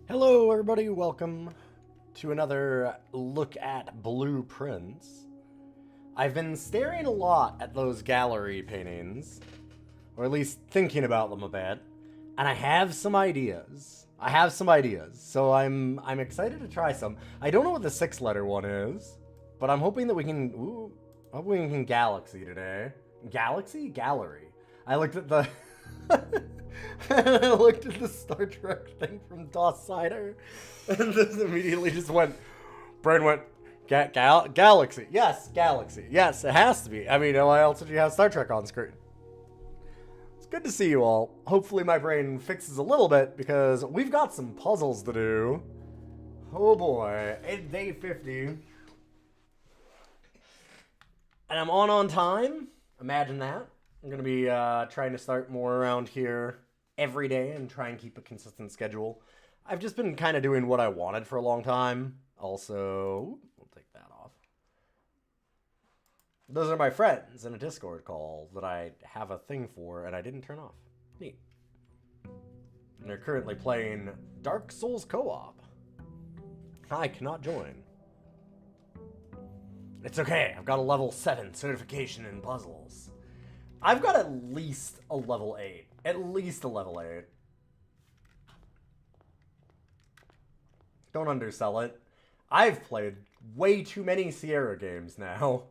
Hello everybody, welcome to another look at blueprints. I've been staring a lot at those gallery paintings, or at least thinking about them a bit, and I have some ideas. So I'm excited to try some. I don't know what the 6-letter one is, but I'm hoping that we can, hoping we can galaxy today. Galaxy? Gallery. I looked at the... I looked at the Star Trek thing from DOS Cider, and this immediately just went, brain went, Galaxy. Yes, Galaxy. Yes, it has to be. I mean, why else would you have Star Trek on screen? It's good to see you all. Hopefully my brain fixes a little bit, because we've got some puzzles to do. Oh boy, it's day 50. And I'm on time. Imagine that. I'm going to be trying to start more around here every day and try and keep a consistent schedule. I've just been kind of doing what I wanted for a long time. Also, we'll take that off. Those are my friends in a Discord call that I have a thing for and I didn't turn off. Neat. And they're currently playing Dark Souls co-op. I cannot join. It's okay, I've got a level 7 certification in puzzles. I've got at least a level 8. At least a level 8. Don't undersell it. I've played way too many Sierra games now.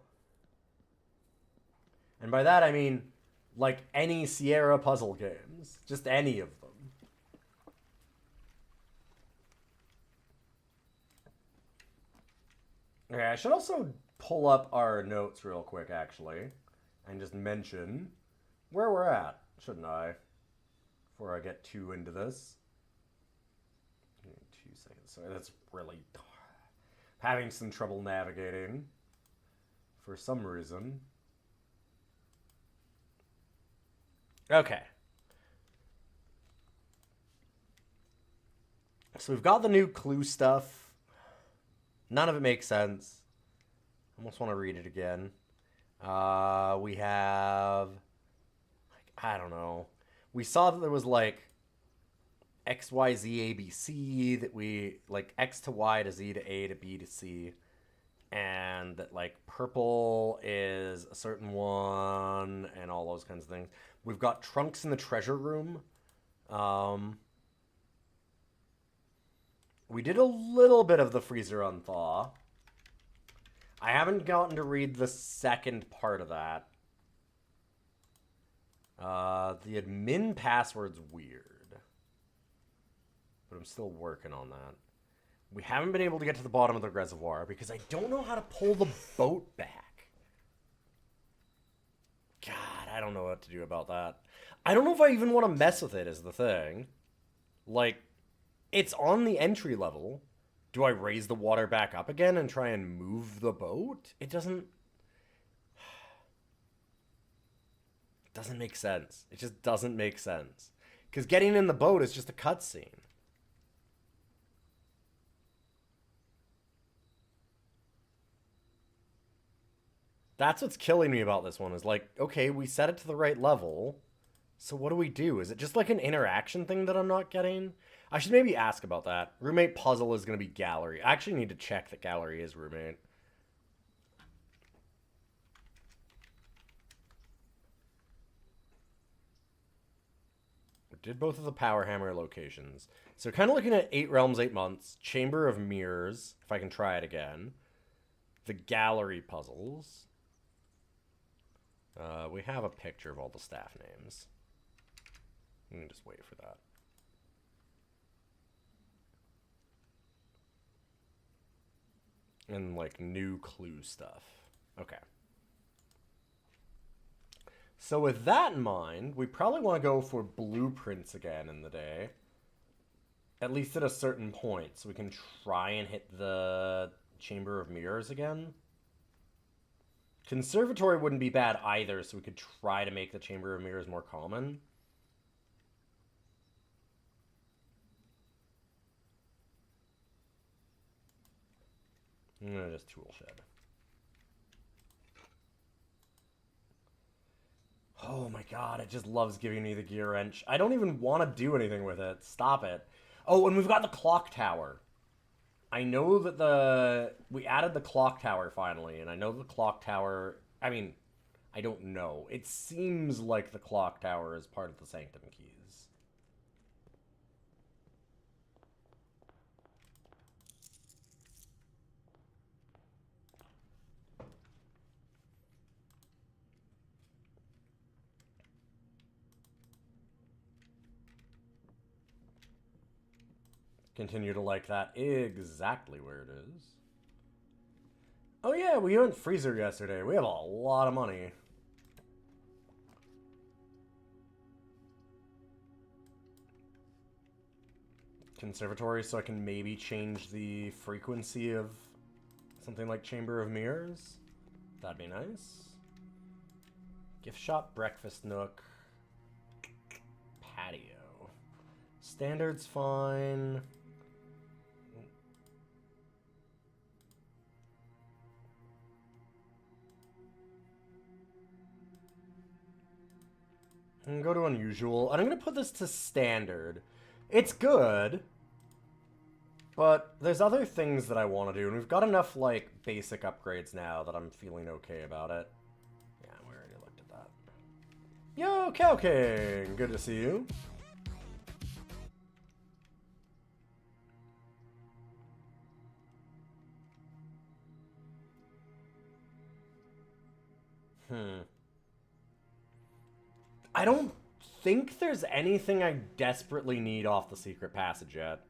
And by that I mean, like, any Sierra puzzle games. Just any of them. Okay, I should also pull up our notes real quick, actually. And just mention where we're at, shouldn't I? Before I get too into this. 2 seconds. Sorry, that's really having some trouble navigating for some reason. Okay. So we've got the new clue stuff. None of it makes sense. I almost want to read it again. We have, like, I don't know. We saw that there was, like, X, Y, Z, A, B, C, that we, like, X to Y to Z to A to B to C, and that, like, purple is a certain one, and all those kinds of things. We've got trunks in the treasure room. We did a little bit of the freezer unthaw. I haven't gotten to read the second part of that. The admin password's weird. But I'm still working on that. We haven't been able to get to the bottom of the reservoir because I don't know how to pull the boat back. God, I don't know what to do about that. I don't know if I even want to mess with it is the thing. Like, it's on the entry level. Do I raise the water back up again and try and move the boat? It doesn't make sense. It just doesn't make sense. Because getting in the boat is just a cutscene. That's what's killing me about this one is like, okay, we set it to the right level. So what do we do? Is it just like an interaction thing that I'm not getting? I should maybe ask about that. Roommate puzzle is going to be gallery. I actually need to check that gallery is roommate. We did both of the power hammer locations. So kind of looking at 8 realms, 8 months. Chamber of mirrors, if I can try it again. The gallery puzzles. We have a picture of all the staff names. You can just wait for that. And, like, new clue stuff. Okay. So with that in mind, we probably want to go for blueprints again in the day. At least at a certain point. So we can try and hit the Chamber of Mirrors again. Conservatory wouldn't be bad either, so we could try to make the Chamber of Mirrors more common. I'm gonna just tool shed. Oh my god, it just loves giving me the gear wrench. I don't even want to do anything with it. Stop it. Oh, and we've got the clock tower. I know that we added the clock tower finally, and I know the clock tower, I mean, I don't know. It seems like the clock tower is part of the Sanctum Keys. Continue to like that exactly where it is. Oh yeah, we went freezer yesterday. We have a lot of money. Conservatory, so I can maybe change the frequency of something like Chamber of Mirrors. That'd be nice. Gift shop, breakfast nook, patio. Standard's fine. I'm gonna go to unusual, and I'm gonna put this to standard. It's good, but there's other things that I want to do, and we've got enough, like, basic upgrades now that I'm feeling okay about it. Yeah, we already looked at that. Yo, Cow King! Good to see you. I don't think there's anything I desperately need off the secret passage yet.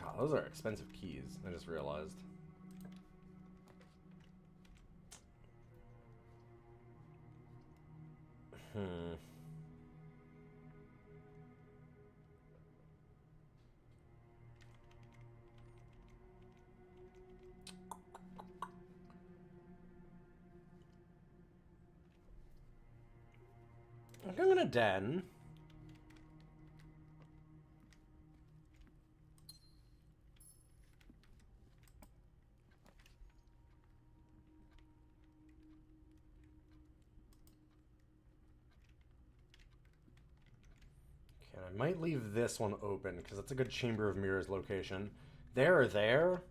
God, those are expensive keys, I just realized. I'm going to den. Okay, I might leave this one open, because that's a good Chamber of Mirrors location. There or there?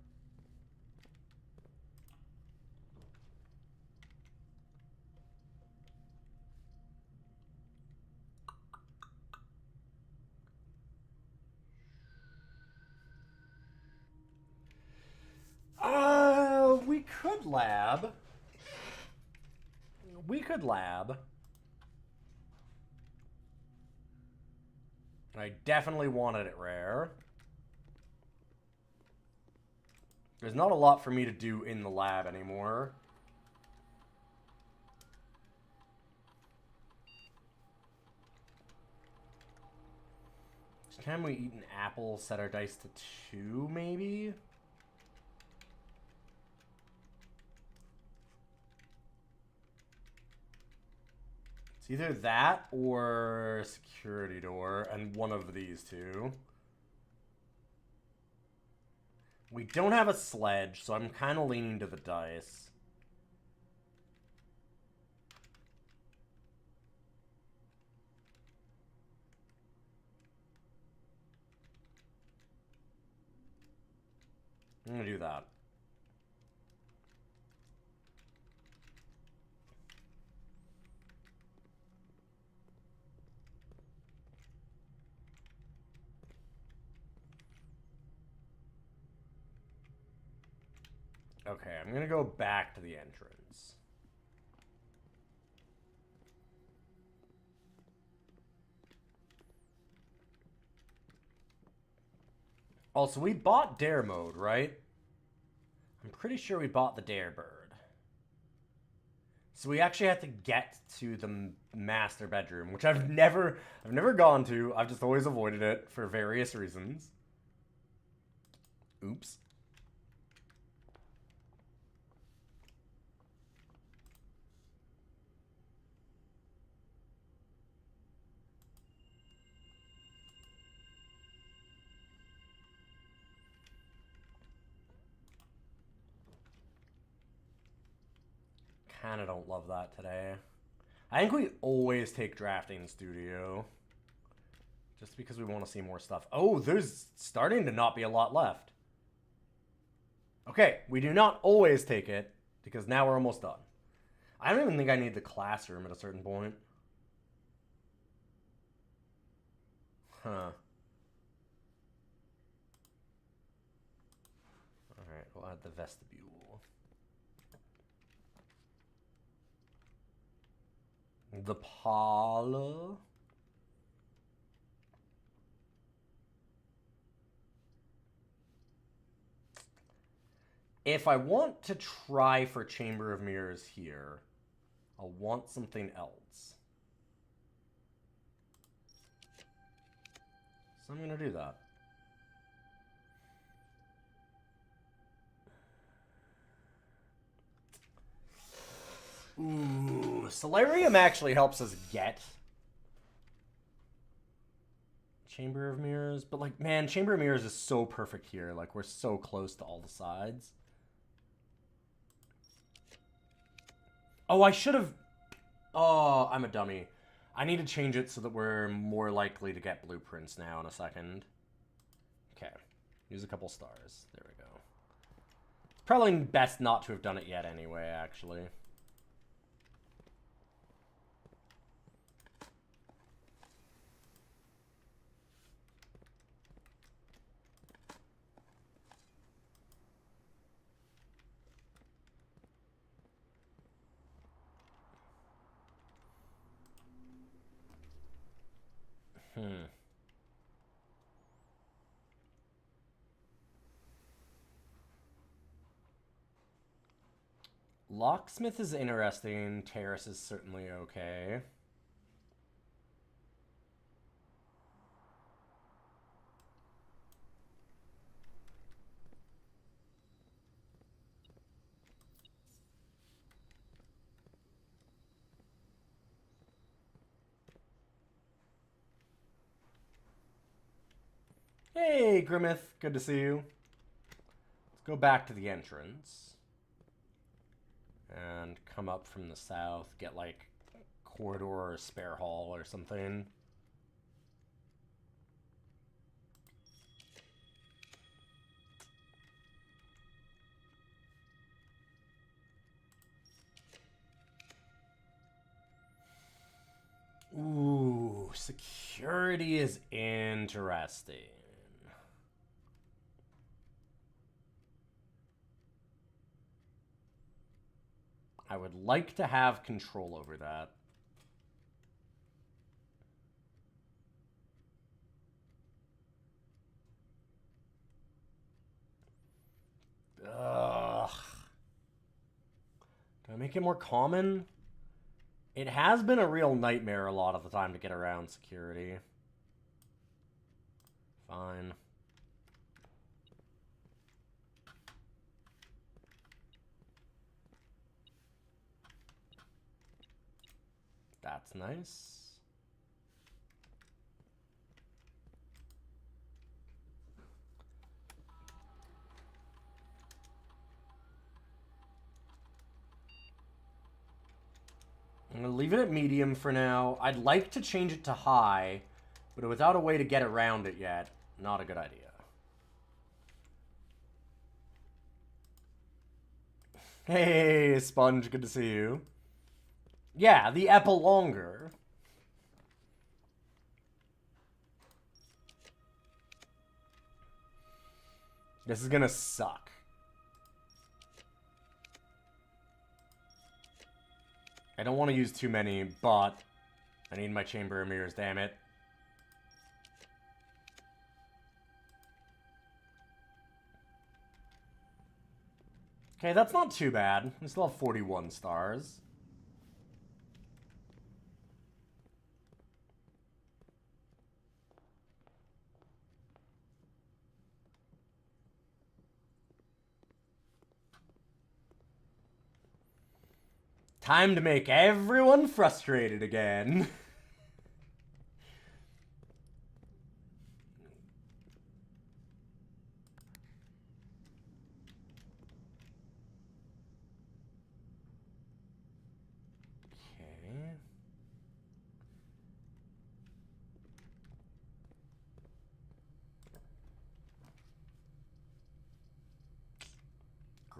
We could lab. We could lab. I definitely wanted it rare. There's not a lot for me to do in the lab anymore. Can we eat an apple, set our dice to 2, maybe? It's either that or security door, and one of these two. We don't have a sledge, so I'm kind of leaning to the dice. I'm gonna do that. Okay, I'm gonna go back to the entrance. Also, we bought Dare Mode, right? I'm pretty sure we bought the Dare Bird. So we actually have to get to the master bedroom, which I've never gone to. I've just always avoided it for various reasons. Oops. kinda don't love that today. I think we always take Drafting Studio. Just because we want to see more stuff. Oh, there's starting to not be a lot left. Okay, we do not always take it, because now we're almost done. I don't even think I need the classroom at a certain point. Huh. Alright, we'll add the vestibule. The parlor. If I want to try for Chamber of Mirrors here, I'll want something else. So I'm going to do that. Ooh, Solarium actually helps us get Chamber of Mirrors. But, like, man, Chamber of Mirrors is so perfect here. Like, we're so close to all the sides. Oh, I should have... Oh, I'm a dummy. I need to change it so that we're more likely to get blueprints now in a second. Okay. Use a couple stars. There we go. It's probably best not to have done it yet anyway, actually. Locksmith is interesting. Terrace is certainly okay. Hey, Grimmith. Good to see you. Let's go back to the entrance. And come up from the south. Get, like, corridor or spare hall or something. Ooh, security is interesting. I would like to have control over that. Ugh. Do I make it more common? It has been a real nightmare a lot of the time to get around security. Fine. That's nice. I'm going to leave it at medium for now. I'd like to change it to high, but without a way to get around it yet, not a good idea. Hey, Sponge, good to see you. Yeah, the Epilonger. This is gonna suck. I don't want to use too many, but I need my Chamber of Mirrors, damn it. Okay, that's not too bad. We still have 41 stars. Time to make everyone frustrated again.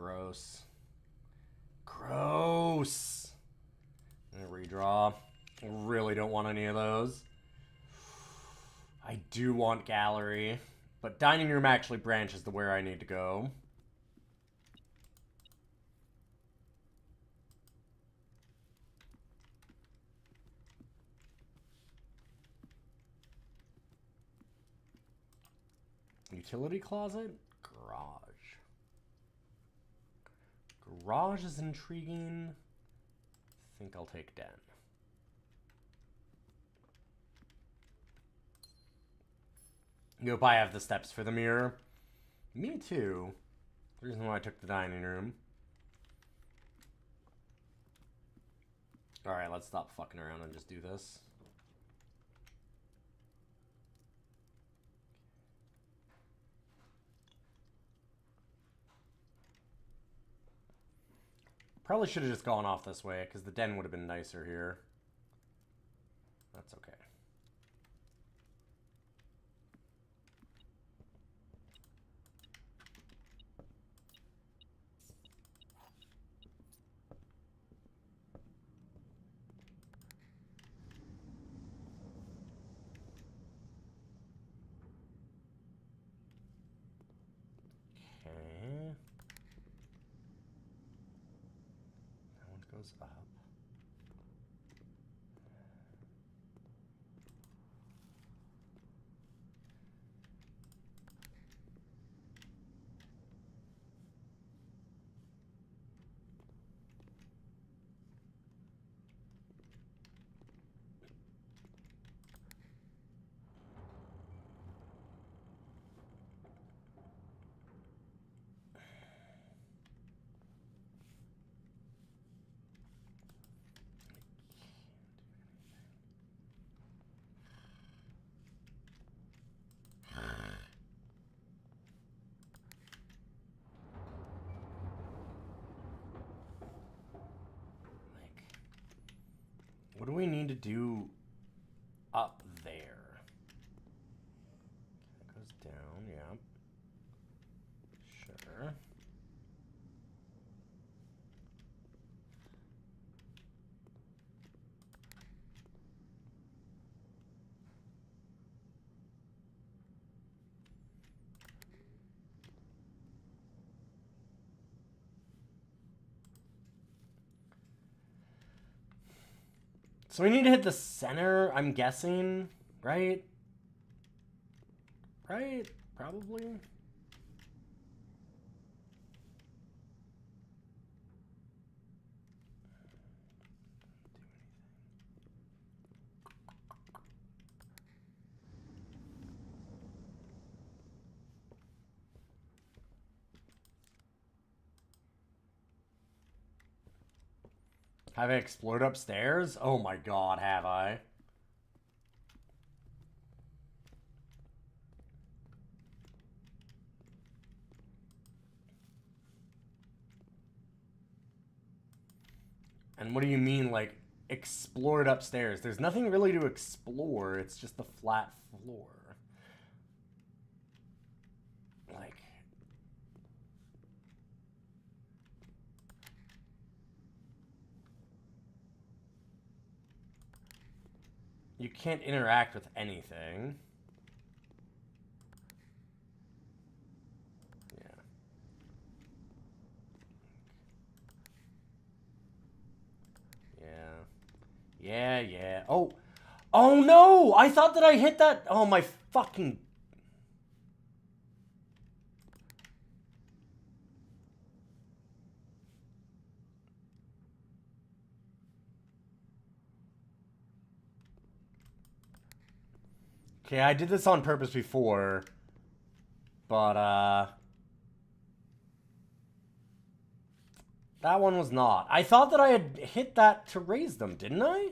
gross. Gross! And redraw. Really don't want any of those. I do want gallery. But dining room actually branches to where I need to go. Utility closet? Garage. Garage is intriguing. I think I'll take den. You hope I have the steps for the mirror. Me too. The reason why I took the dining room. Alright, let's stop fucking around and just do this. Probably should have just gone off this way, because the den would have been nicer here. That's okay. Okay. That one goes up. What do we need to do up there? That goes down, yeah. Sure. So we need to hit the center, I'm guessing, right? Right? Probably. Have I explored upstairs? Oh my god, have I? And what do you mean, like, explored upstairs? There's nothing really to explore, it's just the flat floor. Like... You can't interact with anything. Yeah. Oh! Oh no! I thought that I hit that! Oh my fucking... Okay, I did this on purpose before. But, that one was not. I thought that I had hit that to raise them, didn't I?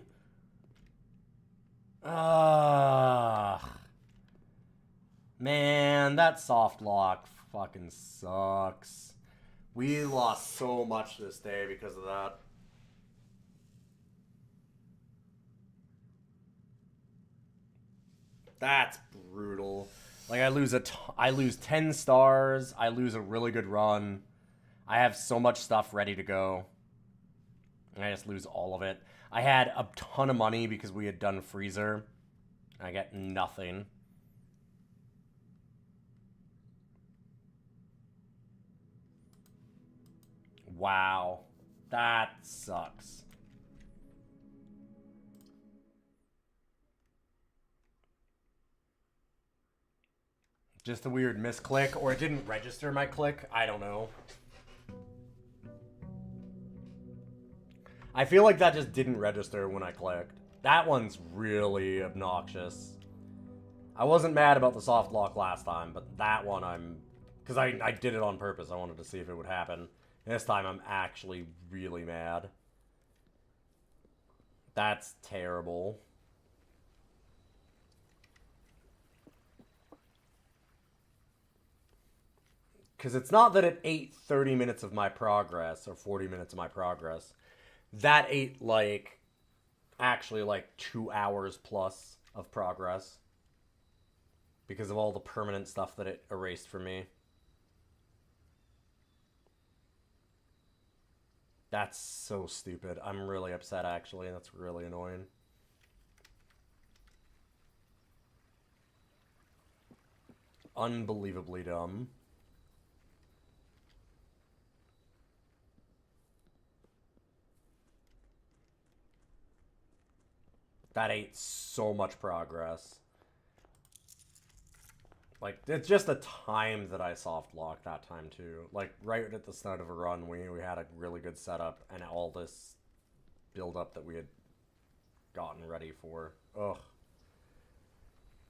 Man, that soft lock fucking sucks. We lost so much this day because of that. That's brutal. Like, I lose 10 stars. I lose a really good run. I have so much stuff ready to go. And I just lose all of it. I had a ton of money because we had done Freezer. I get nothing. Wow. That sucks. Just a weird misclick, or it didn't register my click. I don't know. I feel like that just didn't register when I clicked. That one's really obnoxious. I wasn't mad about the soft lock last time, but that one I'm... Because I did it on purpose. I wanted to see if it would happen. This time I'm actually really mad. That's terrible. Because it's not that it ate 30 minutes of my progress, or 40 minutes of my progress. That ate, like, actually, like, 2 hours plus of progress. Because of all the permanent stuff that it erased for me. That's so stupid. I'm really upset, actually. That's really annoying. Unbelievably dumb. That ate so much progress. Like, it's just the time that I soft locked that time, too. Like, right at the start of a run, we had a really good setup, and all this build-up that we had gotten ready for. Ugh.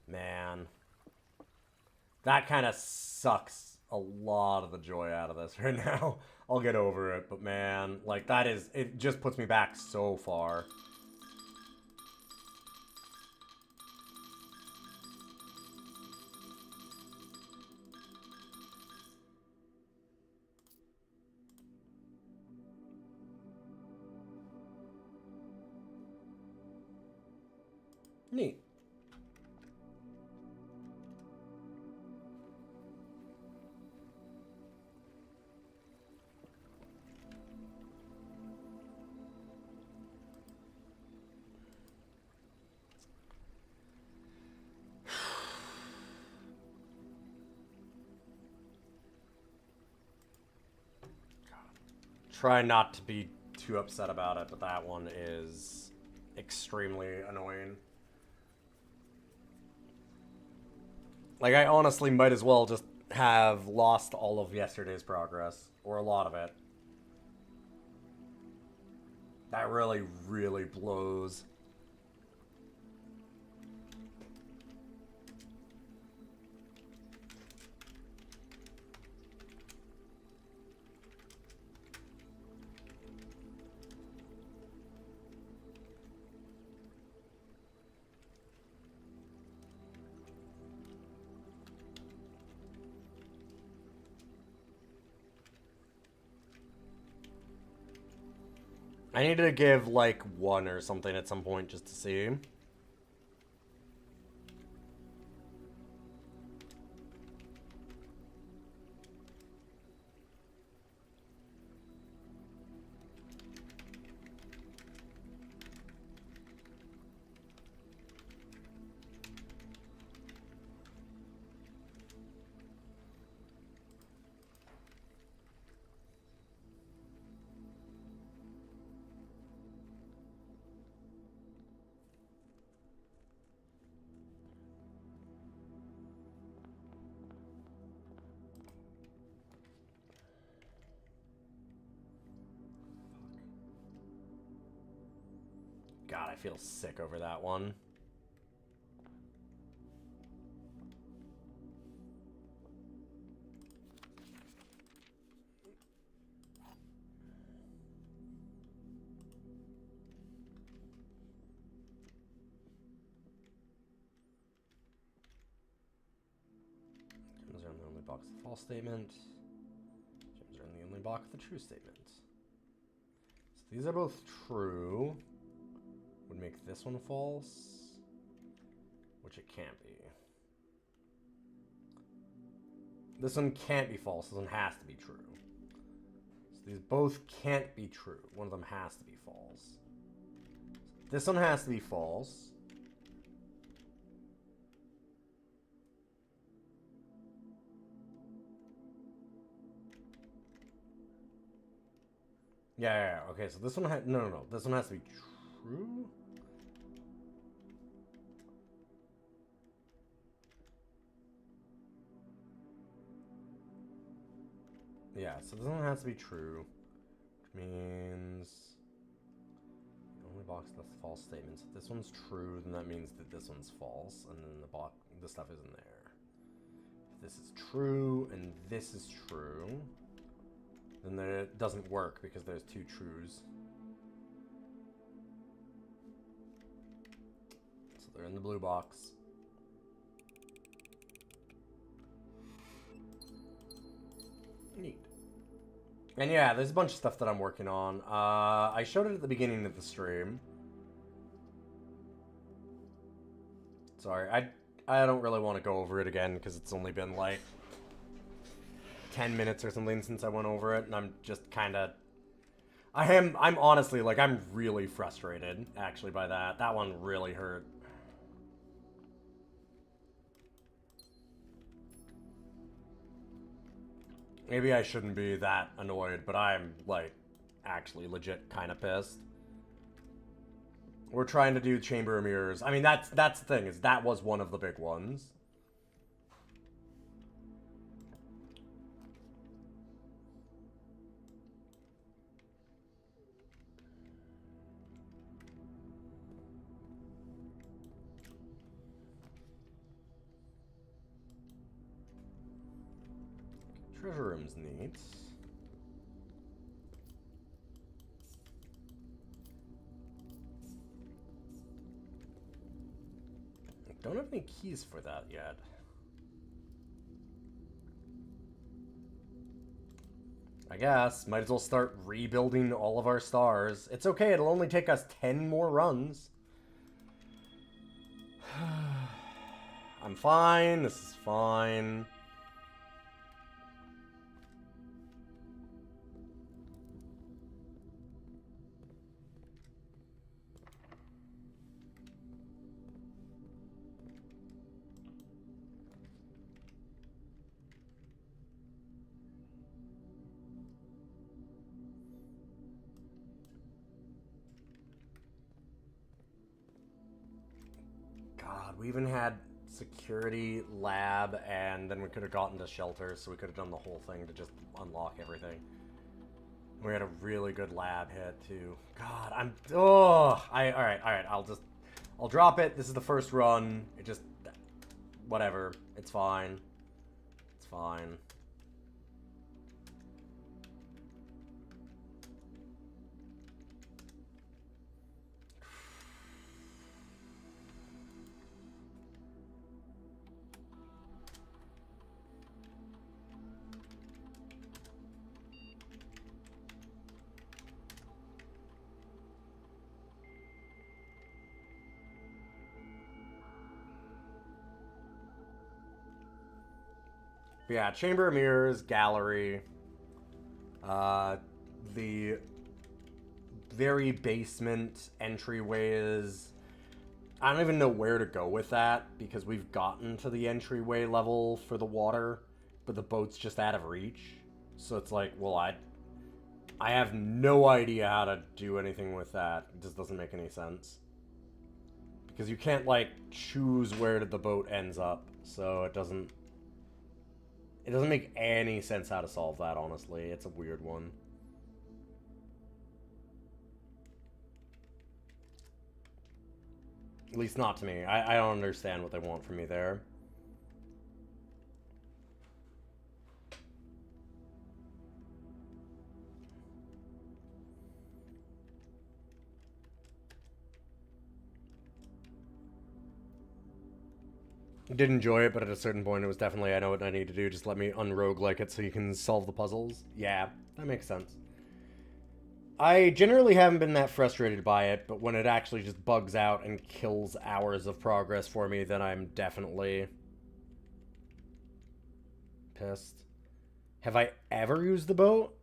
Man. That kind of sucks a lot of the joy out of this right now. I'll get over it, but man, like, that is... It just puts me back so far. Neat. Try not to be too upset about it, but that one is extremely annoying. Like, I honestly might as well just have lost all of yesterday's progress, or a lot of it. That really, really blows. I needed to give, like, 1 or something at some point just to see. God, I feel sick over that one. Gems are in the only box with the false statement. Gems are in the only box with the true statement. So these are both true. Would make this one false, which it can't be. This one can't be false. This one has to be true. these both can't be true. One of them has to be false. This one has to be false. Yeah. Okay, so this one no. This one has to be true. Yeah, so this one has to be true, which means the only box that's false statements. If this one's true, then that means that this one's false, and then the stuff isn't there. If this is true and this is true, then it doesn't work because there's two trues. So they're in the blue box. Neat. And yeah, there's a bunch of stuff that I'm working on. I showed it at the beginning of the stream. Sorry, I don't really want to go over it again because it's only been like 10 minutes or something since I went over it, and I'm just kind of... I'm honestly, like, I'm really frustrated, actually, by that. That one really hurt. Maybe I shouldn't be that annoyed, but I'm, like, actually legit kind of pissed. We're trying to do Chamber of Mirrors. I mean, that's the thing, is that was one of the big ones. Treasure room's neat. I don't have any keys for that yet. I guess. Might as well start rebuilding all of our stars. It's okay, it'll only take us 10 more runs. I'm fine, this is fine. We even had security, lab, and then we could have gotten to shelter, so we could have done the whole thing to just unlock everything. We had a really good lab hit, too. God, I'm... Oh! Alright, I'll drop it. This is the first run. It just... Whatever. It's fine. It's fine. Yeah, Chamber of Mirrors, Gallery, the very basement entryways. I don't even know where to go with that, because we've gotten to the entryway level for the water, but the boat's just out of reach. So it's like, well, I have no idea how to do anything with that. It just doesn't make any sense. Because you can't, like, choose where the boat ends up, so it doesn't make any sense how to solve that, honestly. It's a weird one. At least not to me. I don't understand what they want from me there. Did enjoy it, but at a certain point it was definitely, I know what I need to do, just let me unroguelike it so you can solve the puzzles. Yeah, that makes sense. I generally haven't been that frustrated by it, but when it actually just bugs out and kills hours of progress for me, then I'm definitely pissed. Have I ever used the boat?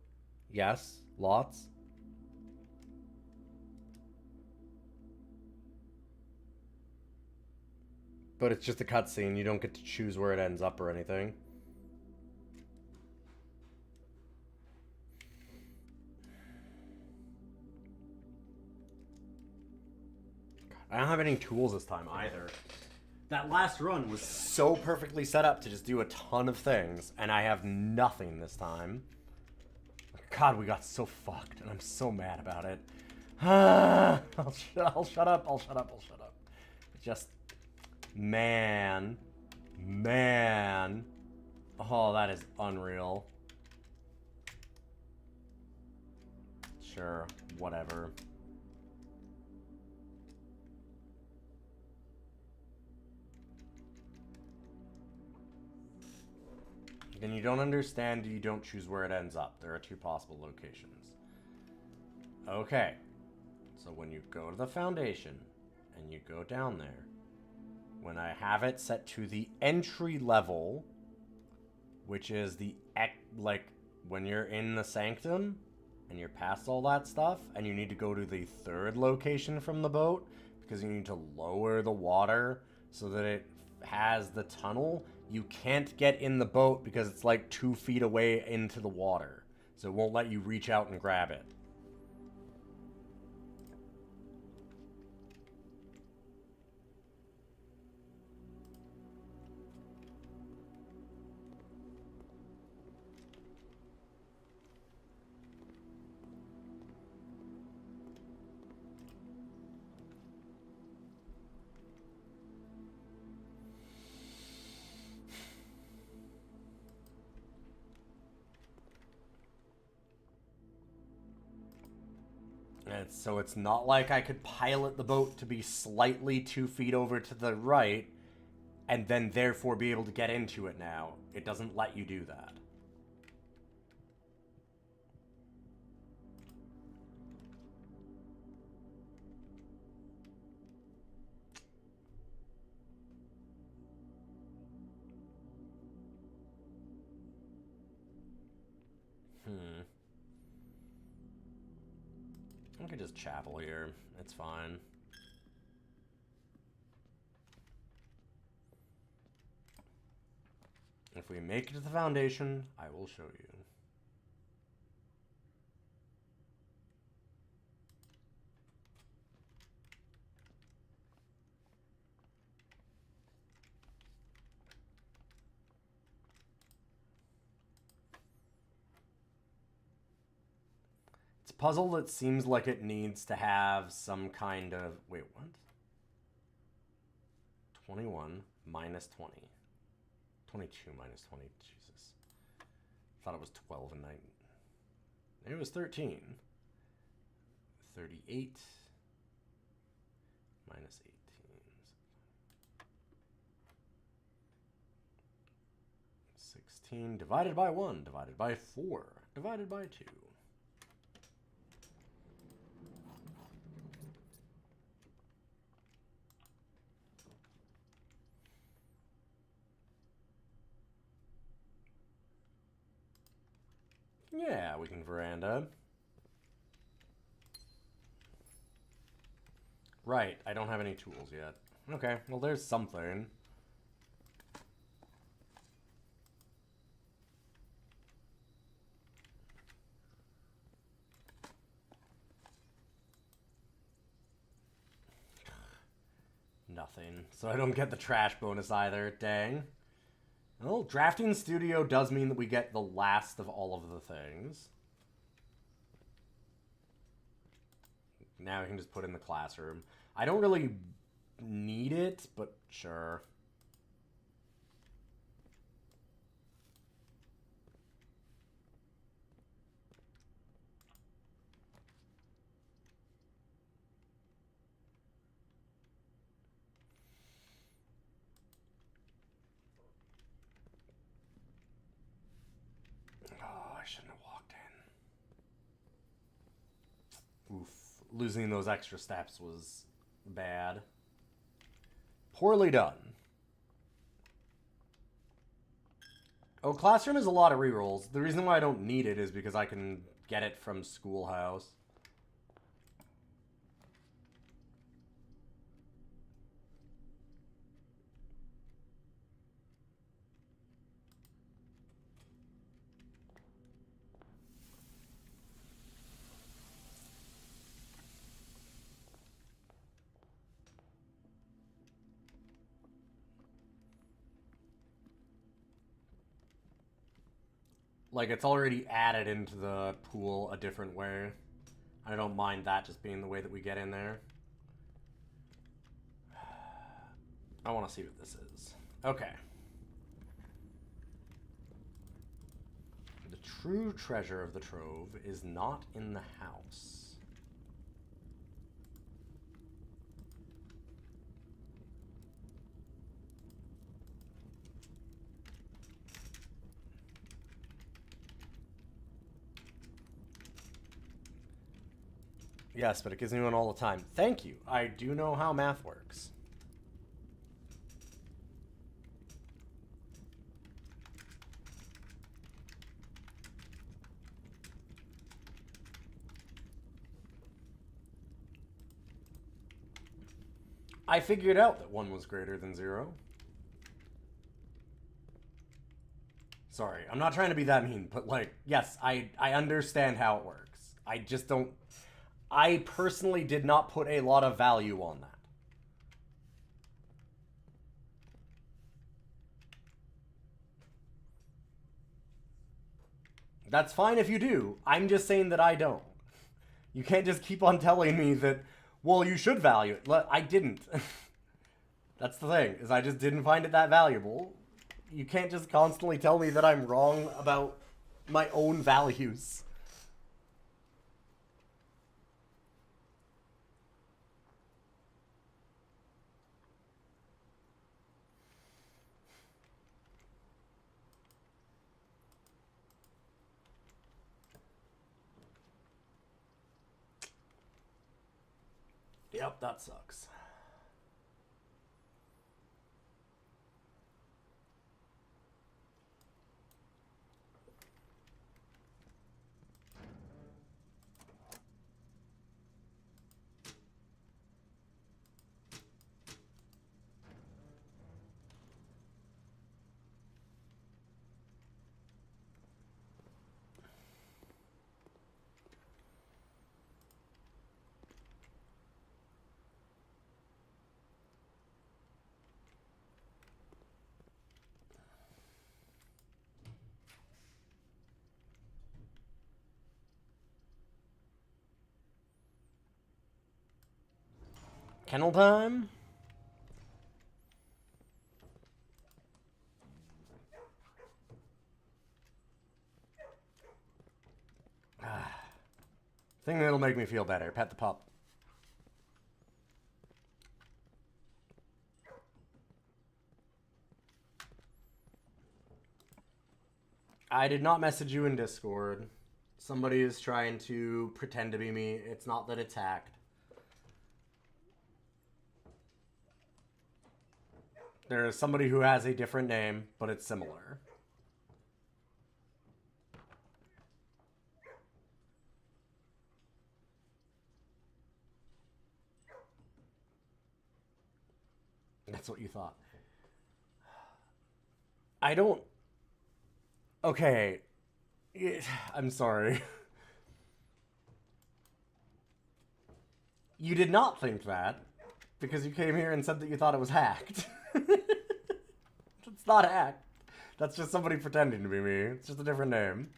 Yes, lots. But it's just a cutscene. You don't get to choose where it ends up or anything. I don't have any tools this time either. That last run was so perfectly set up to just do a ton of things, and I have nothing this time. God, we got so fucked, and I'm so mad about it. I'll shut up. Just, man. Oh, that is unreal. Sure, whatever. Then you don't understand, you don't choose where it ends up. There are two possible locations. Okay. So when you go to the foundation, and you go down there, when I have it set to the entry level, which is the, like, when you're in the sanctum, and you're past all that stuff, and you need to go to the third location from the boat, because you need to lower the water so that it has the tunnel, you can't get in the boat because it's like 2 feet away into the water. So it won't let you reach out and grab it. So it's not like I could pilot the boat to be slightly 2 feet over to the right and then therefore be able to get into it now. It doesn't let you do that. I could just chapel here. It's fine. If we make it to the foundation, I will show you. It's a puzzle that seems like it needs to have some kind of... Wait, what? 21 minus 20. 22 minus 20. Jesus. I thought it was 12 and 9. It was 13. 38 minus 18. 16 divided by 1, divided by 4, divided by 2. Yeah, we can veranda. Right, I don't have any tools yet. Okay, well there's something. Nothing. So I don't get the trash bonus either. Dang. Well, drafting studio does mean that we get the last of all of the things. Now we can just put in the classroom. I don't really need it, but sure. Oh, I shouldn't have walked in. Oof. Losing those extra steps was bad. Poorly done. Oh, Classroom is a lot of rerolls. The reason why I don't need it is because I can get it from Schoolhouse. Like, it's already added into the pool a different way. I don't mind that just being the way that we get in there. I want to see what this is. Okay. The true treasure of the trove is not in the house. Yes, but it gives me one all the time. Thank you. I do know how math works. I figured out that 1 was greater than 0. Sorry, I'm not trying to be that mean, but like, yes, I understand how it works. I just don't... I personally did not put a lot of value on that. That's fine if you do. I'm just saying that I don't. You can't just keep on telling me that, well, you should value it. I didn't. That's the thing, is I just didn't find it that valuable. You can't just constantly tell me that I'm wrong about my own values. Yep, that sucks. Kennel time? Thing that'll make me feel better. Pet the pup. I did not message you in Discord. Somebody is trying to pretend to be me. It's not that it's hacked. There is somebody who has a different name, but it's similar. That's what you thought. I don't... Okay. I'm sorry. You did not think that, because you came here and said that you thought it was hacked. It's not hacked. That's just somebody pretending to be me. It's just a different name.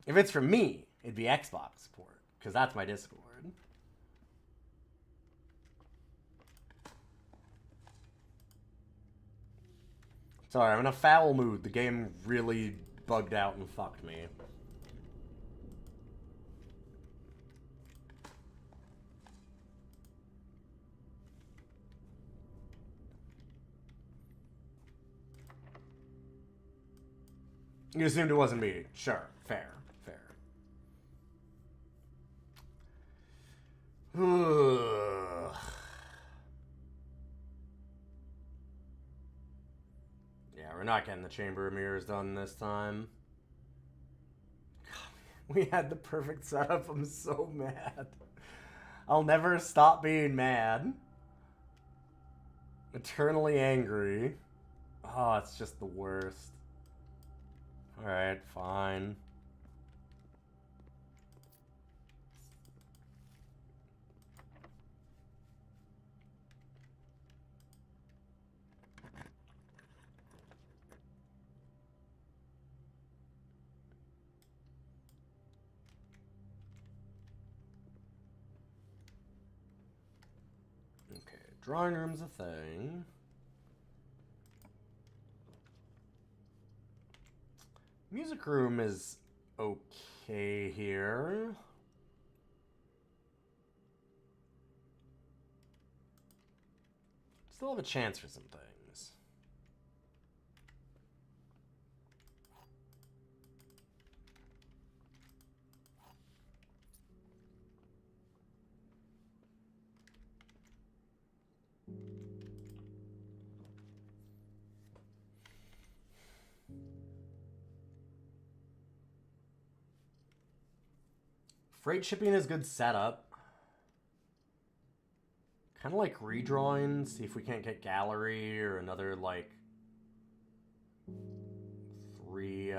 If it's from me, it'd be Xbox support, because that's my Discord. Sorry, I'm in a foul mood. The game really bugged out and fucked me. You assumed it wasn't me. Sure. Fair. Fair. we're not getting the Chamber of Mirrors done this time. We had the perfect setup. I'm so mad. I'll never stop being mad. Eternally angry. Oh, it's just the worst. Alright, fine. Okay, drawing room's a thing. Music room is okay here. Still have a chance for some things. Freight shipping is good setup. Kind of like redrawing, see if we can't get gallery or another, like, 3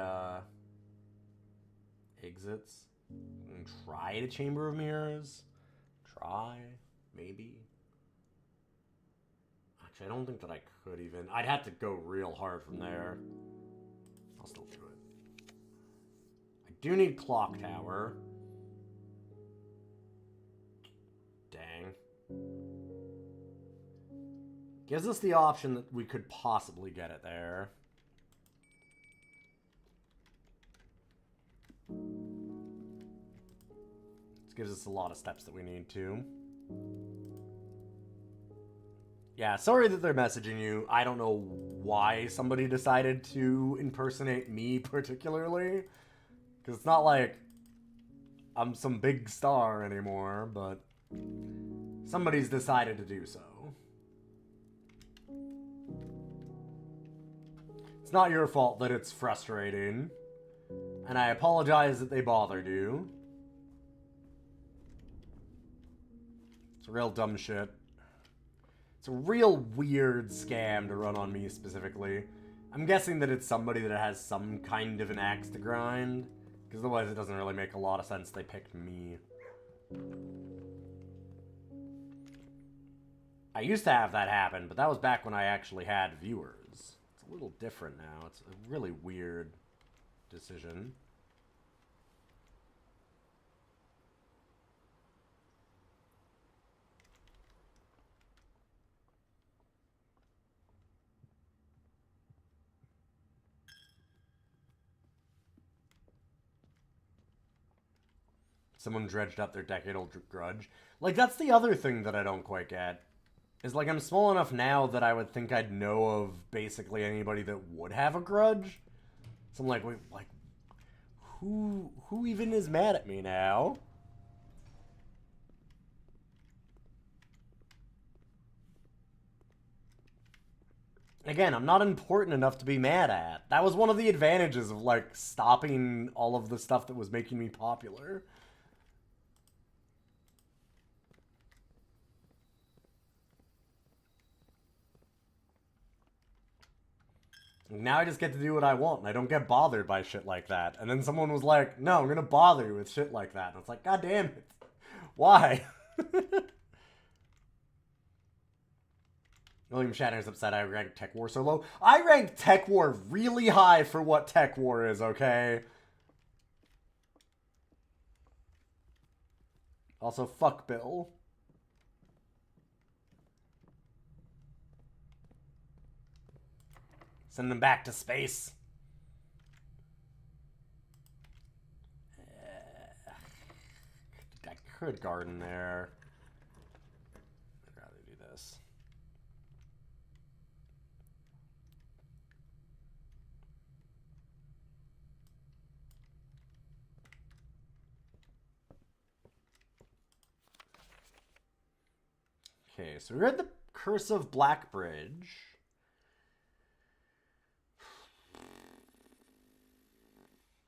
exits. And try the Chamber of Mirrors. Try, maybe. Actually, I don't think that I could even. I'd have to go real hard from there. I'll still do it. I do need Clock Tower. Dang. Gives us the option that we could possibly get it there. This gives us a lot of steps that we need to. Yeah, sorry that they're messaging you. I don't know why somebody decided to impersonate me particularly. Because it's not like I'm some big star anymore, but somebody's decided to do so. It's not your fault that it's frustrating. And I apologize that they bothered you. It's real dumb shit. It's a real weird scam to run on me specifically. I'm guessing that it's somebody that has some kind of an axe to grind. Because otherwise it doesn't really make a lot of sense they picked me. I used to have that happen, but that was back when I actually had viewers. It's a little different now. It's a really weird decision. Someone dredged up their decade-old grudge. Like, that's the other thing that I don't quite get. Is, like, I'm small enough now that I would think I'd know of basically anybody that would have a grudge. So I'm like, wait, like, who even is mad at me now? Again, I'm not important enough to be mad at. That was one of the advantages of, like, stopping all of the stuff that was making me popular. Now I just get to do what I want, and I don't get bothered by shit like that. And then someone was like, no, I'm gonna bother you with shit like that. And it's like, god damn it. Why? William Shatner's upset I ranked Tech War so low. I ranked Tech War really high for what Tech War is, okay? Also, fuck Bill. Send them back to space. I could garden there. I'd rather do this. Okay, so we read the Curse of Blackbridge.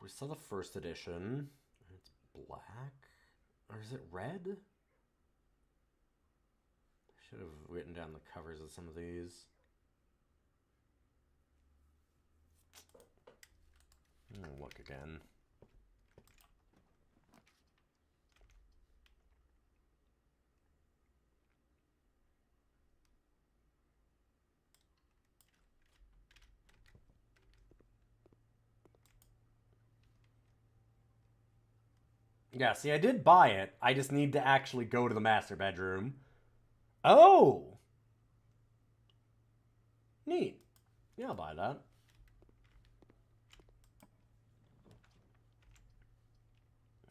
we saw the first edition. It's black. Or is it red? I should have written down the covers of some of these. I'll look again. Yeah, see, I did buy it. I just need to actually go to the master bedroom. Oh! Neat. Yeah, I'll buy that.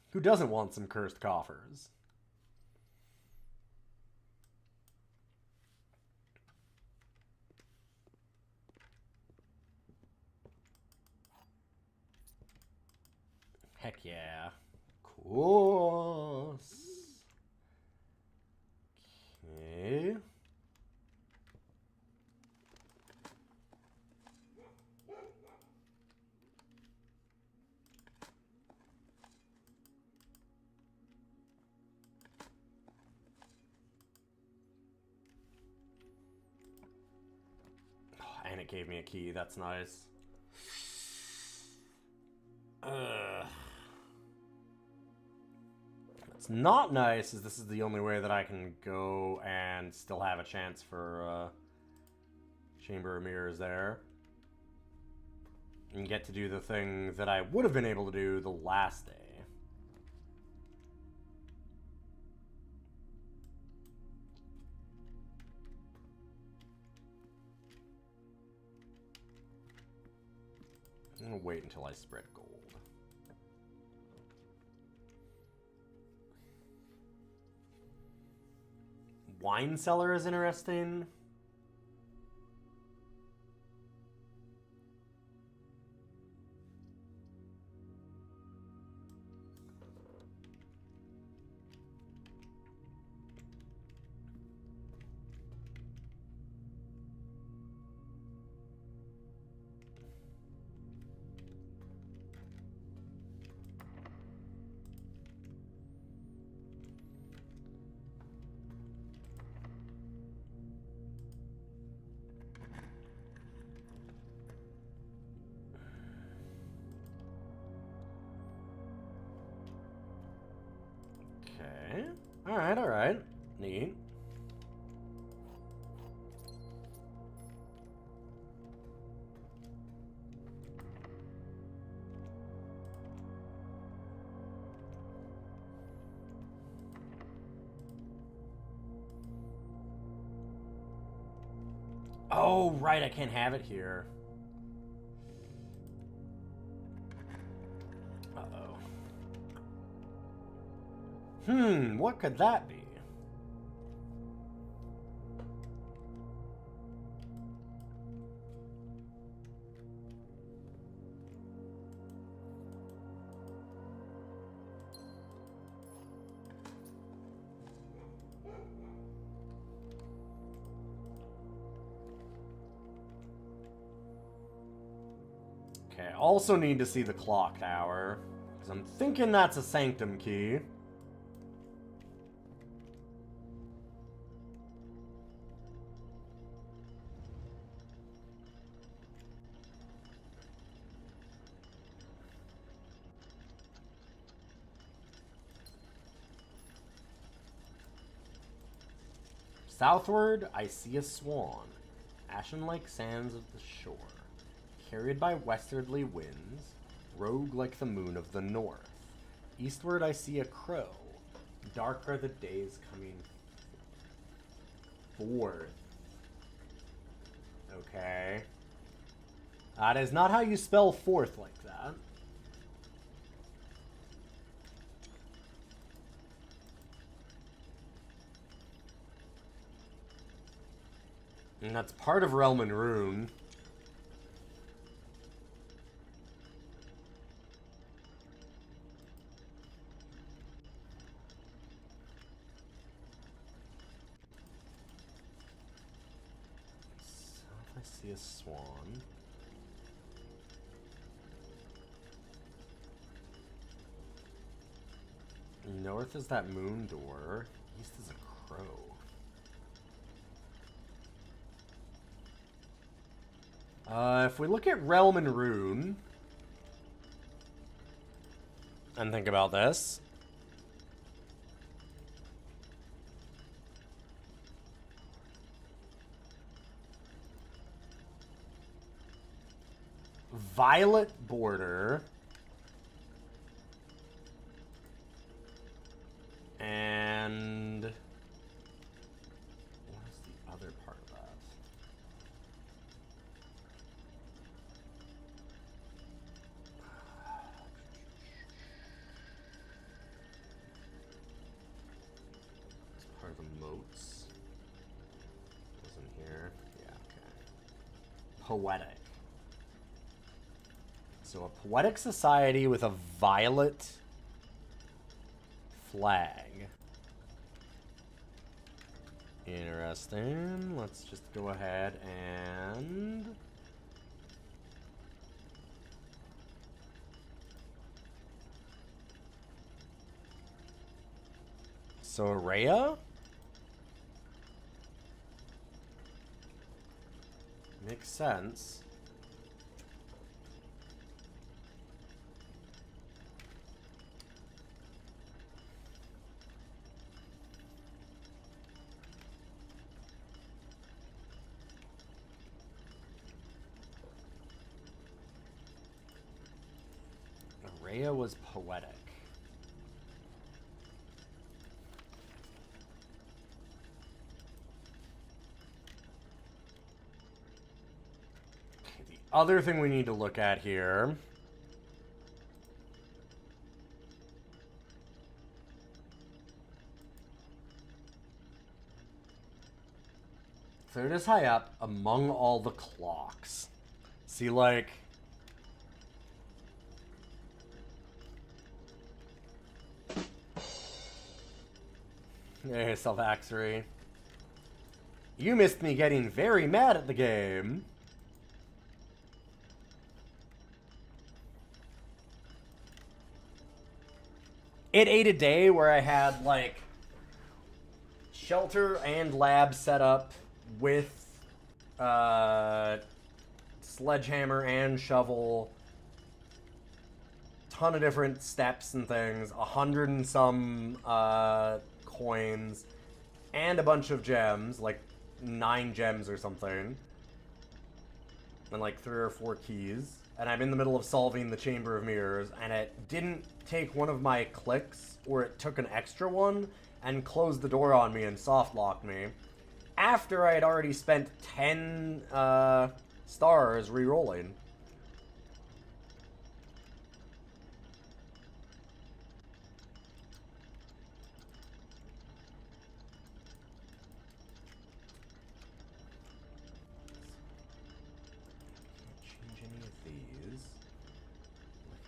Who doesn't want some cursed coffers? Heck yeah. Course. Okay. Oh, and it gave me a key. That's nice. What's not nice is this is the only way that I can go and still have a chance for Chamber of Mirrors there. And get to do the thing that I would have been able to do the last day. I'm gonna wait until I spread gold. Wine cellar is interesting. Okay. Alright, alright. Neat. Oh, right, I can't have it here. Uh-oh. What could that be? Okay, I also need to see the clock tower, because I'm thinking that's a sanctum key. Southward, I see a swan, ashen-like sands of the shore, carried by westerly winds, rogue like the moon of the north. Eastward, I see a crow, dark are the days coming forth. Okay. That is not how you spell forth like that. And that's part of Realm and Rune. So if I see a swan. North is that moon door. East is a crow. If we look at Realm and Rune and think about this. Violet border. And what is the other part of that? It's part of the moats. Wasn't here. Yeah, okay. Poetic. So a poetic society with a violet flag. Interesting. Let's just go ahead and... So Araya? Makes sense. Araya was poetic. Okay, the other thing we need to look at here. Third is high up among all the clocks. See, like... Hey, self-axery. You missed me getting very mad at the game. It ate a day where I had, like, shelter and lab set up with sledgehammer and shovel, ton of different steps and things, 100 and some coins, and a bunch of gems, like 9 gems or something, and like 3 or 4 keys. And I'm in the middle of solving the Chamber of Mirrors, and it didn't take one of my clicks, or it took an extra one, and closed the door on me and soft locked me, after I had already spent 10 stars re-rolling.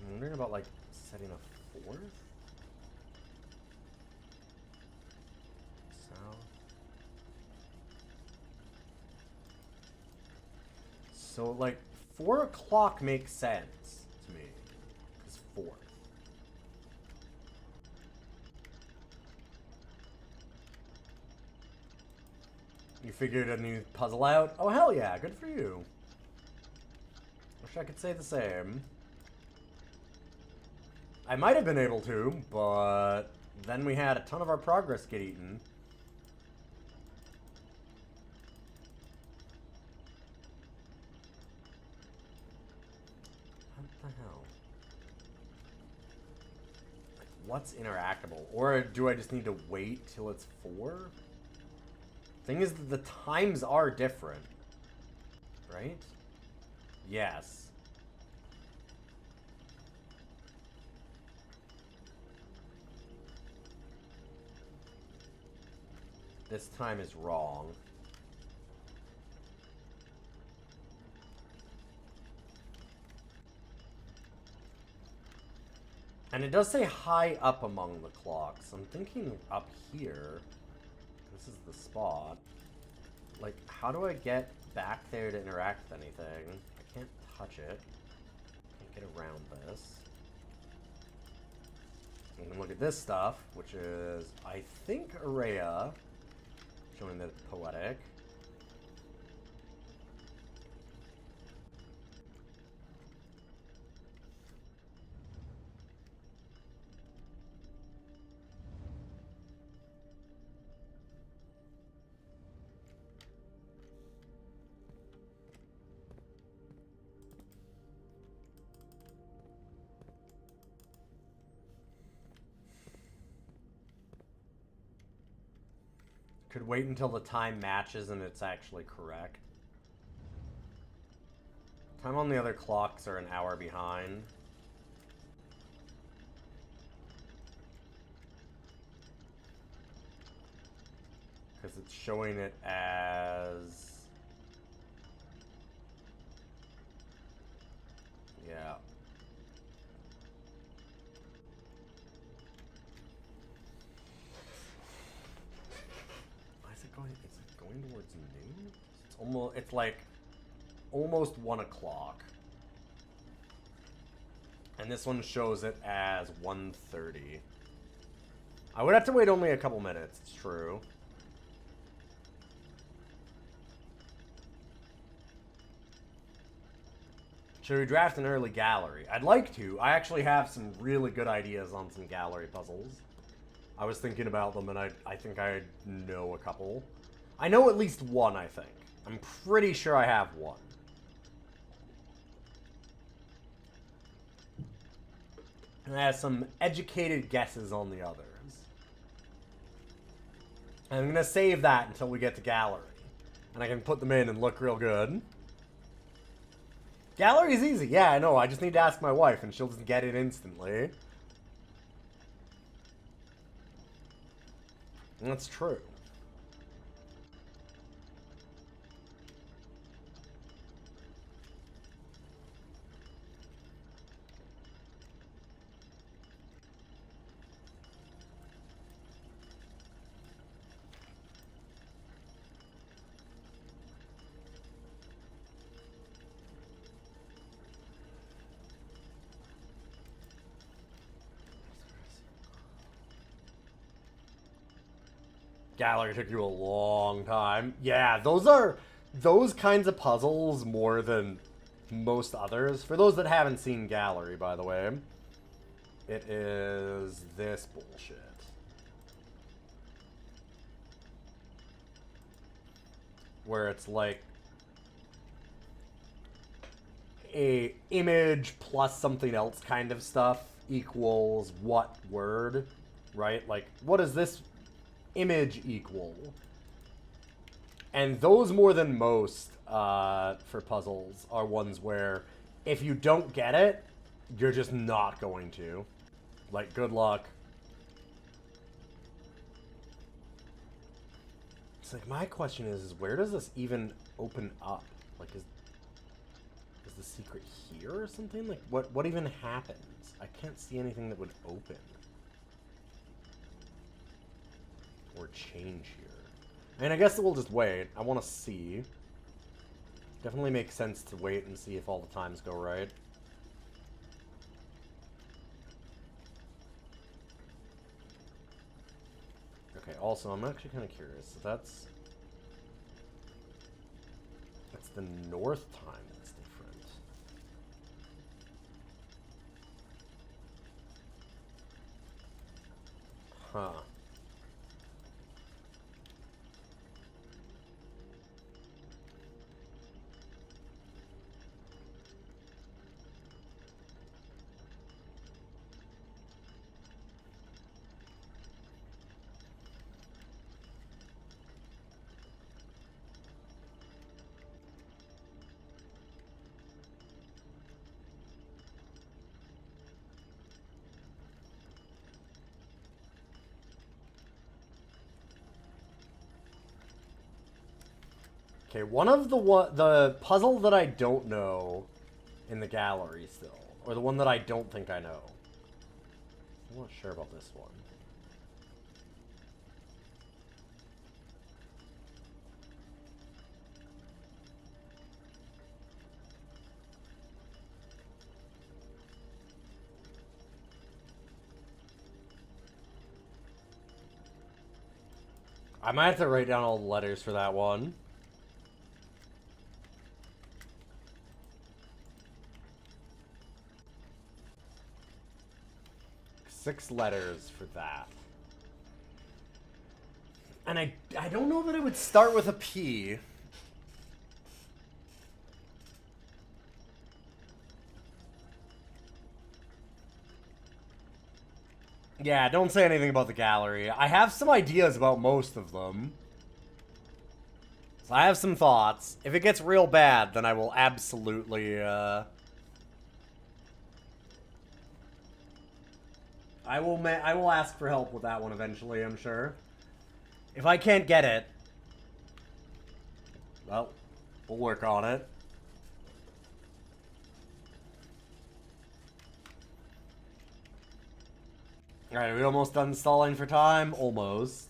I'm wondering about, like, setting a 4th? South. So, like, 4 o'clock makes sense to me. Because 4th. You figured a new puzzle out? Oh, hell yeah, good for you. Wish I could say the same. I might have been able to, but then we had a ton of our progress get eaten. What the hell? Like, what's interactable? Or do I just need to wait till it's 4? Thing is that the times are different, right? Yes. This time is wrong. And it does say high up among the clocks. I'm thinking up here. This is the spot. Like, how do I get back there to interact with anything? I can't touch it. Can't get around this. We can look at this stuff, which is, I think, Araya, showing that it's poetic. Could wait until the time matches and it's actually correct. Time on the other clocks are an hour behind. Because it's showing it as... Yeah. Is it going towards noon? It's like almost 1 o'clock. And this one shows it as 1:30. I would have to wait only a couple minutes, it's true. Should we draft an early gallery? I'd like to. I actually have some really good ideas on some gallery puzzles. I was thinking about them, and I think I know a couple. I know at least one, I think. I'm pretty sure I have one. And I have some educated guesses on the others. And I'm going to save that until we get to gallery. And I can put them in and look real good. Gallery's easy. Yeah, I know. I just need to ask my wife, and she'll just get it instantly. And that's true. Gallery took you a long time. Yeah, those kinds of puzzles more than most others. For those that haven't seen Gallery, by the way, it is this bullshit. Where it's like a image plus something else kind of stuff equals what word, right? Like, what does this image equal? And those more than most for puzzles are ones where if you don't get it, you're just not going to. Like, good luck. It's like, my question is where does this even open up? Like, is the secret here or something? Like, what even happens? I can't see anything that would open or change here. I mean, I guess we'll just wait. I want to see. Definitely makes sense to wait and see if all the times go right. Okay, also, I'm actually kind of curious. So that's the north time that's different. Huh. Okay, one of the puzzle that I don't know in the gallery still, or the one that I don't think I know. I'm not sure about this one. I might have to write down all the letters for that one. Six letters for that. And I don't know that it would start with a P. Yeah, don't say anything about the gallery. I have some ideas about most of them. So I have some thoughts. If it gets real bad, then I will absolutely, I will ask for help with that one eventually, I'm sure. If I can't get it, well, we'll work on it. Alright, are we almost done stalling for time? Almost.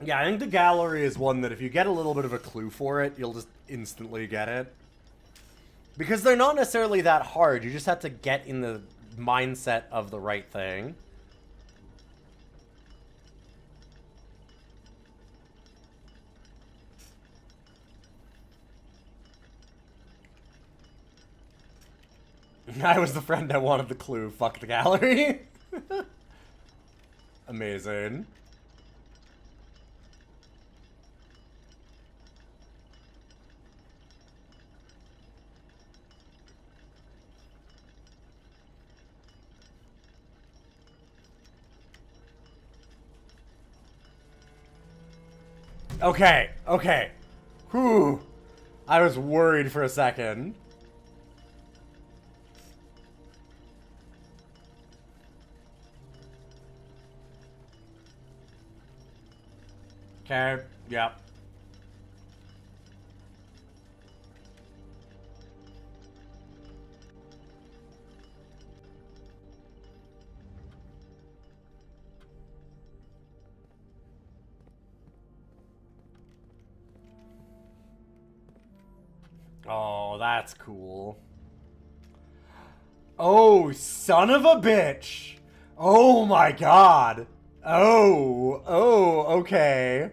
Yeah, I think the gallery is one that if you get a little bit of a clue for it, you'll just instantly get it. Because they're not necessarily that hard, you just have to get in the mindset of the right thing. I was the friend that wanted the clue. Fuck the gallery. Amazing. Okay, okay. Whew. I was worried for a second. Okay, yep. Oh, that's cool. Oh, son of a bitch! Oh my god! Oh, okay.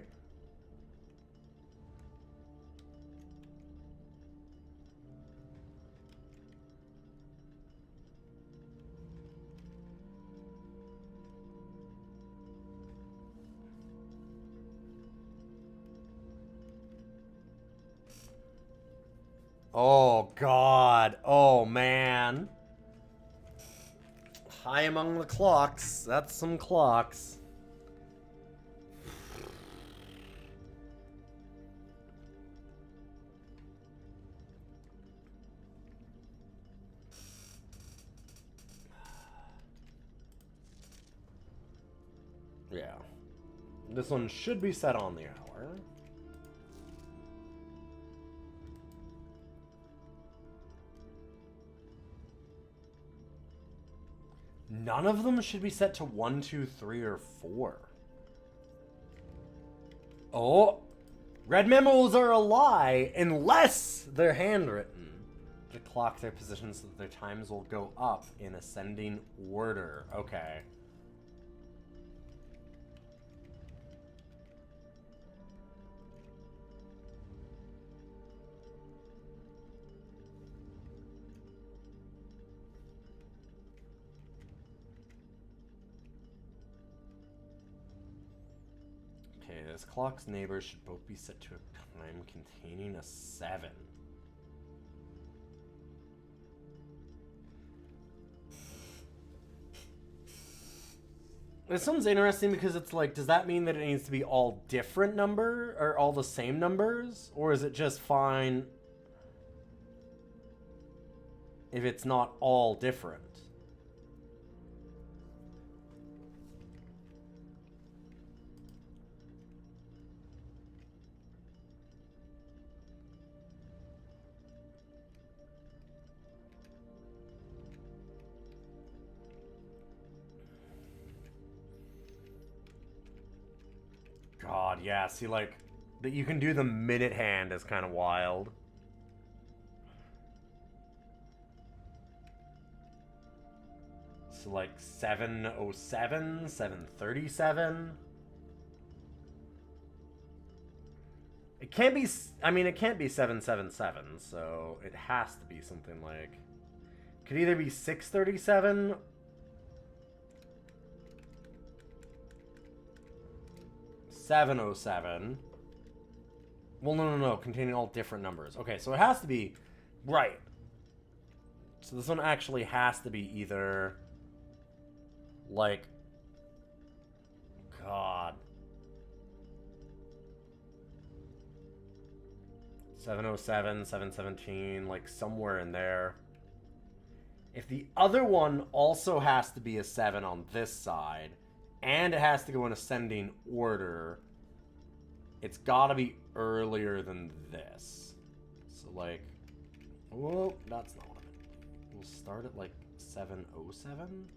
Oh god. Oh man. High among the clocks. That's some clocks. Yeah. This one should be set on the hour. None of them should be set to 1, 2, 3, or 4. Oh! Red memos are a lie unless they're handwritten. To clock their positions so that their times will go up in ascending order. Okay. Okay, this clock's neighbors should both be set to a time containing a 7. This one's interesting because it's like, does that mean that it needs to be all different number or all the same numbers? Or is it just fine if it's not all different? God, yeah, see, like, That you can do the minute hand is kind of wild. So like 707, 737. It can't be, I mean, it can't be 777, so it has to be something like, could either be 637 707. Well, no, containing all different numbers. Okay, so it has to be, right. So this one actually has to be either, like, God. 707, 717, like somewhere in there. If the other one also has to be a 7 on this side, and it has to go in ascending order, it's gotta be earlier than this. So like, whoa, that's not what I meant. We'll start at like 707.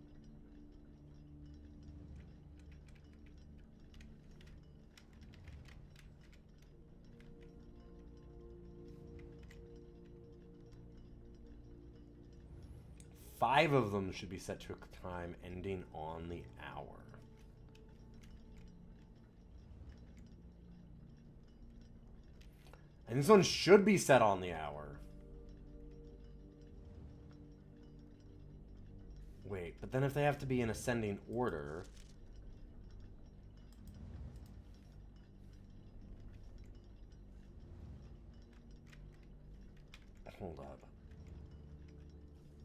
Five of them should be set to a time ending on the hour. And this one should be set on the hour. Wait, but then if they have to be in ascending order... Hold up.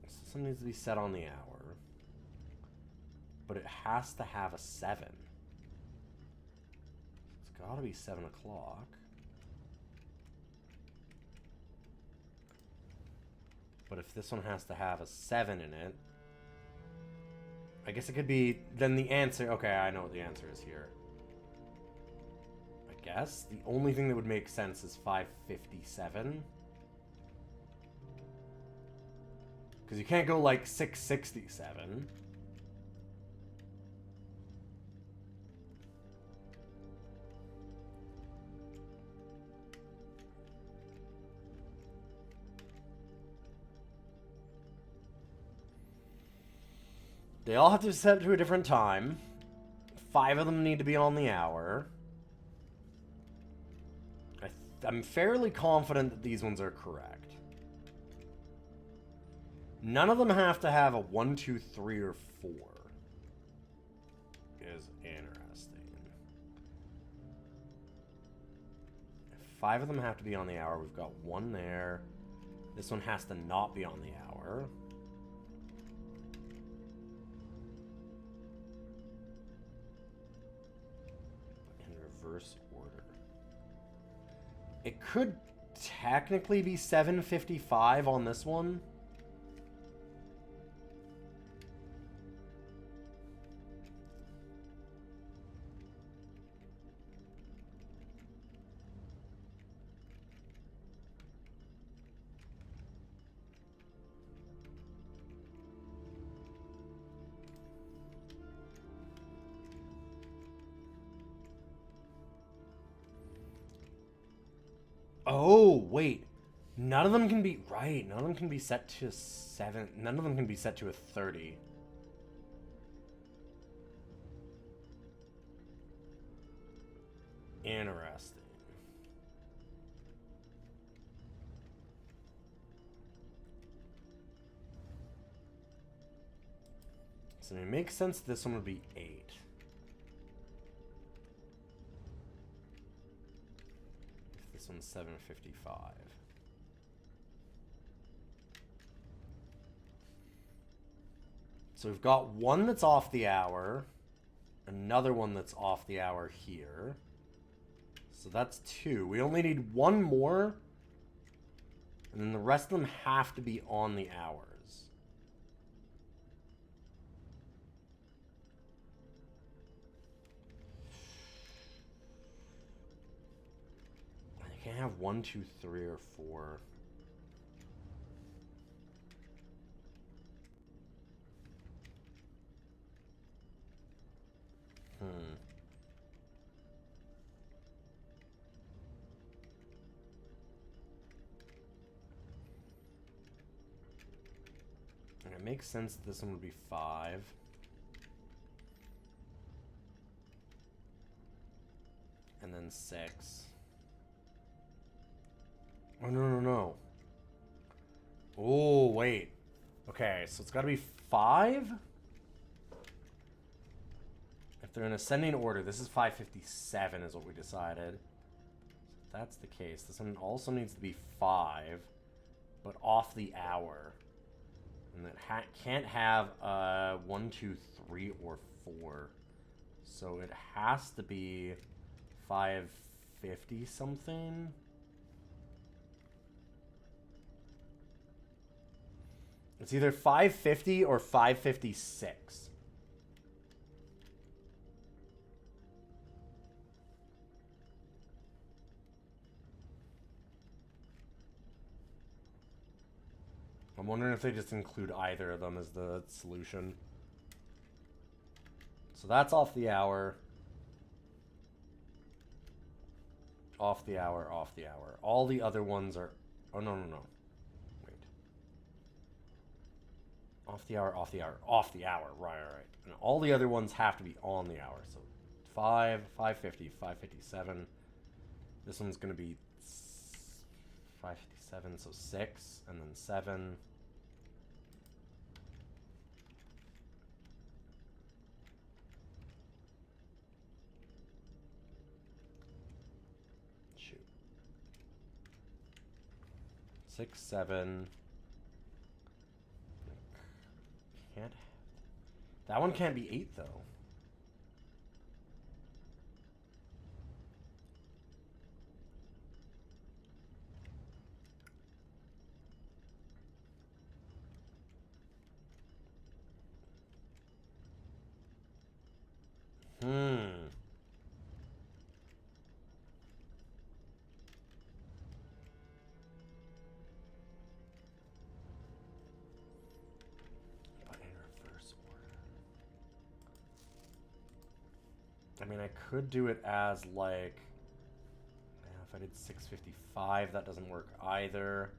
So something needs to be set on the hour. But it has to have a 7. It's gotta be 7 o'clock. But if this one has to have a 7 in it, I guess it could be, then the answer, okay, I know what the answer is here. I guess the only thing that would make sense is 557. Because you can't go like 667. They all have to be set to a different time. 5 of them need to be on the hour. I'm fairly confident that these ones are correct. None of them have to have a 1, 2, 3, or 4. Is interesting. 5 of them have to be on the hour. We've got 1 there. This one has to not be on the hour. Reverse order. It could technically be 7:55 on this one. Oh, wait. None of them can be... Right, none of them can be set to 7... None of them can be set to a 30. Interesting. So it makes sense this one would be 8. This one's 7:55. So we've got one that's off the hour, another one that's off the hour here. So that's 2. We only need 1 more, and then the rest of them have to be on the hours. I can't have 1, 2, 3, or 4. makes sense that this one would be 5. And then 6. Oh, no. Oh, wait. Okay, so it's got to be 5? If they're in ascending order, this is 557 is what we decided. So if that's the case, this one also needs to be 5, but off the hour. And it can't have 1, 2, 3, or 4. So it has to be 550 something. It's either 550 or 556. I'm wondering if they just include either of them as the solution. So that's off the hour. Off the hour, off the hour. All the other ones are... Oh, no. Wait. Off the hour, off the hour, off the hour. Right. And all the other ones have to be on the hour. So 5, 550, 557. This one's going to be 557, so 6, and then 7. Shoot. 6, 7. Can't. That one can't be 8, though. But in reverse order. I mean, I could do it as like... if I did 655, that doesn't work either.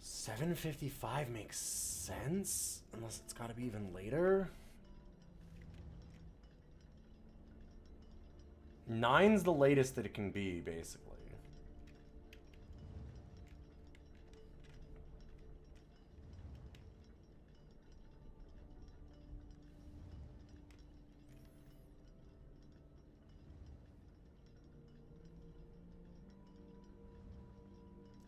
755 makes sense, unless it's got to be even later. 9's the latest that it can be, basically.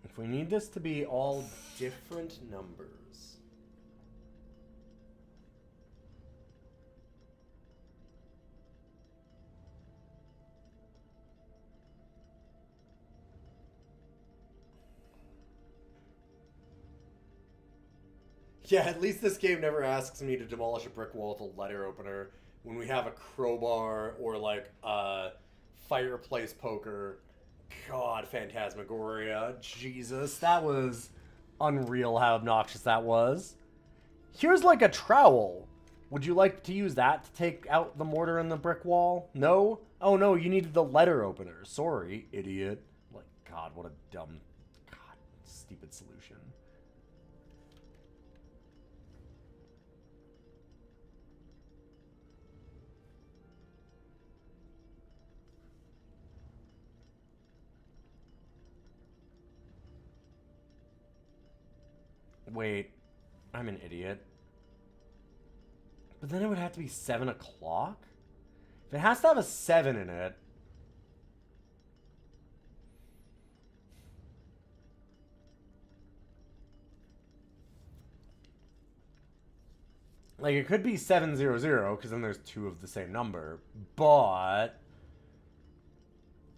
If we need this to be all different numbers. Yeah, at least this game never asks me to demolish a brick wall with a letter opener when we have a crowbar or like a fireplace poker. God, Phantasmagoria. Jesus, that was unreal how obnoxious that was. Here's like a trowel. Would you like to use that to take out the mortar in the brick wall? No? Oh no, you needed the letter opener. Sorry, idiot. Like, God, what a dumb, God, stupid solution. Wait, I'm an idiot. But then it would have to be 7 o'clock? If it has to have a 7 in it... Like, it could be 700, because then there's 2 of the same number. But...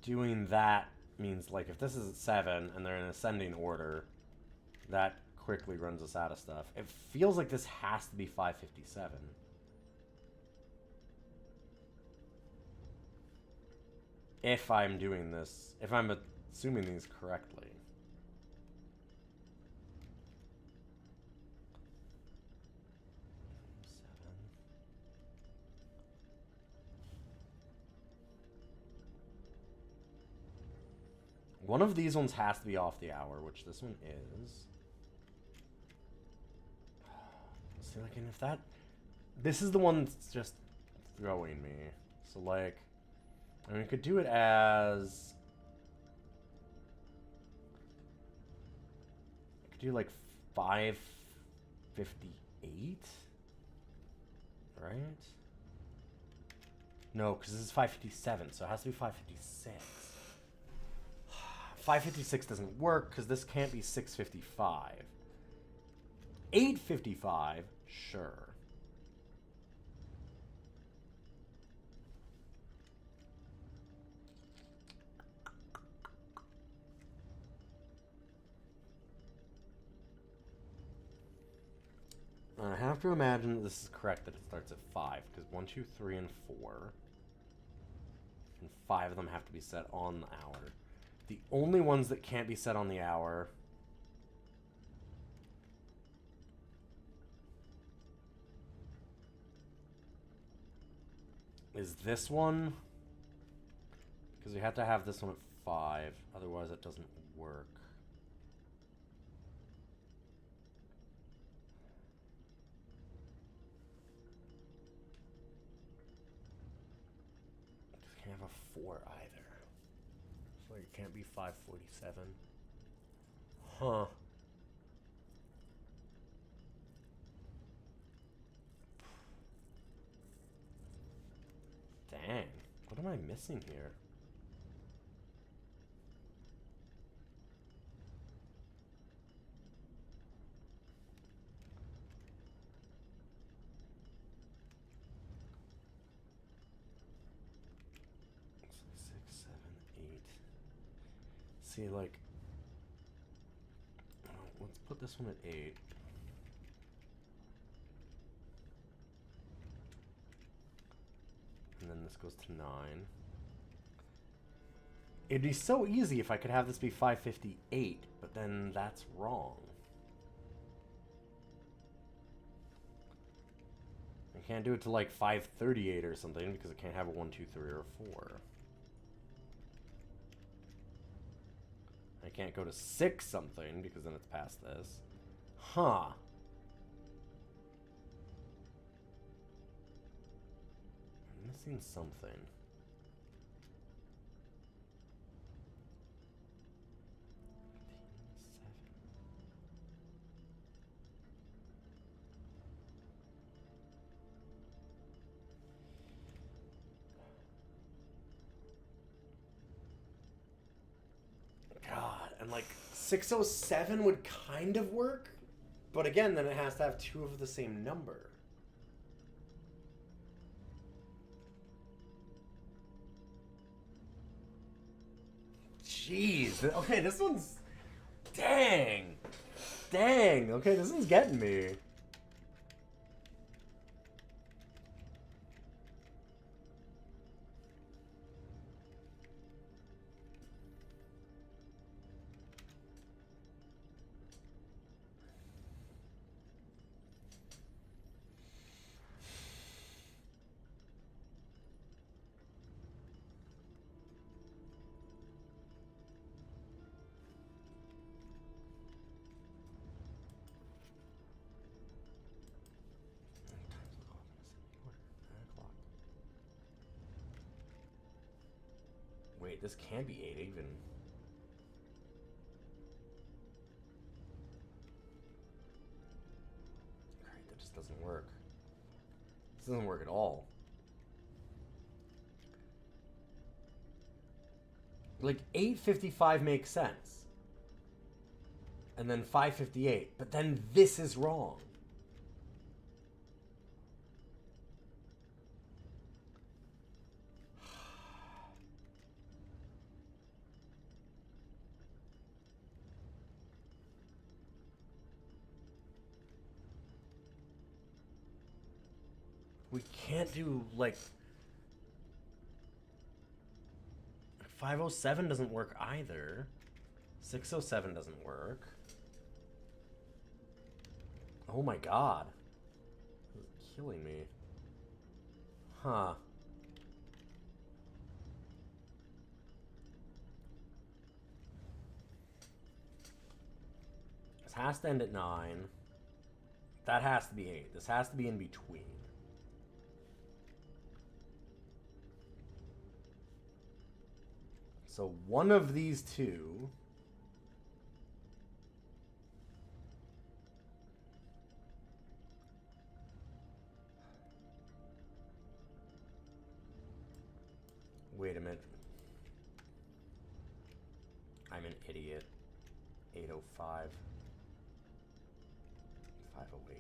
doing that means, like, if this is at 7 and they're in ascending order, that quickly runs us out of stuff. It feels like this has to be 557. If I'm doing this, if I'm assuming these correctly. One of these ones has to be off the hour, which this one is. See, like, and if that... This is the one that's just throwing me. So, like... I mean, we could do it as... I could do, like, 558? Right? No, because this is 557, so it has to be 556. 556 doesn't work, because this can't be 655. 855? Sure. I have to imagine that this is correct, that it starts at 5, because 1, 2, 3, and 4. And 5 of them have to be set on the hour. The only ones that can't be set on the hour... is this one. Because we have to have this one at 5, otherwise it doesn't work. Can't have a 4 either. So it can't be 547. Huh. Dang. What am I missing here? See, like, let's put this one at 8. And then this goes to 9. It'd be so easy if I could have this be 558, but then that's wrong. I can't do it to like 538 or something because I can't have a 1, 2, 3, or 4. I can't go to 6 something because then it's past this. Huh. I'm missing something. God, and like 607 would kind of work, but again, then it has to have 2 of the same number. Jeez. Okay, this one's... Dang. Dang. Okay, this one's getting me. Wait, this can't be 8 even. Alright, that just doesn't work. This doesn't work at all. Like, 855 makes sense. And then 558. But then this is wrong. We can't do, like... 507 doesn't work either. 607 doesn't work. Oh my god. This is killing me. Huh. This has to end at 9. That has to be 8. This has to be in between. So one of these two... Wait a minute. I'm an idiot. 805. 508.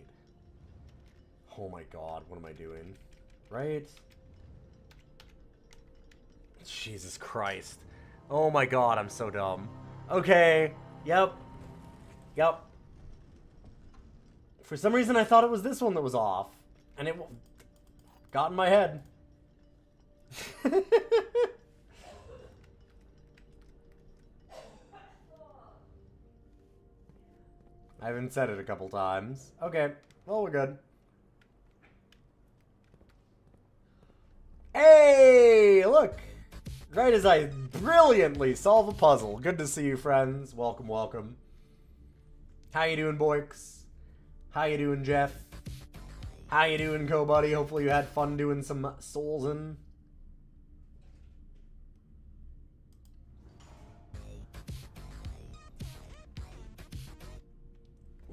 Oh my god, what am I doing? Right? Jesus Christ. Oh my god, I'm so dumb. Okay. Yep. Yep. For some reason I thought it was this one that was off. And it got in my head. I haven't said it a couple times. Okay. Well, we're good. Hey! Look! Right as I brilliantly solve a puzzle. Good to see you, friends. Welcome, welcome. How you doing, Boix? How you doing, Jeff? How you doing, co-buddy? Hopefully you had fun doing some soulsing.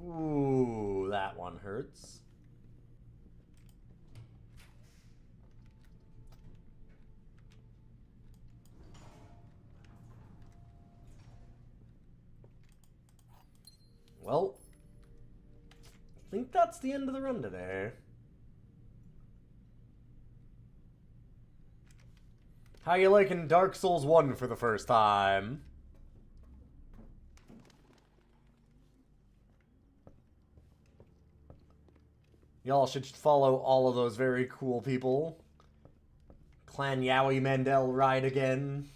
Ooh, that one hurts. Well, I think that's the end of the run today. How you liking Dark Souls 1 for the first time? Y'all should follow all of those very cool people. Clan Yowie Mandel ride again.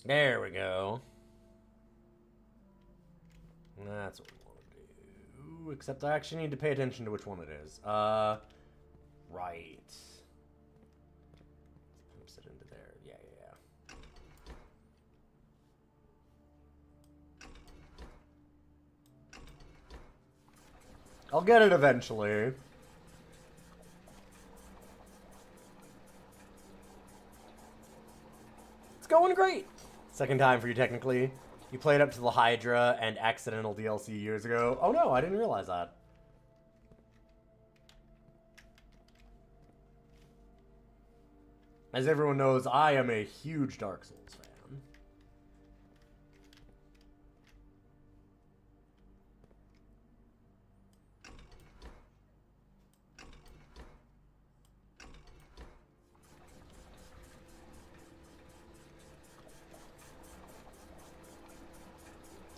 There we go. That's what we want to do. Except I actually need to pay attention to which one it is. Right. Pumps it into there. Yeah. I'll get it eventually. It's going great. Second time for you, technically. You played up to the Hydra and Accidental DLC years ago. Oh no, I didn't realize that. As everyone knows, I am a huge Dark Souls fan.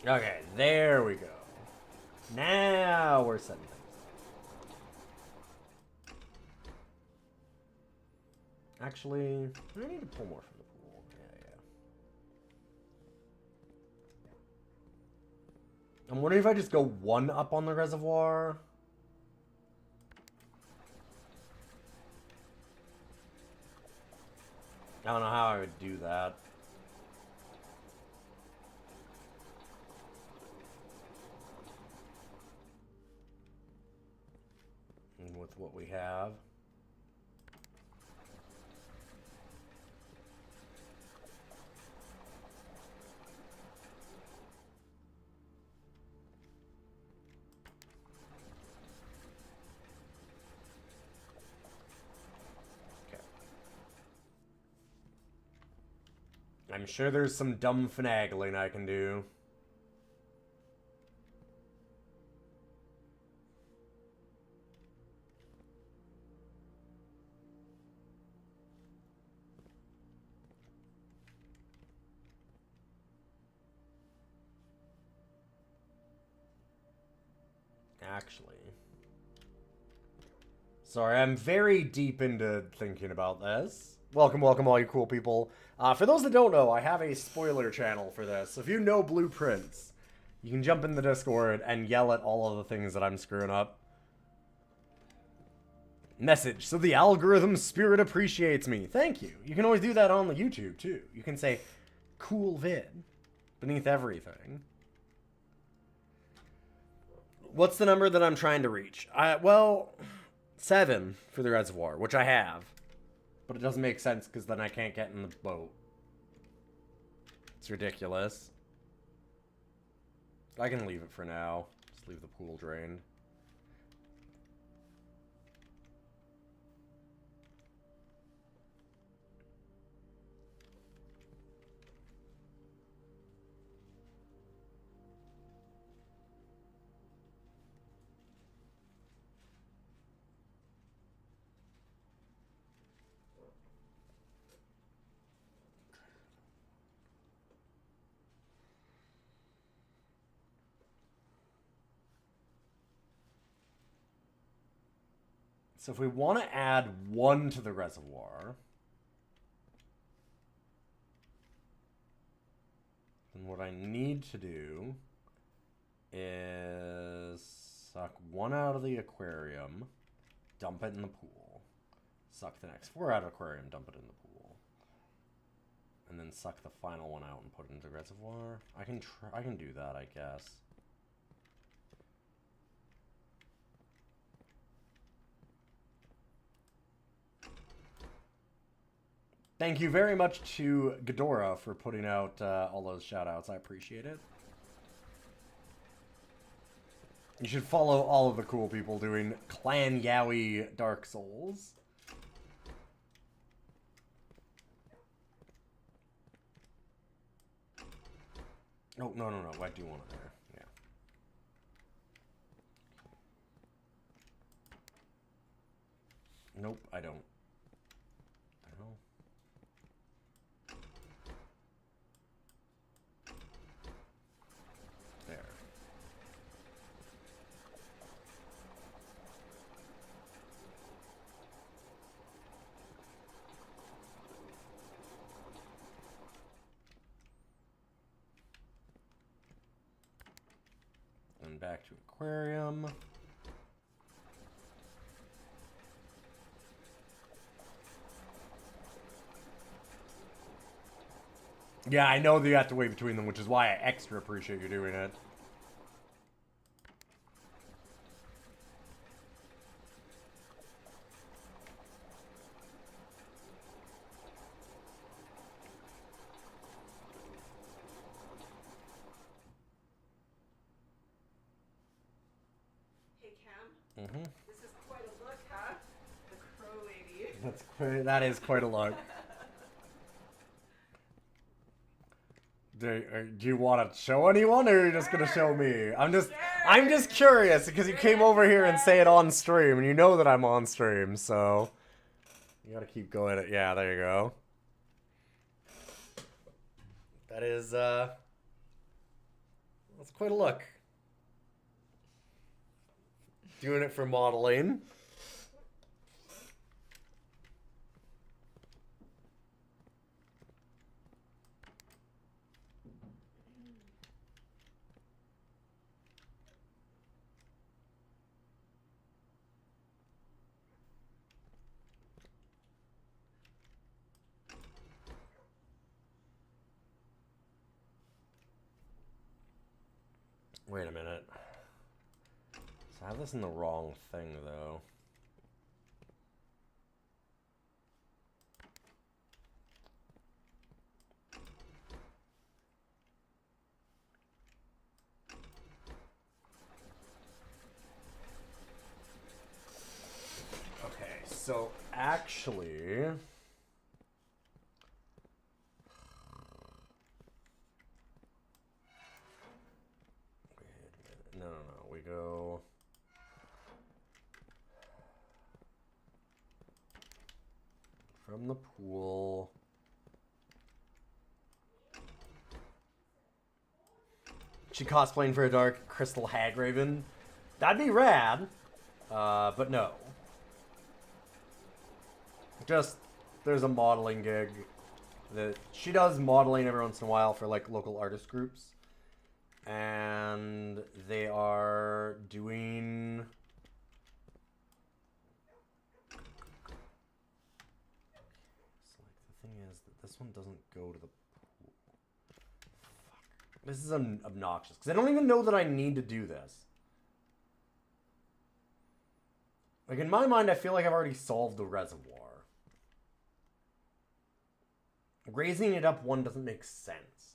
Okay, there we go. Now we're setting things up. Actually, I need to pull more from the pool. Yeah. I'm wondering if I just go one up on the reservoir. I don't know how I would do that. With what we have. Okay. I'm sure there's some dumb finagling I can do. actually. Sorry, I'm very deep into thinking about this. Welcome, welcome, all you cool people. For those that don't know, I have a spoiler channel for this. So if you know blueprints, you can jump in the Discord and yell at all of the things that I'm screwing up. Message. So the algorithm spirit appreciates me. Thank you. You can always do that on the YouTube, too. You can say, cool vid, beneath everything. What's the number that I'm trying to reach? Well, 7 for the reservoir, which I have. But it doesn't make sense because then I can't get in the boat. It's ridiculous. I can leave it for now. Just leave the pool drained. So if we want to add 1 to the reservoir, then what I need to do is suck 1 out of the aquarium, dump it in the pool. Suck the next 4 out of the aquarium, dump it in the pool. And then suck the final 1 out and put it into the reservoir. I can do that, I guess. Thank you very much to Ghidorah for putting out all those shout-outs. I appreciate it. You should follow all of the cool people doing Clan Yowie Dark Souls. Oh, no, no, no. I do want it there. Yeah. Nope, I don't. Back to aquarium. Yeah, I know that you have to wait between them, which is why I extra appreciate you doing it. Mm-hmm. This is quite a look, huh? The crow lady. That is quite a look. Do you want to show anyone, or are you just gonna show me? I'm just curious because you came over here and say it on stream, and you know that I'm on stream, so you gotta keep going. Yeah, there you go. That is that's quite a look. Doing it for modeling. Wait a minute. So I have this in the wrong thing, though. Okay, so actually... No, we go... From the pool... She cosplaying for a dark crystal hag raven. That'd be rad. But no. Just, there's a modeling gig that she does modeling every once in a while for like local artist groups. And they are doing... So like the thing is that this one doesn't go to the pool. Fuck. This is obnoxious because I don't even know that I need to do this. Like, in my mind, I feel like I've already solved the reservoir. Raising it up one doesn't make sense.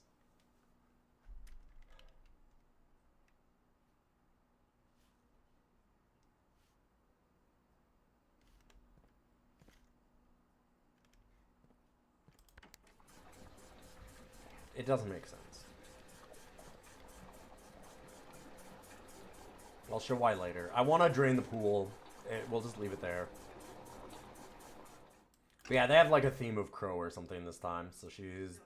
It doesn't make sense. I'll show why later. I want to drain the pool. We'll just leave it there. But yeah, they have like a theme of crow or something this time, so she's...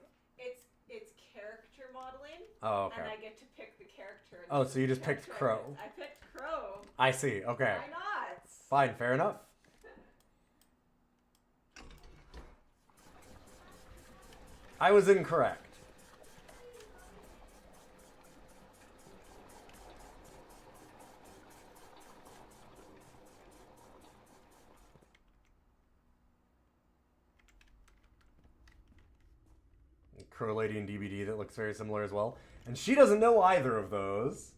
It's character modeling. Oh, okay. And I get to pick the character. Oh, so you just picked crow. I picked crow. I see, okay. Why not? Fine, fair enough. I was incorrect. Crow Lady and DBD that looks very similar as well. And she doesn't know either of those.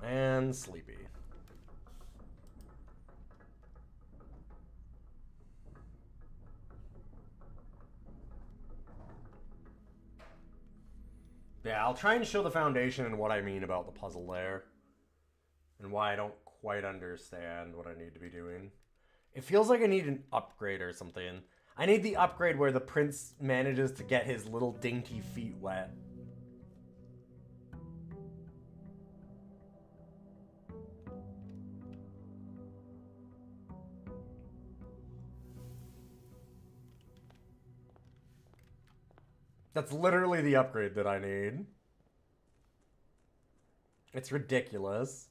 And sleepy. Yeah, I'll try and show the foundation and what I mean about the puzzle there. And why I don't quite understand what I need to be doing. It feels like I need an upgrade or something. I need the upgrade where the prince manages to get his little dainty feet wet. That's literally the upgrade that I need. It's ridiculous.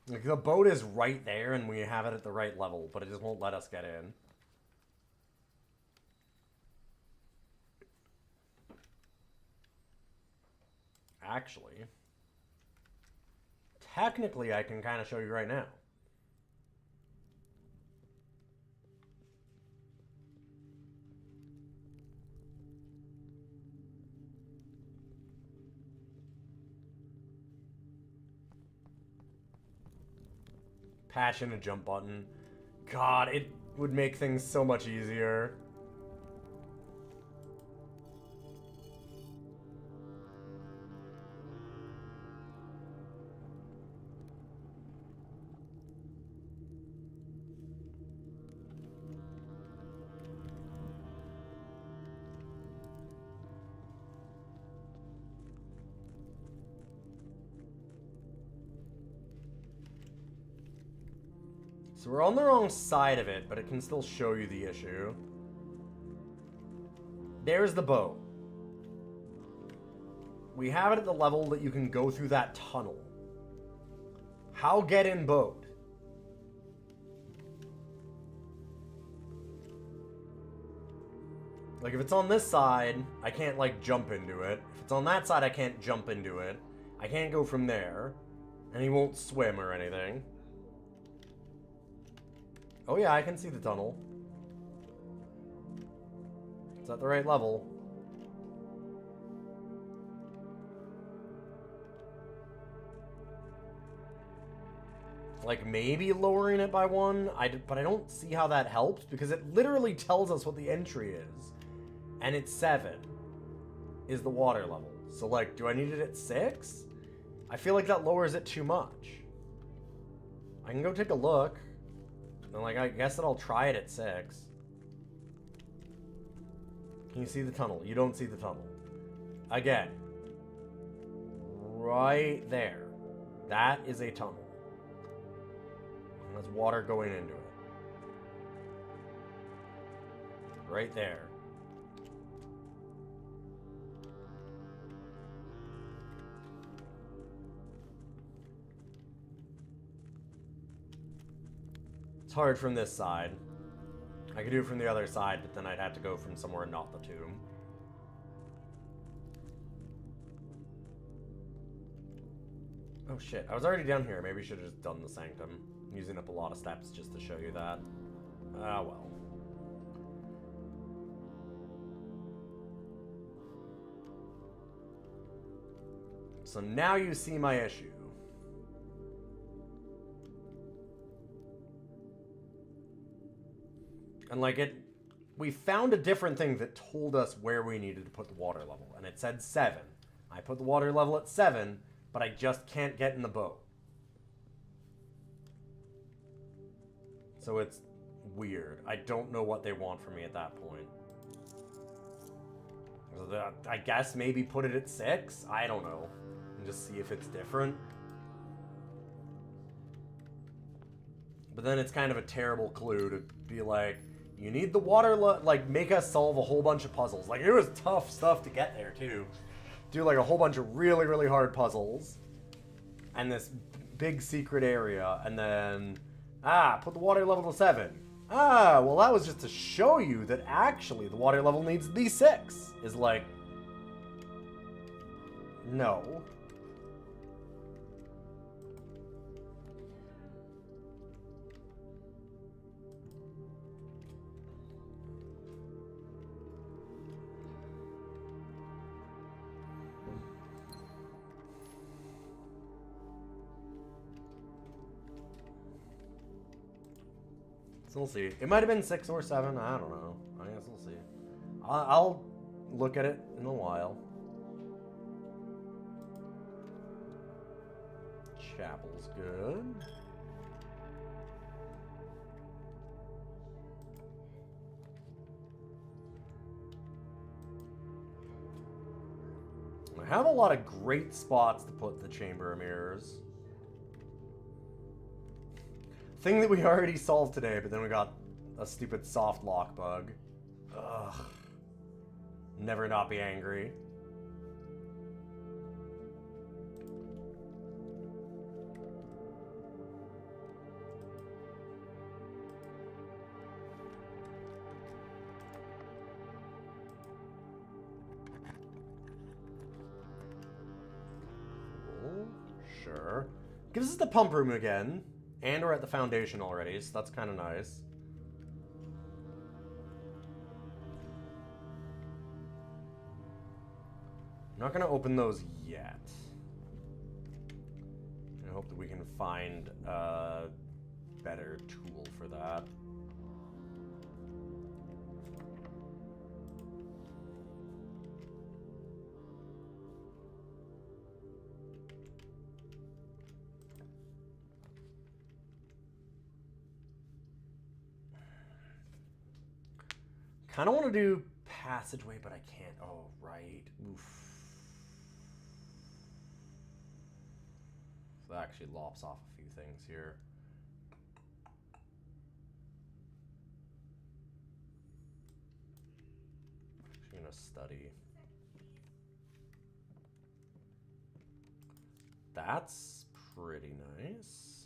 Like, the boat is right there and we have it at the right level, but it just won't let us get in. Actually, technically I can kind of show you right now. Passion and jump button. God, it would make things so much easier. So we're on the wrong side of it, but it can still show you the issue. There's the boat. We have it at the level that you can go through that tunnel. How get in boat? Like, if it's on this side, I can't, like, jump into it. If it's on that side, I can't jump into it. I can't go from there. And he won't swim or anything. Oh yeah, I can see the tunnel. It's at the right level. Like, maybe lowering it by one, but I don't see how that helps, because it literally tells us what the entry is. and it's 7 is the water level. So, like, do I need it at 6? I feel like that lowers it too much. I can go take a look. And, like, I guess that I'll try it at 6. Can you see the tunnel? You don't see the tunnel. Again. Right there. That is a tunnel. And that's water going into it. Right there. It's hard from this side. I could do it from the other side, but then I'd have to go from somewhere not the tomb. Oh shit, I was already down here. Maybe I should have just done the sanctum. I'm using up a lot of steps just to show you that. Ah, well. So now you see my issue. And like we found a different thing that told us where we needed to put the water level. And it said 7. I put the water level at 7, but I just can't get in the boat. So it's weird. I don't know what they want from me at that point. I guess maybe put it at 6? I don't know. And just see if it's different. But then it's kind of a terrible clue to be like, you need the water, like, make us solve a whole bunch of puzzles. Like, it was tough stuff to get there, too. Do, like, a whole bunch of really, really hard puzzles. And this big secret area. And then, put the water level to 7. Well, that was just to show you that actually the water level needs to be 6. Is like, no. So we'll see. It might have been 6 or 7. I don't know. I guess we'll see. I'll look at it in a while. Chapel's good. I have a lot of great spots to put the Chamber of Mirrors. Thing that we already solved today, but then we got a stupid soft lock bug. Ugh. Never not be angry. Cool. Sure. Gives us the pump room again. And we're at the foundation already, so that's kind of nice. I'm not going to open those yet. I hope that we can find a better tool for that. Kind of want to do passageway, but I can't. Oh, right. Oof. So that actually lops off a few things here. Actually gonna study. That's pretty nice.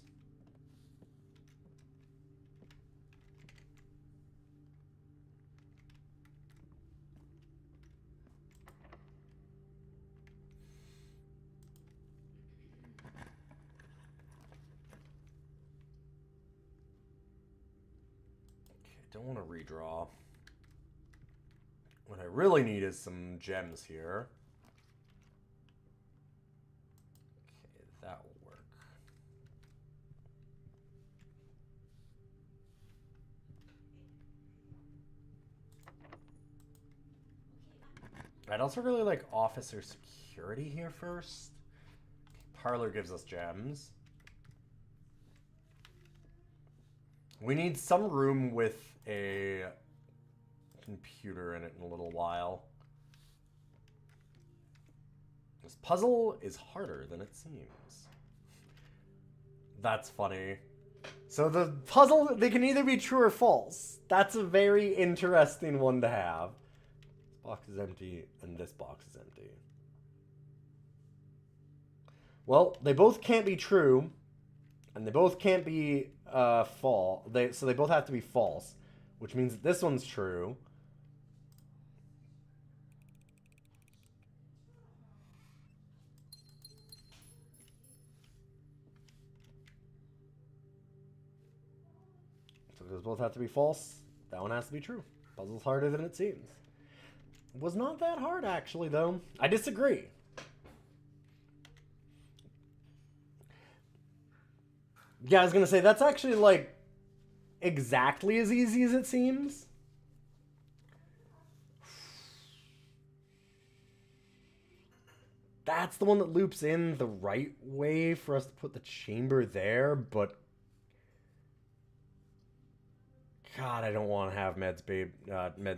Don't want to redraw. What I really need is some gems here. Okay, that will work. I'd also really like officer security here first. Parlor gives us gems. We need some room with a computer in it in a little while. This puzzle is harder than it seems. That's funny. So the puzzle, they can either be true or false. That's a very interesting one to have. This box is empty, and this box is empty. Well, they both can't be true, and they both can't be false. So they both have to be false, which means that this one's true. So those both have to be false. That one has to be true. Puzzle's harder than it seems. It was not that hard, actually, though. I disagree. Yeah, I was gonna say, that's actually, like, exactly as easy as it seems. That's the one that loops in the right way for us to put the chamber there, but... God, I don't want to have Med's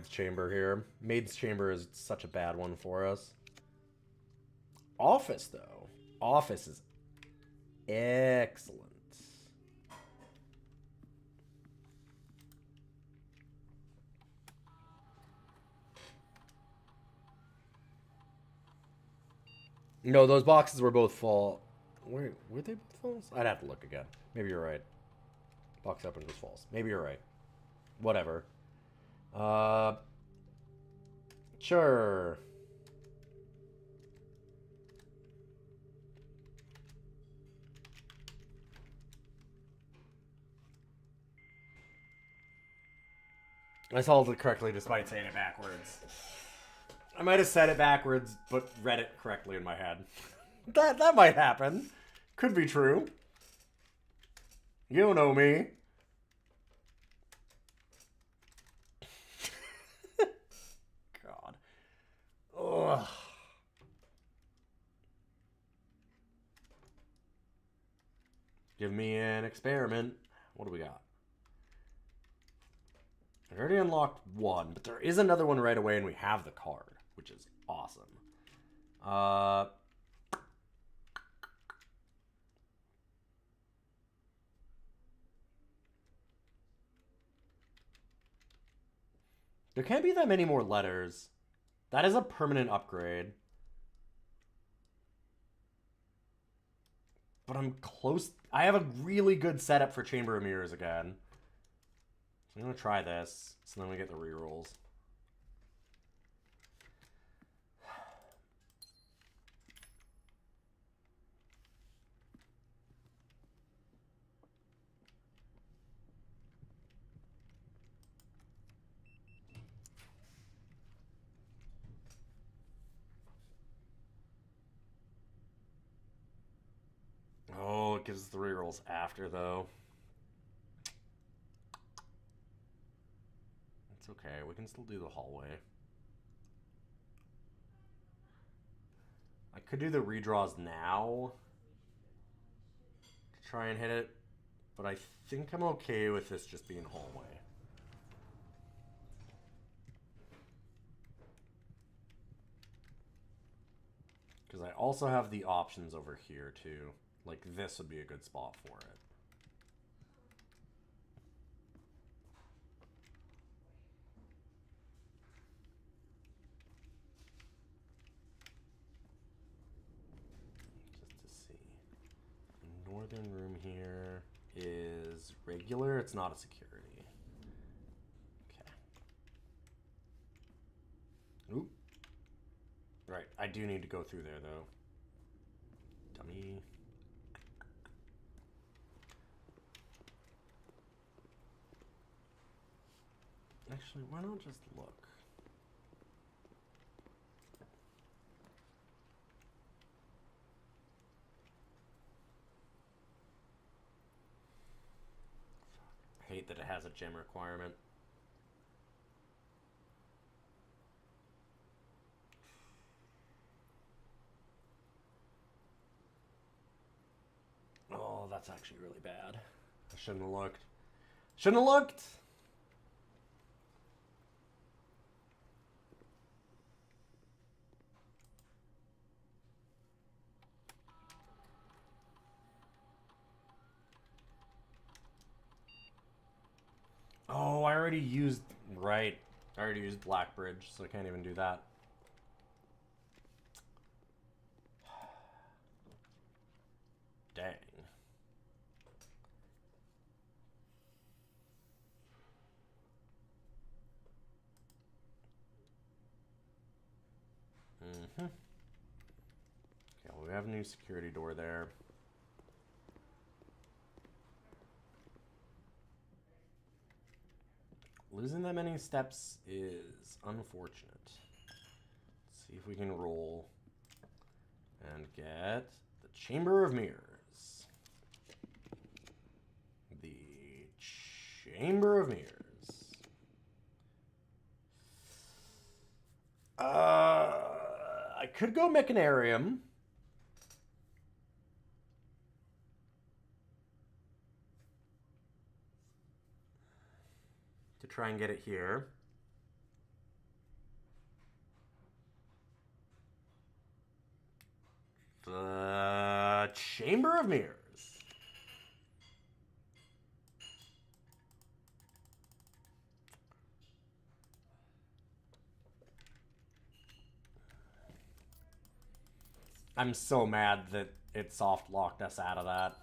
chamber here. Maid's chamber is such a bad one for us. Office, though. Office is excellent. No, those boxes were both full. Were they both false? I'd have to look again. Maybe you're right. Box open was false. Maybe you're right. Whatever. Sure. I solved it correctly despite saying it backwards. I might have said it backwards, but read it correctly in my head. That might happen. Could be true. You know me. God. Ugh. Give me an experiment. What do we got? I already unlocked one, but there is another one right away, and we have the card, which is awesome. There can't be that many more letters. That is a permanent upgrade. But I'm close. I have a really good setup for Chamber of Mirrors again. So I'm going to try this, so then we get the rerolls. Oh, it gives us the rerolls after, though. It's okay. We can still do the hallway. I could do the redraws now to try and hit it, but I think I'm okay with this just being hallway. Because I also have the options over here, too. Like, this would be a good spot for it. Just to see. The northern room here is regular. It's not a security. Okay. Oop. Right, I do need to go through there, though. Dummy. Actually, why not just look? I hate that it has a gem requirement. that's actually really bad. I shouldn't have looked. Shouldn't have looked! Oh, I already used... Right. I already used Blackbridge, so I can't even do that. Dang. Okay, well, we have a new security door there. Losing that many steps is unfortunate. Let's see if we can roll and get the Chamber of Mirrors. The Chamber of Mirrors. I could go Mechanarium. To try and get it here. The Chamber of Mirrors. I'm so mad that it soft locked us out of that.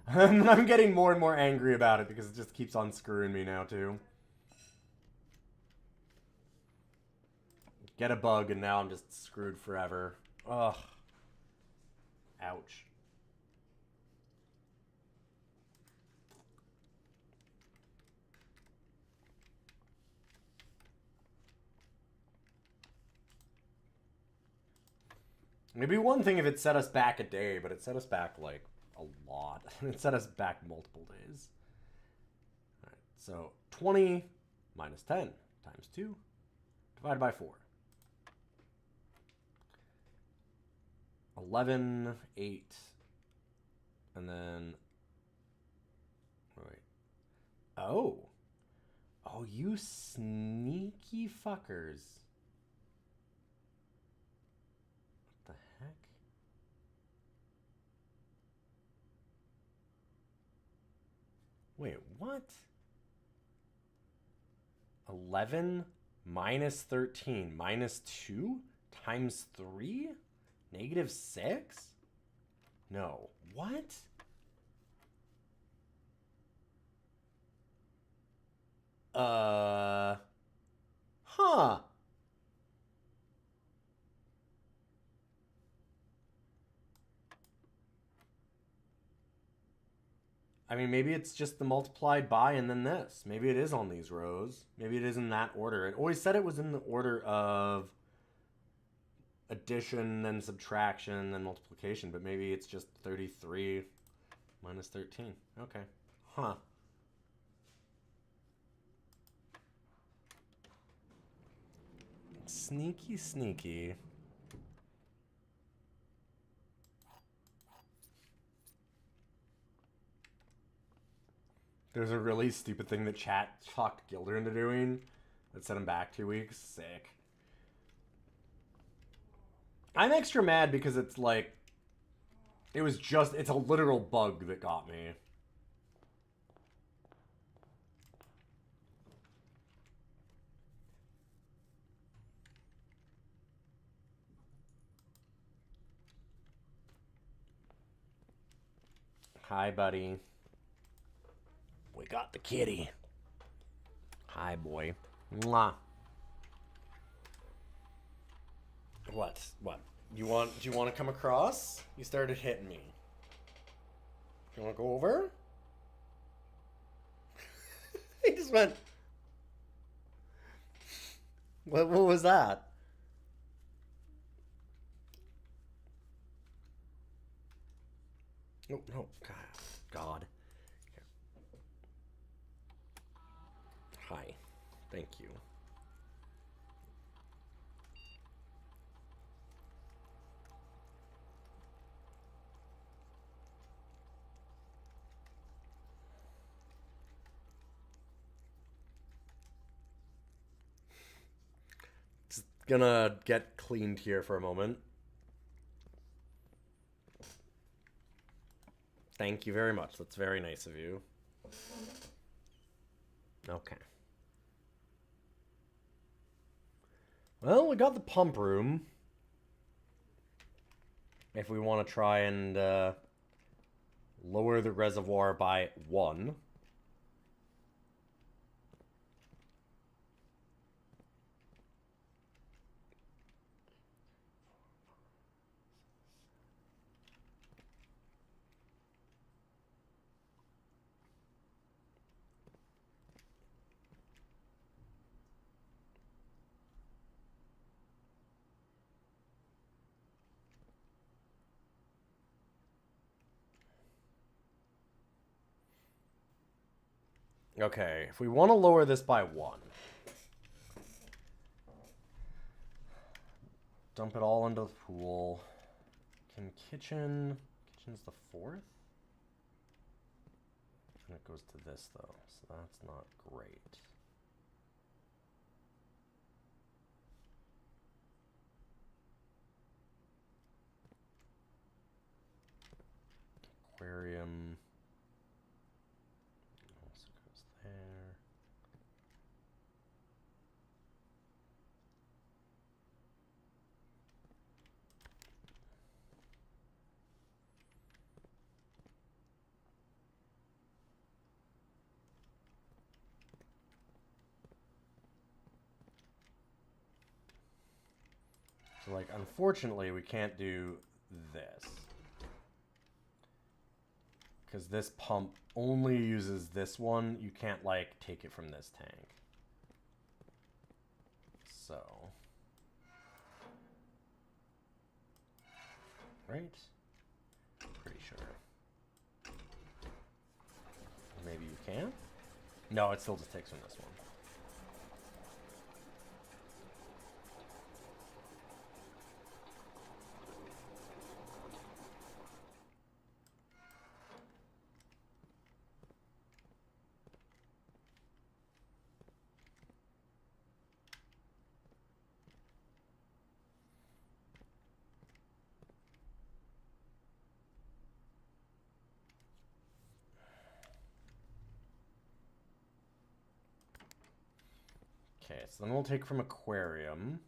I'm getting more and more angry about it because it just keeps on screwing me now too. Get a bug and now I'm just screwed forever. Ugh. Ouch. It'd be one thing if it set us back a day, but it set us back, like, a lot. It set us back multiple days. Alright, so 20 minus 10 times 2 divided by 4. 11, 8, and then... Wait. Oh! Oh, you sneaky fuckers. What the heck? Wait, what? 11 minus 13 minus 2 times 3? Negative 6? No. What? Huh. I mean, maybe it's just the multiplied by and then this. Maybe it is on these rows. Maybe it is in that order. It always said it was in the order of addition, then subtraction, then multiplication, but maybe it's just 33 minus 13. Okay. Huh. Sneaky, sneaky. There's a really stupid thing that chat talked Gilder into doing that set him back 2 weeks. Sick. I'm extra mad because it's like, it's a literal bug that got me. Hi, buddy. We got the kitty. Hi, boy. Mwah. What? What? Do you want to come across? You started hitting me. You want to go over? He just went. What was that? Oh, no. God. Here. Hi. Thank you. gonna get cleaned here for a moment. Thank you very much. That's very nice of you. Okay. Well, we got the pump room. If we want to try and lower the reservoir by 1. Okay, if we want to lower this by 1. Dump it all into the pool. Can kitchen... Kitchen's the 4th? And it goes to this, though, so that's not great. Aquarium... Also goes there. So, like, unfortunately, we can't do this. Because this pump only uses this one. You can't, like, take it from this tank. So. Right? Pretty sure. Maybe you can? No, it still just takes from this one. Okay, so then we'll take from aquarium.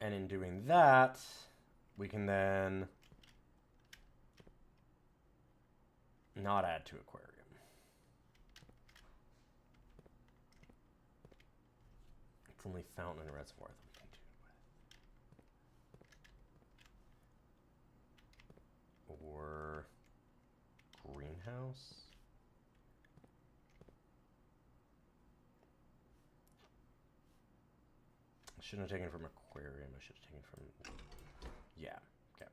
And in doing that, we can then not add to aquarium. It's only fountain and reservoir that we can do it with. Or greenhouse. I shouldn't have taken it from aquarium. I should have taken it from... Yeah, okay.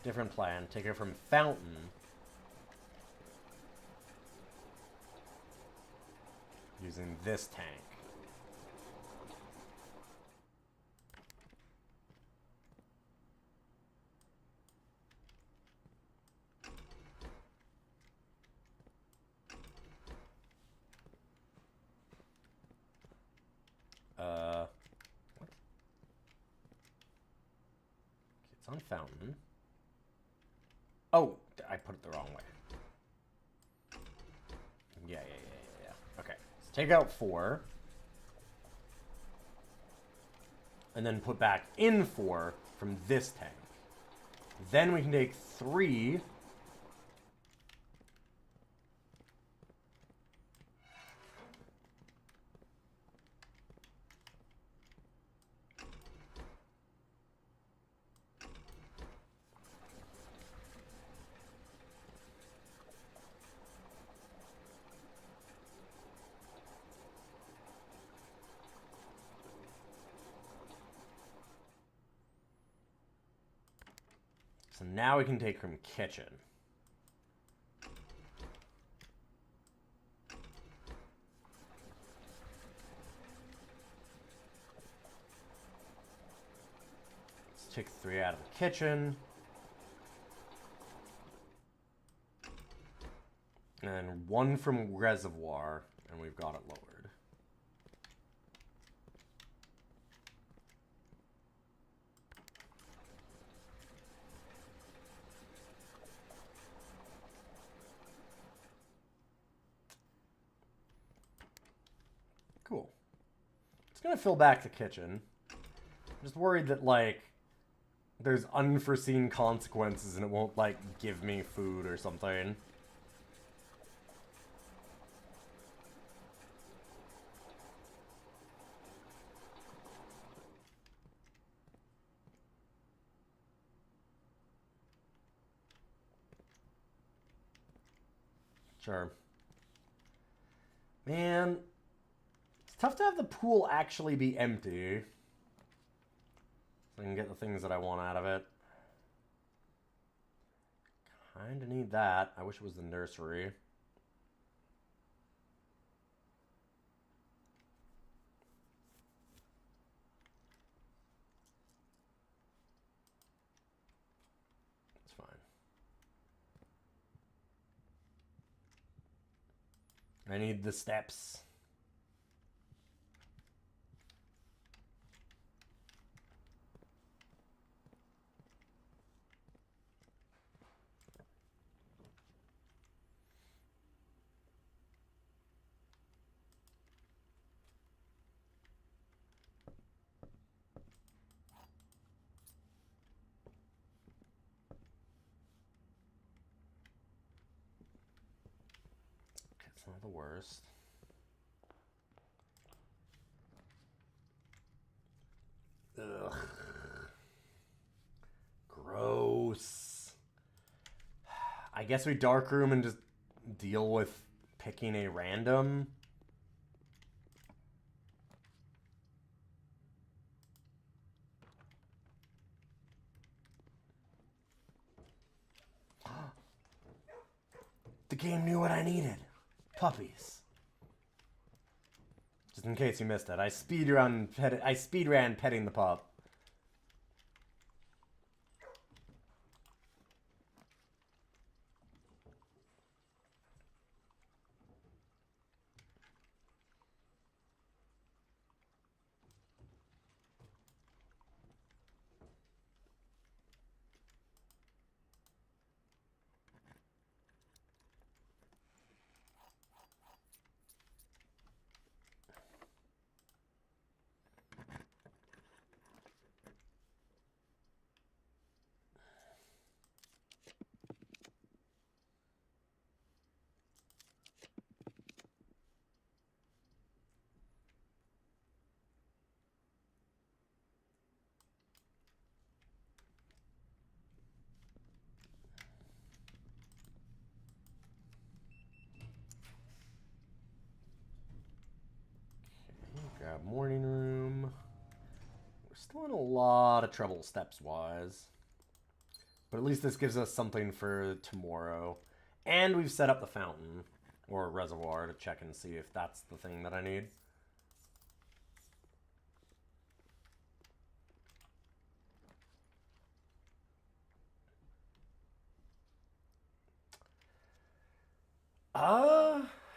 Different plan. Take it from fountain. Using this tank. What? It's on fountain. Oh, I put it the wrong way. Yeah. Okay, so take out 4. And then put back in 4 from this tank. Then we can take 3. So now we can take from kitchen. take 3 out of the kitchen. And 1 from reservoir, and we've got it lowered. Cool. It's gonna fill back the kitchen. I'm just worried that, like, there's unforeseen consequences and it won't, like, give me food or something. Sure. Man, it's tough to have the pool actually be empty. So I can get the things that I want out of it. Kinda need that. I wish it was the nursery. It's fine. I need the steps. It's not the worst. Ugh. Gross. I guess we dark room and just deal with picking a random. The game knew what I needed. Puppies. Just in case you missed it, I speedran petting the pup. Grab morning room. We're still in a lot of trouble steps-wise. But at least this gives us something for tomorrow. And we've set up the fountain, or reservoir, to check and see if that's the thing that I need.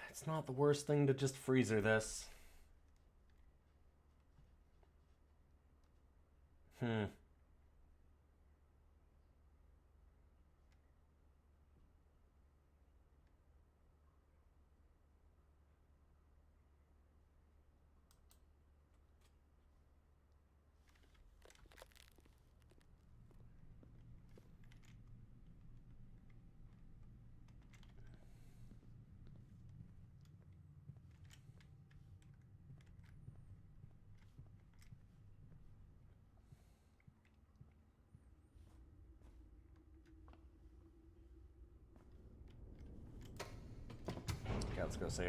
It's not the worst thing to just freezer this. Okay, let's go see. I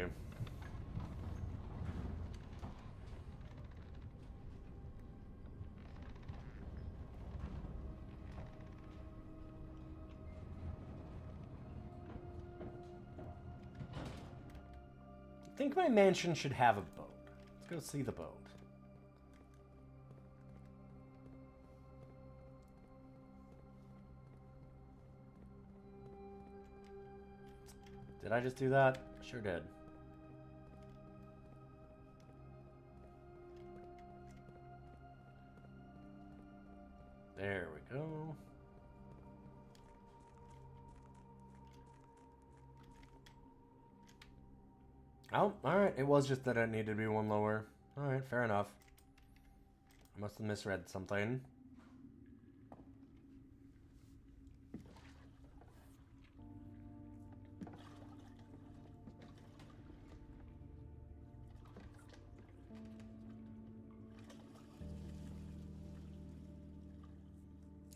think my mansion should have a boat. Let's go see the boat. Did I just do that? Sure did. There we go. Oh, alright. It was just that it needed to be one lower. Alright, fair enough. I must have misread something.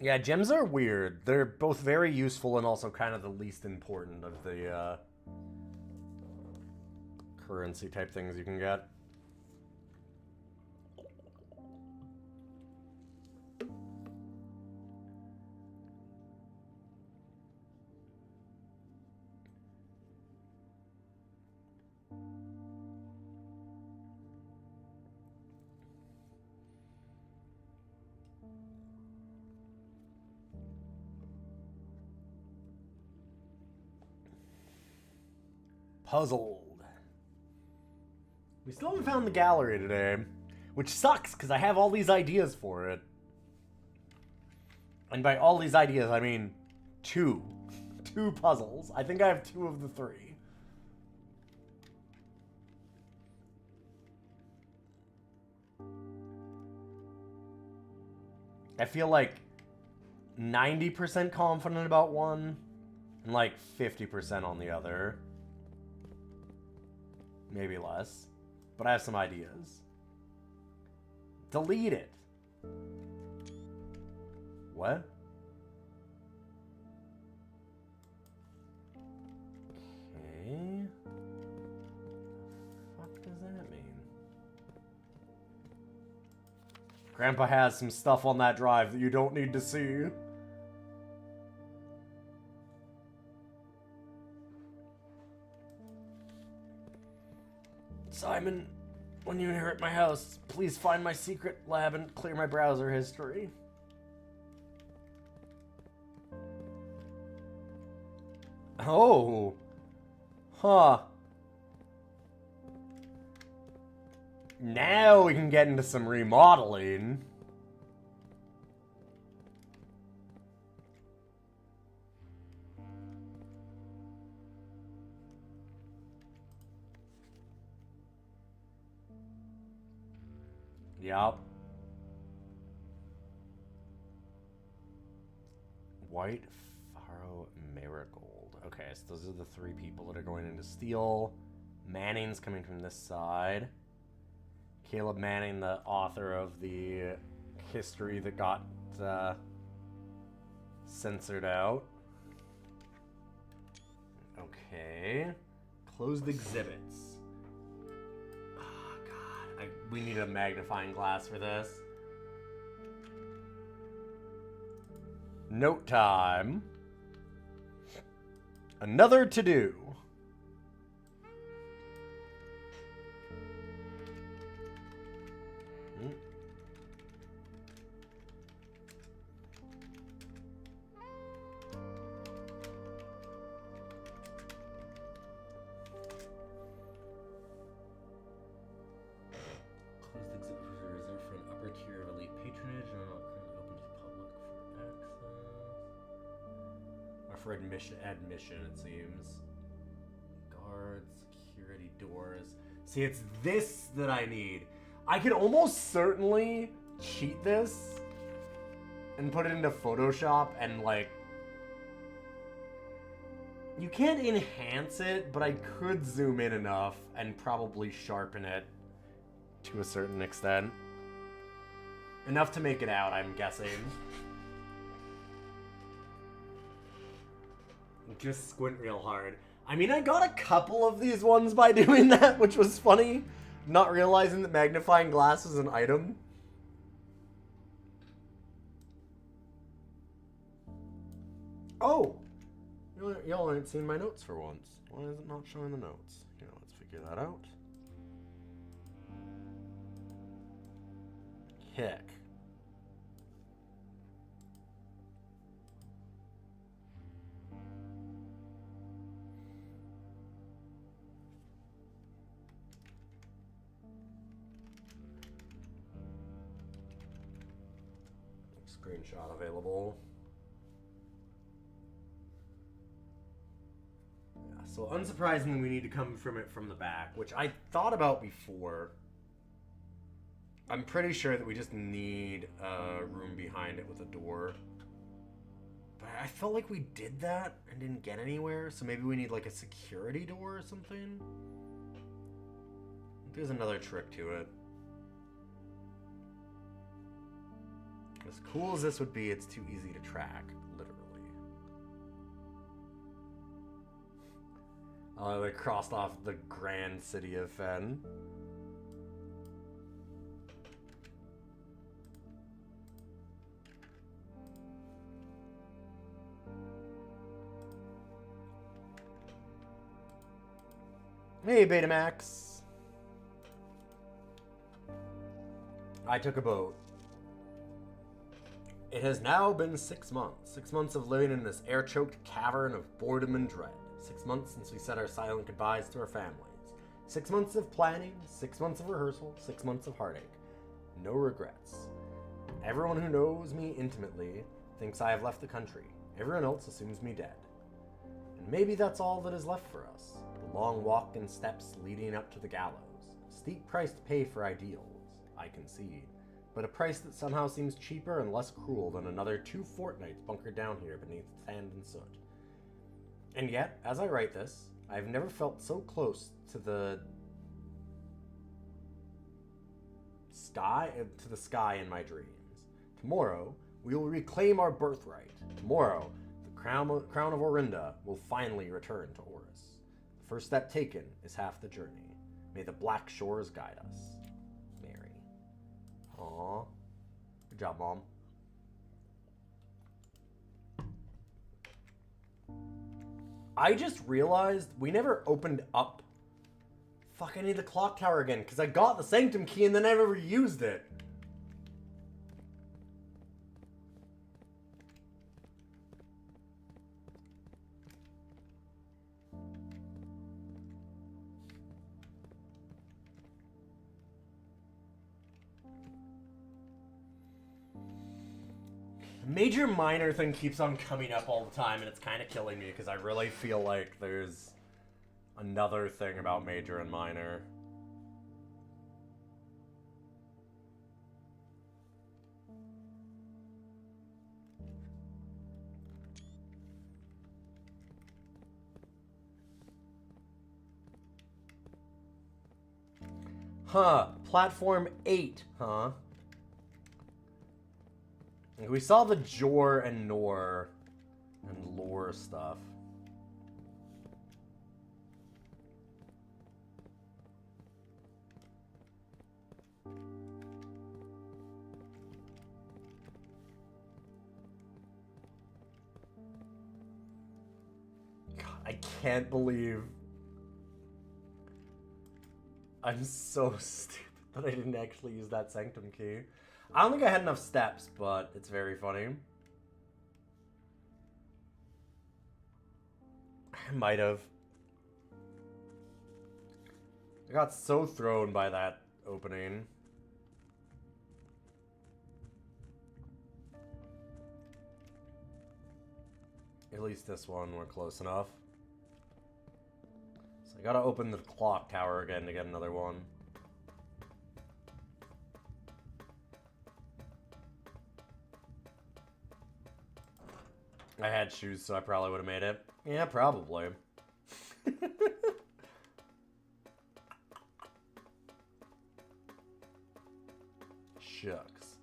Yeah, gems are weird. They're both very useful and also kind of the least important of the currency type things you can get. Puzzled. We still haven't found the gallery today, which sucks because I have all these ideas for it. And by all these ideas, I mean two. Two puzzles. I think I have 2 of the 3. I feel like 90% confident about one and like 50% on the other. Maybe less. But I have some ideas. Delete it. What? Okay. What the fuck does that mean? Grandpa has some stuff on that drive that you don't need to see. Simon, when you inherit my house, please find my secret lab and clear my browser history. Oh. Huh. Now we can get into some remodeling. Yup. White Faro Marigold. Okay, so those are the 3 people that are going into steel. Manning's coming from this side. Caleb Manning, the author of the history that got censored out. Okay. Closed exhibits. We need a magnifying glass for this. Note time. Another to-do. For admission, it seems. Guards, security doors. See, it's this that I need. I could almost certainly cheat this and put it into Photoshop and, like... You can't enhance it, but I could zoom in enough and probably sharpen it to a certain extent. Enough to make it out, I'm guessing. Just squint real hard. I mean, I got a couple of these ones by doing that, which was funny. Not realizing that magnifying glass is an item. Oh! Y'all aren't seeing my notes for once. Why is it not showing the notes? Here, let's figure that out. Heck. Screenshot available. Yeah, so unsurprisingly, we need to come from it from the back, which I thought about before. I'm pretty sure that we just need a room behind it with a door. But I felt like we did that and didn't get anywhere, so maybe we need like a security door or something. There's another trick to it. As cool as this would be, it's too easy to track, literally. They crossed off the grand city of Fen. Hey, Betamax. I took a boat. It has now been 6 months. 6 months of living in this air-choked cavern of boredom and dread. 6 months since we said our silent goodbyes to our families. 6 months of planning, 6 months of rehearsal, 6 months of heartache. No regrets. Everyone who knows me intimately thinks I have left the country. Everyone else assumes me dead. And maybe that's all that is left for us. The long walk and steps leading up to the gallows. Steep price to pay for ideals, I concede. But a price that somehow seems cheaper and less cruel than another 2 fortnights bunkered down here beneath sand and soot. And yet, as I write this, I have never felt so close to the sky in my dreams. Tomorrow, we will reclaim our birthright. Tomorrow, the crown of Orinda will finally return to Oris. The first step taken is half the journey. May the black shores guide us. Mary. Aww. Good job, Mom. I just realized we never opened up. Fuck, I need the clock tower again, because I got the Sanctum key and then I never used it. Major minor thing keeps on coming up all the time, and it's kind of killing me because I really feel like there's another thing about major and minor. Huh, platform 8, huh? We saw the Jor and Nor and lore stuff. God, I can't believe I'm so stupid that I didn't actually use that Sanctum key. I don't think I had enough steps, but it's very funny. I might have. I got so thrown by that opening. At least this one, we're close enough. So I gotta open the clock tower again to get another one. I had shoes, so I probably would have made it. Yeah, probably. Shucks.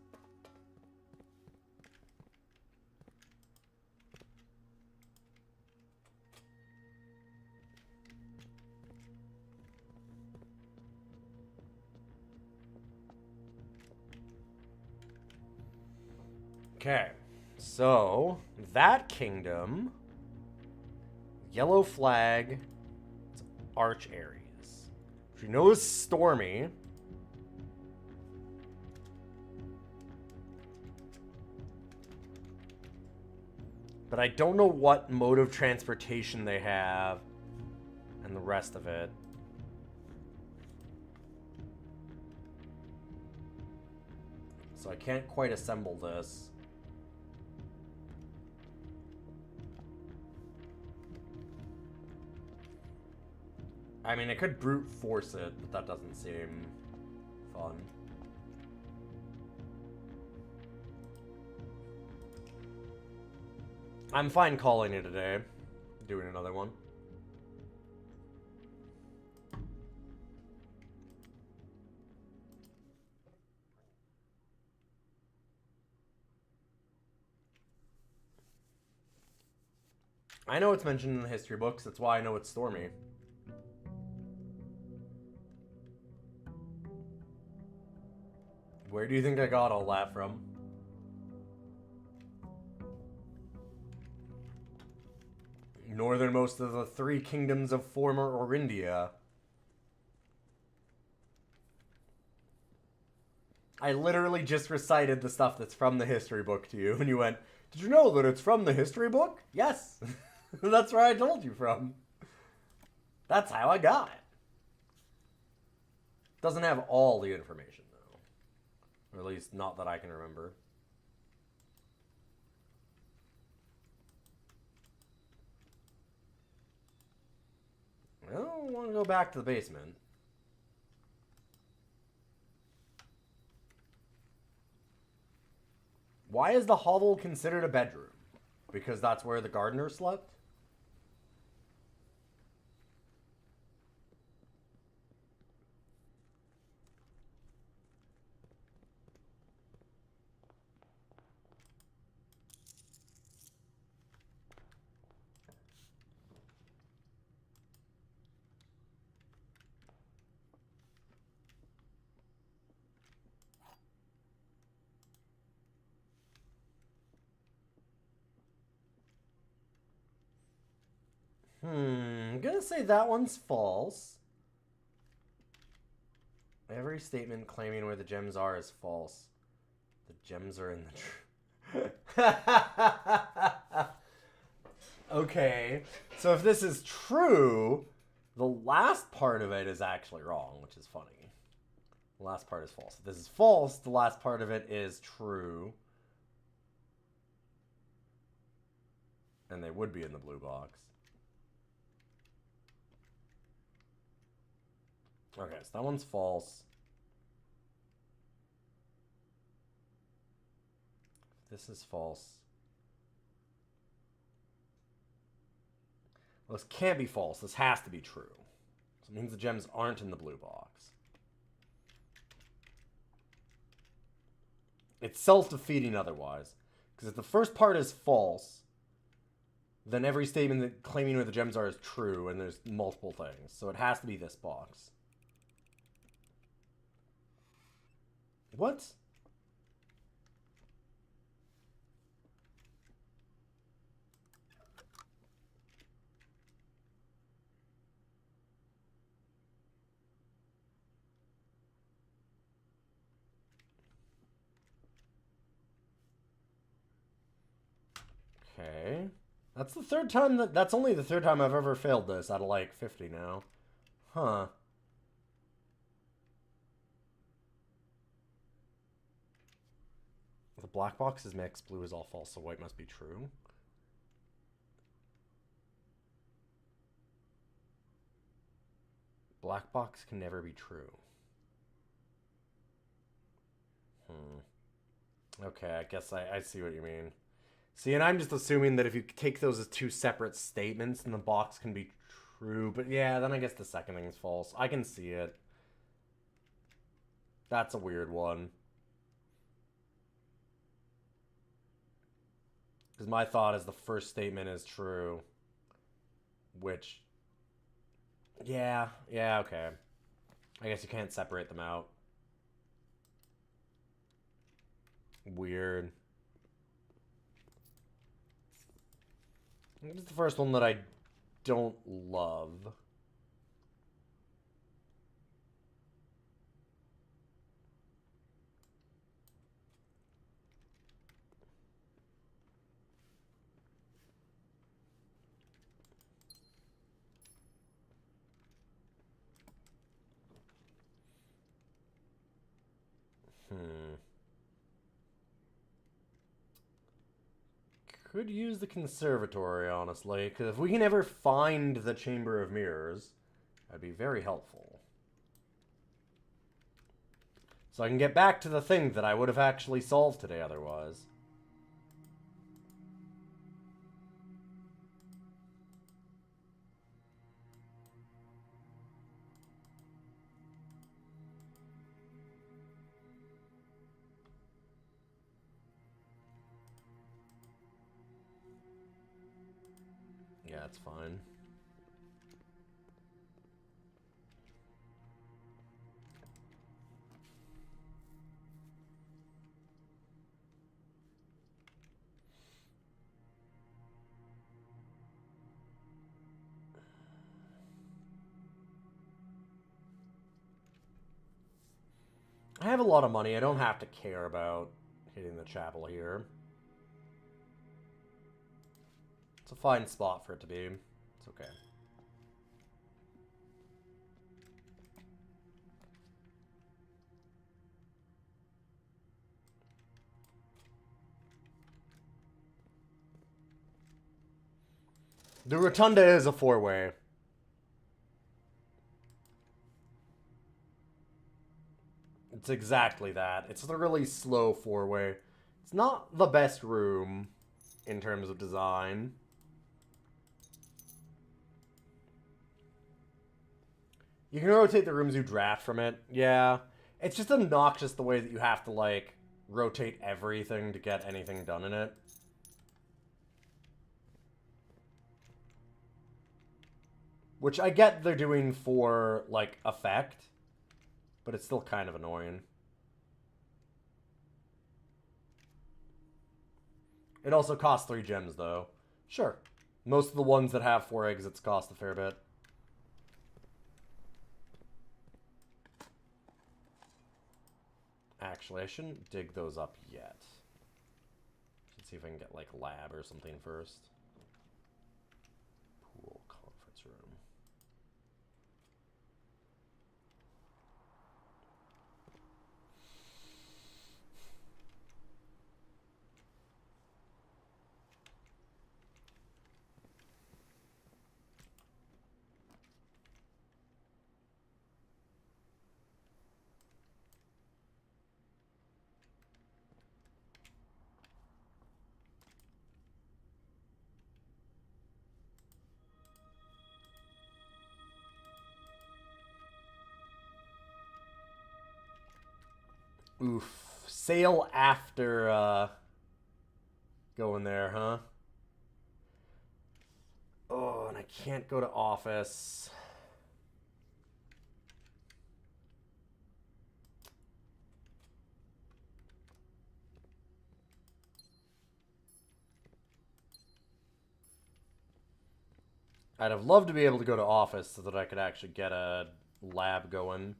Okay. So, that kingdom, yellow flag, it's Arch Ares, which we know is stormy. But I don't know what mode of transportation they have and the rest of it. So I can't quite assemble this. I mean, it could brute force it, but that doesn't seem fun. I'm fine calling it a day. Doing another one. I know it's mentioned in the history books, that's why I know it's stormy. Where do you think I got all that from? Northernmost of the 3 kingdoms of former Orindia. I literally just recited the stuff that's from the history book to you, and you went, "Did you know that it's from the history book?" Yes! That's where I told you from. That's how I got it. Doesn't have all the information, though. Or at least not that I can remember. I don't want to go back to the basement. Why is the hovel considered a bedroom? Because that's where the gardener slept? I'm gonna say that one's false. Every statement claiming where the gems are is false. The gems are in the Okay, so if this is true, the last part of it is actually wrong, which is funny. The last part is false. If this is false, the last part of it is true. And they would be in the blue box. Okay, so that one's false. This is false. Well, this can't be false. This has to be true. So it means the gems aren't in the blue box. It's self-defeating otherwise. Because if the first part is false, then every statement that claiming where the gems are is true, and there's multiple things. So it has to be this box. What? Okay. That's the third time that's only the third time I've ever failed this out of like 50 now. Huh. The black box is mixed, blue is all false, so white must be true. Black box can never be true. Okay, I guess I see what you mean. See, and I'm just assuming that if you take those as 2 separate statements, then the box can be true. But yeah, then I guess the second thing is false. I can see it. That's a weird one. Because my thought is the first statement is true. Which... Yeah, okay. I guess you can't separate them out. Weird. This is the first one that I don't love. Could use the conservatory, honestly, because if we can ever find the Chamber of Mirrors, That'd be very helpful. So I can get back to the thing that I would have actually solved today otherwise. Yeah, it's fine. I have a lot of money. I don't have to care about hitting the chapel here. It's a fine spot for it to be. It's okay. The rotunda is a four-way. It's exactly that. It's the really slow four-way. It's not the best room in terms of design. You can rotate the rooms you draft from it. Yeah. It's just obnoxious the way that you have to, like, rotate everything to get anything done in it. Which I get they're doing for, like, effect. But it's still kind of annoying. It also costs 3 gems, though. Sure. Most of the ones that have 4 exits cost a fair bit. Actually, I shouldn't dig those up yet. Let's see if I can get, like, lab or something first. Pool conference room. Oof. Sail after, going there, huh? Oh, and I can't go to office. I'd have loved to be able to go to office so that I could actually get a lab going.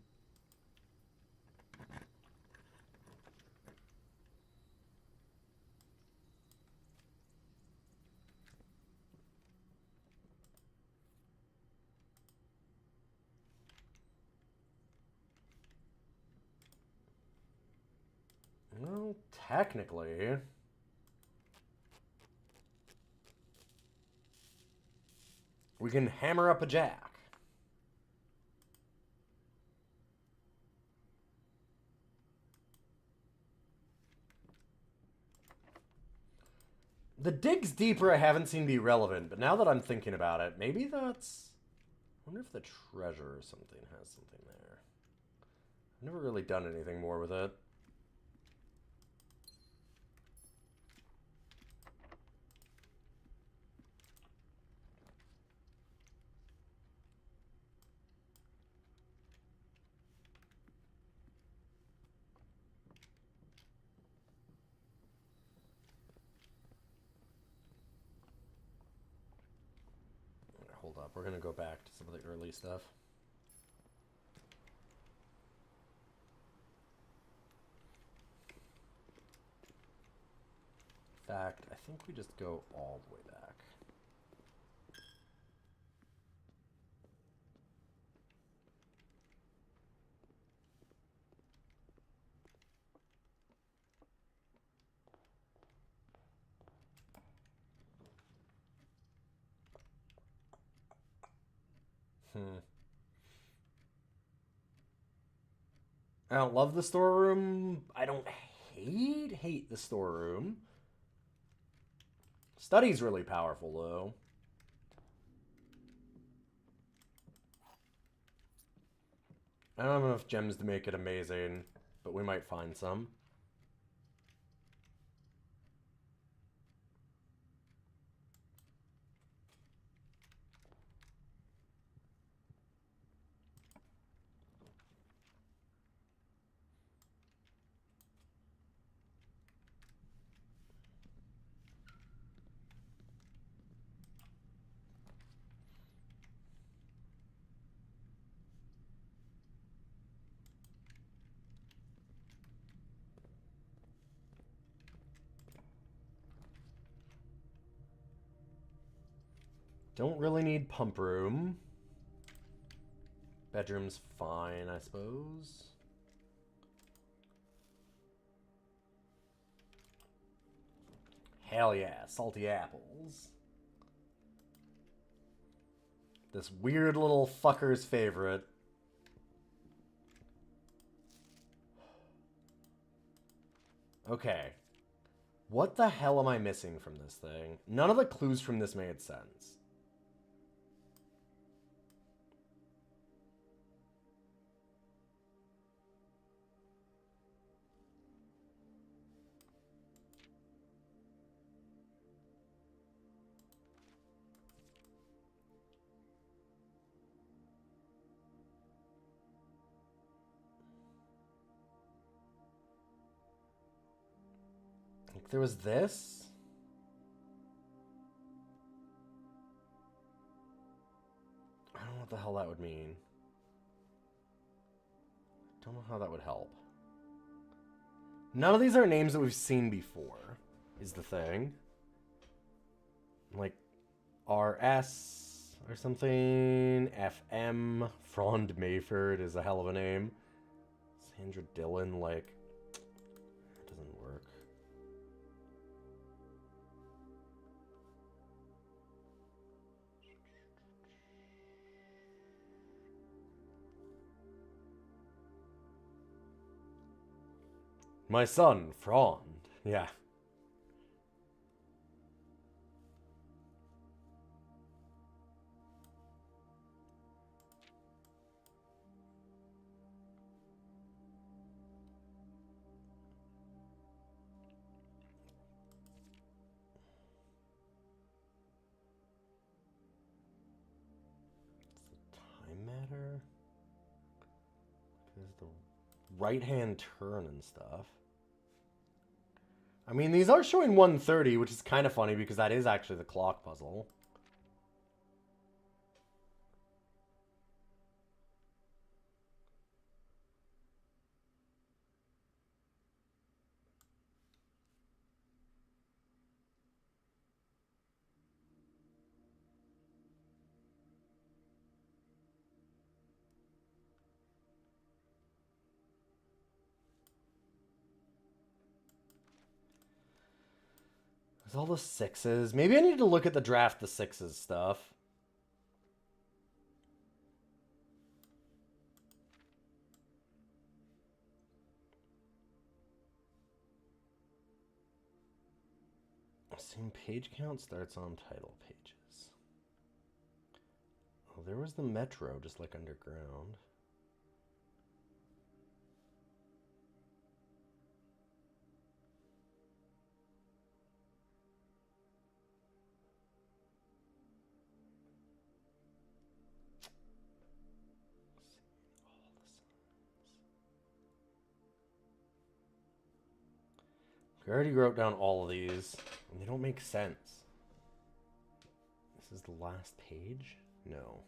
Well, technically... we can hammer up a jack. The digs deeper I haven't seen be relevant, but now that I'm thinking about it, maybe that's... I wonder if the treasure or something has something there. I've never really done anything more with it. Hold up, we're gonna go back to some of the early stuff. In fact, I think we just go all the way back. I don't love the storeroom. I don't hate the storeroom. Study's really powerful, though. I don't have enough gems to make it amazing, but we might find some. Don't really need pump room. Bedroom's fine, I suppose. Hell yeah, salty apples. This weird little fucker's favorite. Okay. What the hell am I missing from this thing? None of the clues from this made sense. Like, there was this. I don't know what the hell that would mean. Don't know how that would help. None of these are names that we've seen before, is the thing. Like, RS or something. FM. Frond Mayford is a hell of a name. Sandra Dillon, like, that doesn't work. My son, Frond. Yeah. Time matter? There's the right-hand turn and stuff. I mean, these are showing 1:30, which is kind of funny because that is actually the clock puzzle. There's all the sixes. Maybe I need to look at the draft the sixes stuff. Same page count starts on title pages. Oh, there was the metro just like underground. I already wrote down all of these, and they don't make sense. This is the last page? No.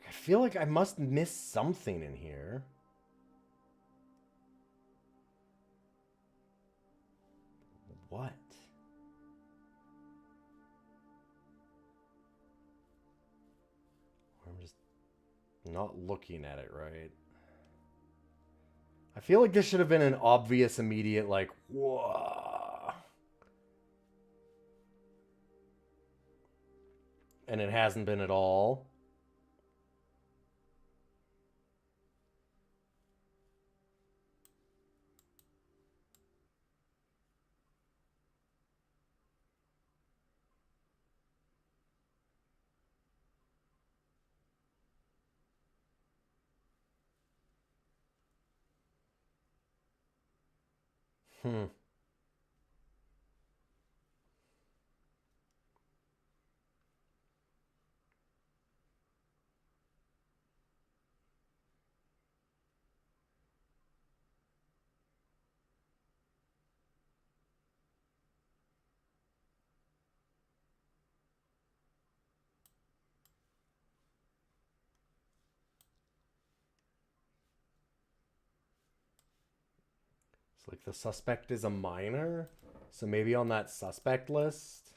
I feel like I must miss something in here. What? Or I'm just not looking at it right. I feel like this should have been an obvious, immediate, like, whoa. And it hasn't been at all. Hmm. It's like the suspect is a minor, so maybe on that suspect list.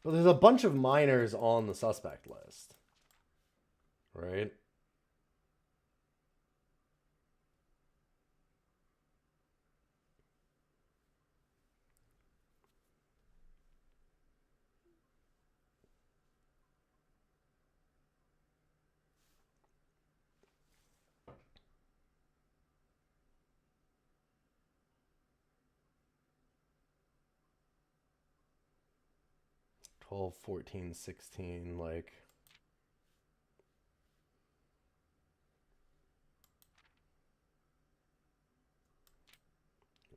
But there's a bunch of minors on the suspect list, right? Twelve, 14, 16, like...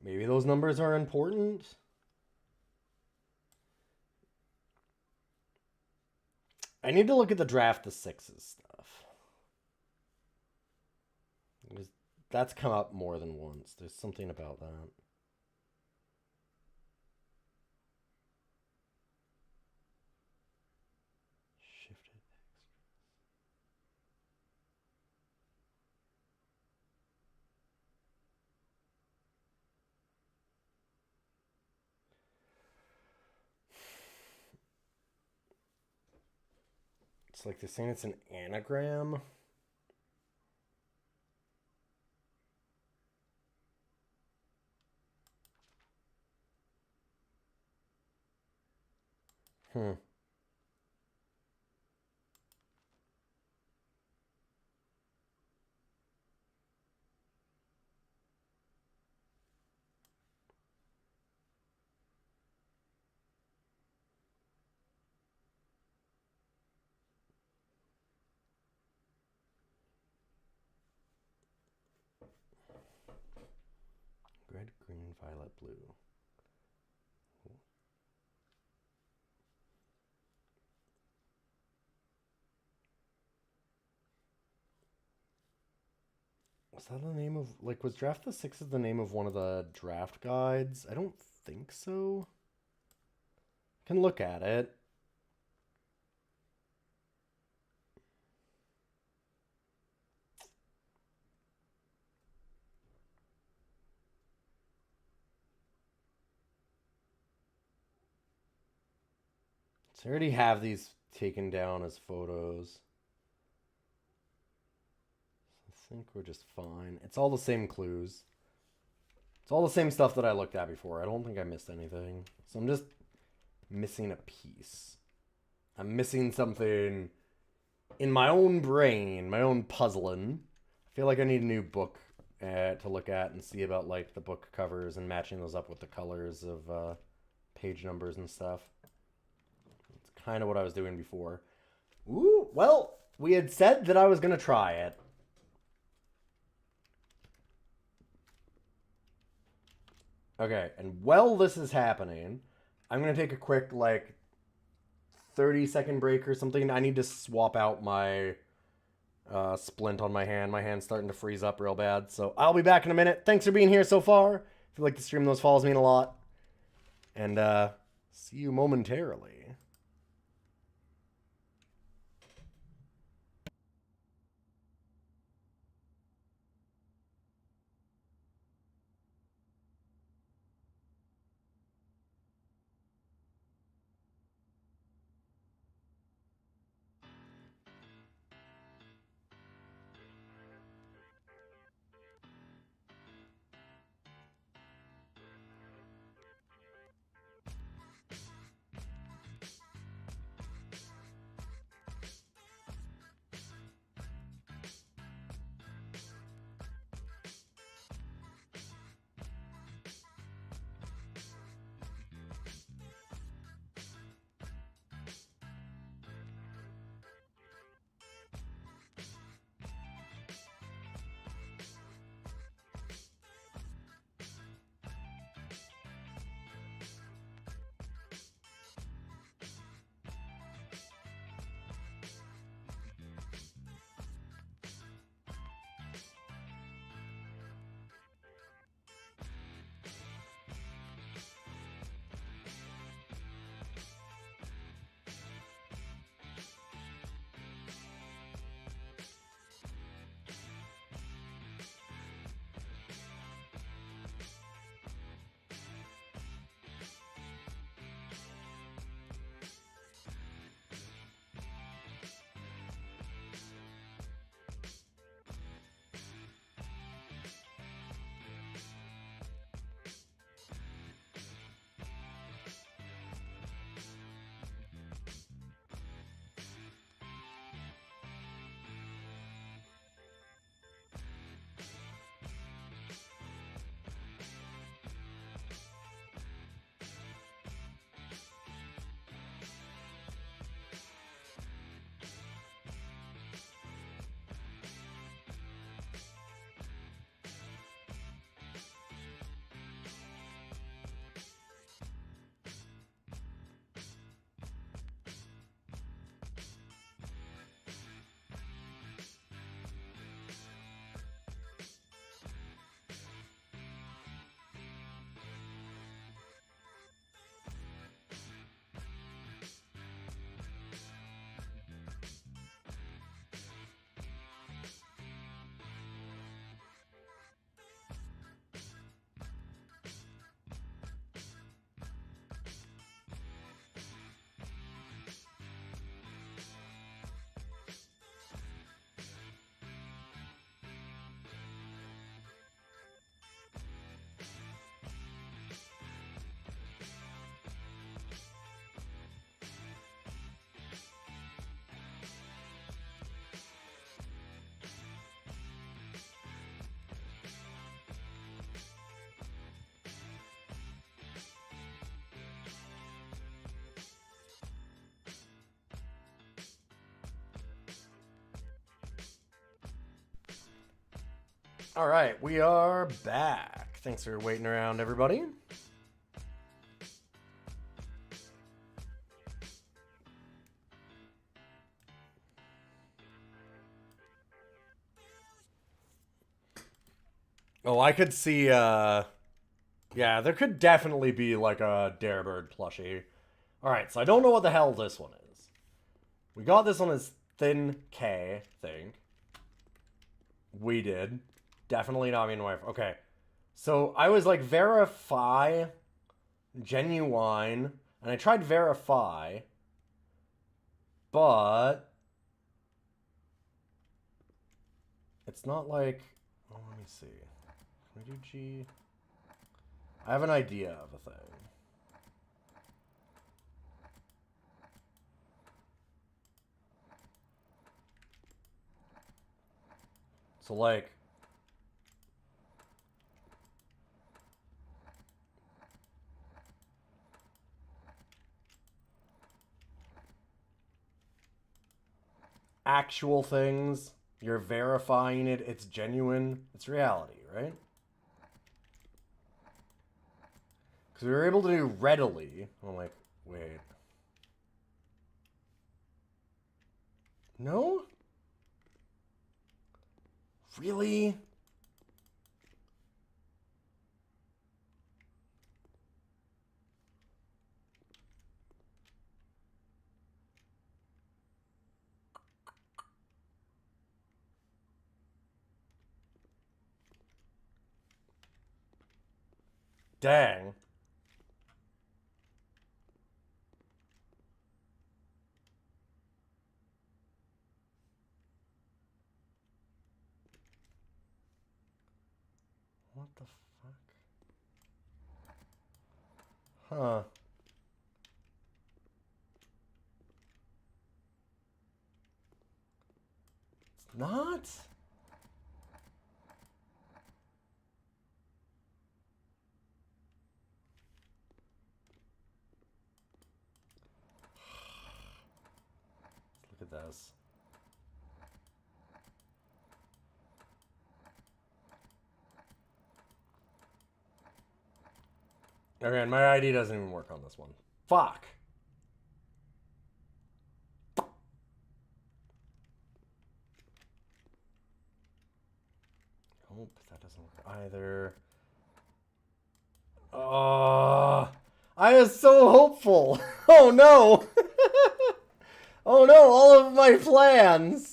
Maybe those numbers are important? I need to look at the draft the sixes stuff. That's come up more than once. There's something about that. Shifted. It's like they're saying it's an anagram. Hmm. Red, green, violet, blue. Was that the name of, like, was Draft the Sixes the name of one of the draft guides? I don't think so. I can look at it. So I already have these taken down as photos. I think we're just fine. It's all the same clues. It's all the same stuff that I looked at before. I don't think I missed anything. So I'm just missing a piece. I'm missing something in my own brain, my own puzzling. I feel like I need a new book to look at and see about, like, the book covers and matching those up with the colors of page numbers and stuff. It's kind of what I was doing before. Ooh, well, we had said that I was going to try it. Okay, and while this is happening, I'm going to take a quick, like, 30-second break or something. I need to swap out my splint on my hand. My hand's starting to freeze up real bad. So I'll be back in a minute. Thanks for being here so far. If you like to stream, those follows mean a lot. And see you momentarily. All right, we are back. Thanks for waiting around, everybody. Oh, I could see, yeah, there could definitely be, like, a Darebird plushie. Alright, so I don't know what the hell this one is. We got this one as Thin K, I think. We did. Definitely not me and wife. Okay. So, I was like, verify, genuine, and I tried verify, but it's not like, oh, let me see. Can we do G? I have an idea of a thing. So, like, actual things, you're verifying it, it's genuine, it's reality, right? Because we were able to do readily. I'm like, wait. No? Really? Dang. What the fuck? Huh. It's not? Look at this. Okay, and my ID doesn't even work on this one. Fuck. Oh, that doesn't work either. Oh, I was so hopeful. Oh no. Oh no, all of my plans.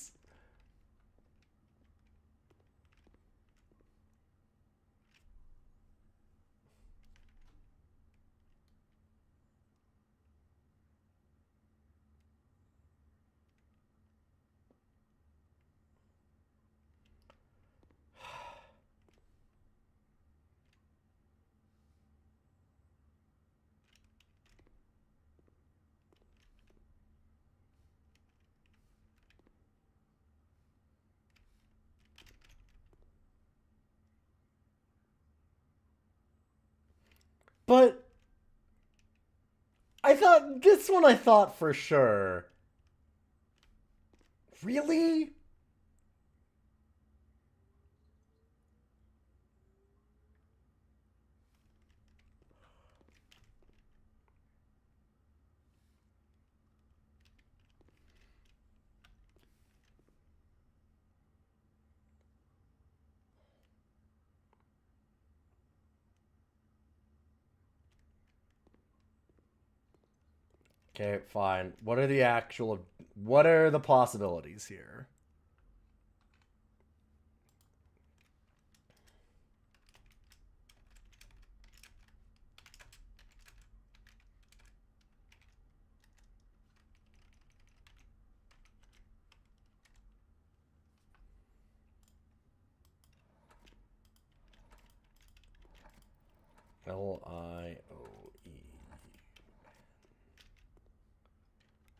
But I thought this one I thought for sure. Really? Okay, fine. What are the possibilities here? L-I-O-E.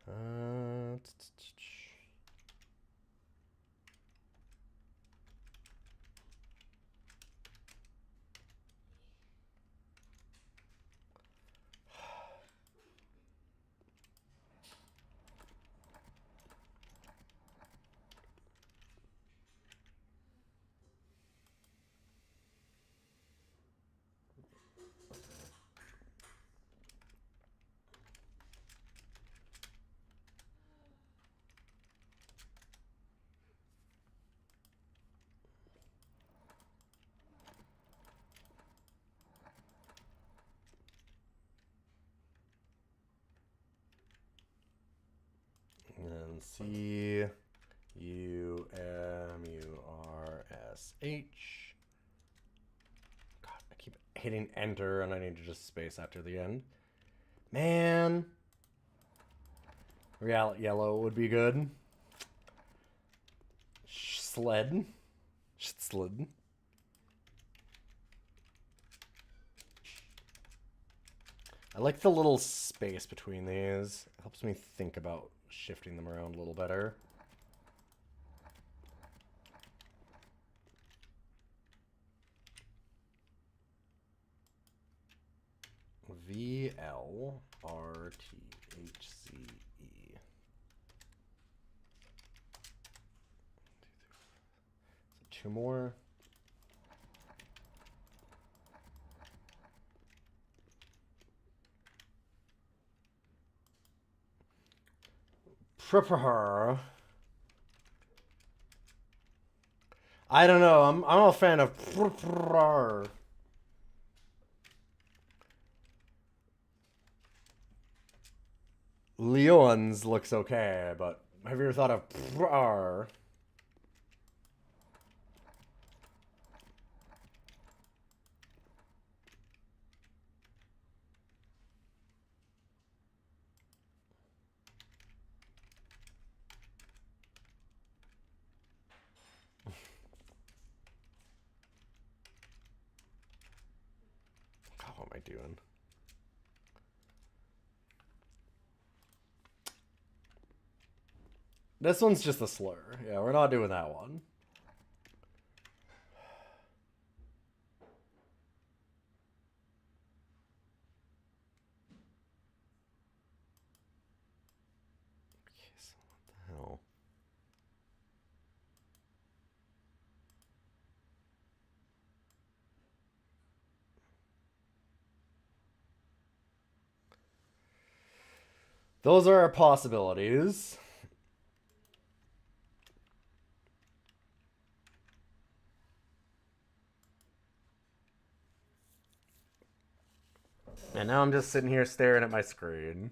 Uh, C U M U R S H. God, I keep hitting enter and I need to just space after the end. Man. Real yellow would be good. Sled. Sled. I like the little space between these. It helps me think about shifting them around a little better. VLRTHCE. So 2 more. Prepare. I don't know. I'm a fan of prepare. Leon's looks okay, but have you ever thought of prepare? God, what am I doing? This one's just a slur. Yeah, we're not doing that one. Okay, so what the hell? Those are our possibilities. And now I'm just sitting here staring at my screen.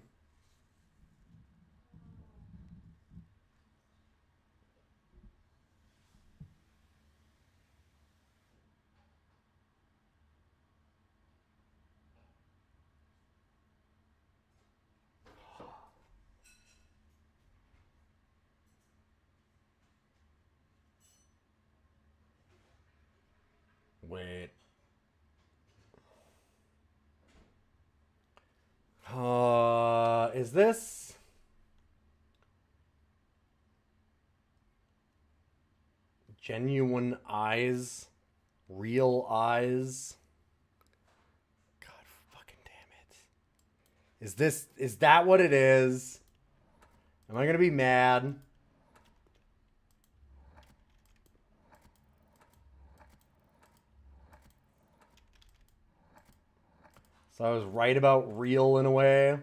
Wait. Is this genuine eyes? Real eyes? God fucking damn it. Is that what it is? Am I gonna be mad? So I was right about real in a way.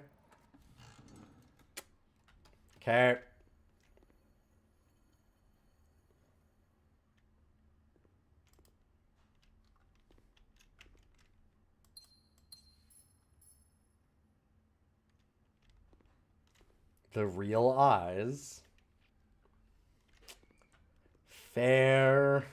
Okay. The real eyes. Fair.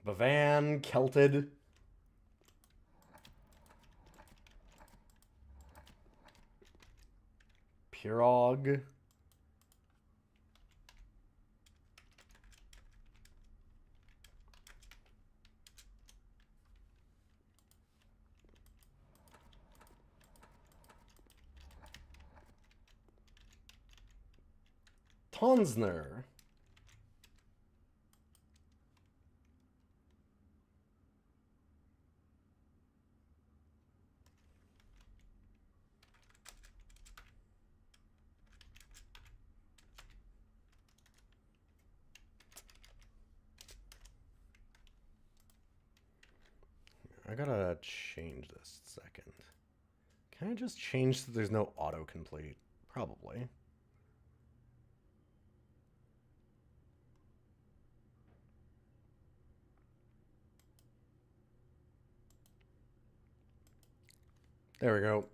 Bavan, Kelted. Pirog. Tonsner. I gotta change this second. Can I just change so there's no autocomplete? Probably. There we go.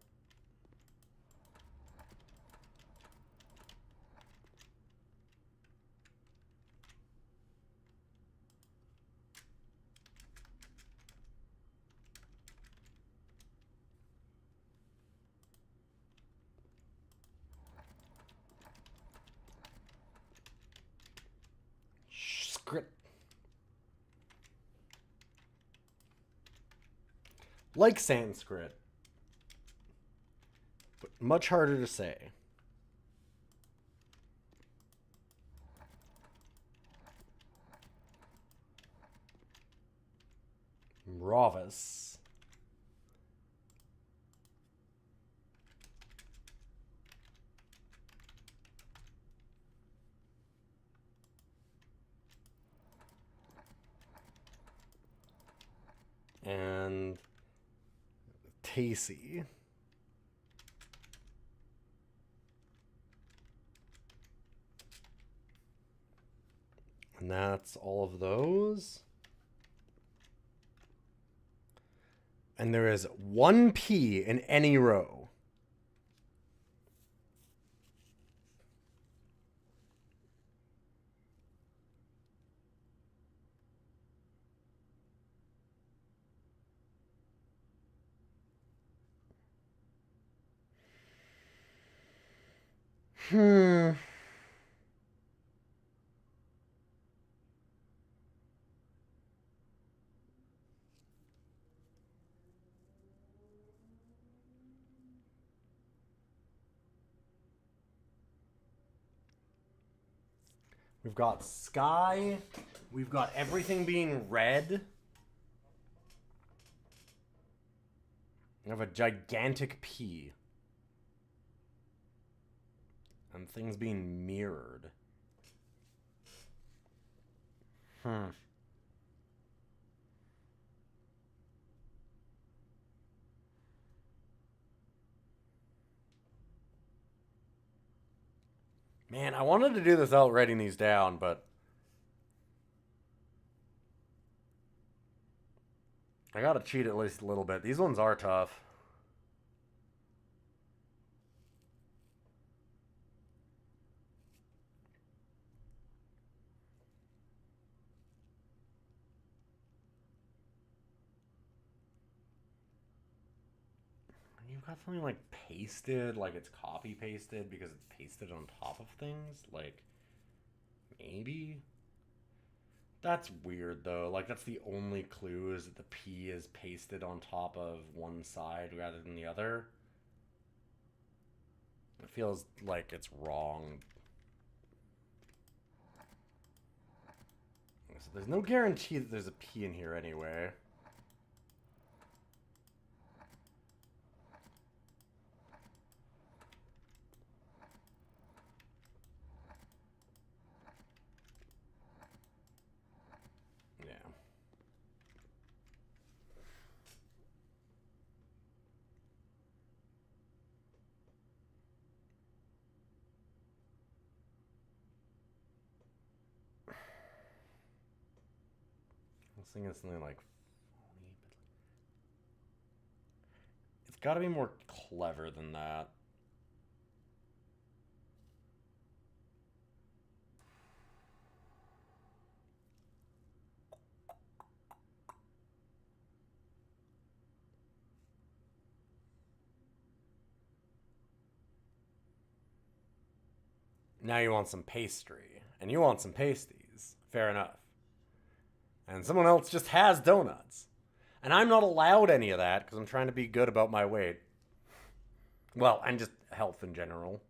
Script. Like Sanskrit, but much harder to say. Ravis. And Tacey. And that's all of those. And there is one P in any row. We've got sky. We've got everything being red. We have a gigantic P. And things being mirrored. Man, I wanted to do this without writing these down, but I gotta cheat at least a little bit. These ones are tough. You've got something like pasted, like it's copy pasted because it's pasted on top of things. Like, maybe? That's weird though. Like, that's the only clue is that the P is pasted on top of one side rather than the other. It feels like it's wrong. So there's no guarantee that there's a P in here anyway. I was thinking something like phony, but it's got to be more clever than that. Now you want some pastry, and you want some pasties. Fair enough. And someone else just has donuts. And I'm not allowed any of that because I'm trying to be good about my weight. Well, and just health in general.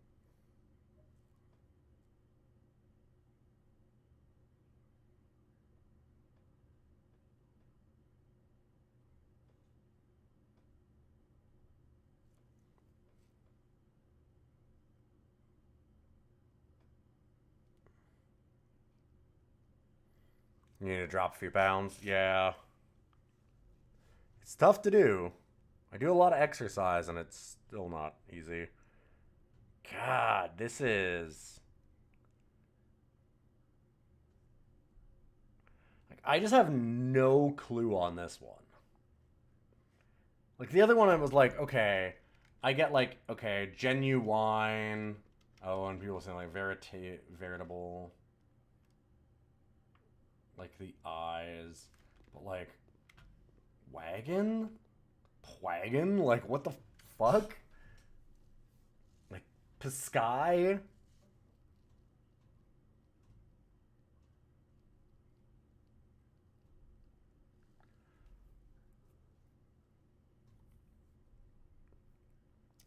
You need to drop a few pounds? Yeah. It's tough to do. I do a lot of exercise and it's still not easy. God, this is... Like, I just have no clue on this one. Like, the other one I was like, okay, I get like, okay, genuine. Oh, and people saying like veritable. Like the eyes. But like, wagon? Pwagon? Like, what the fuck? Like, Pisky?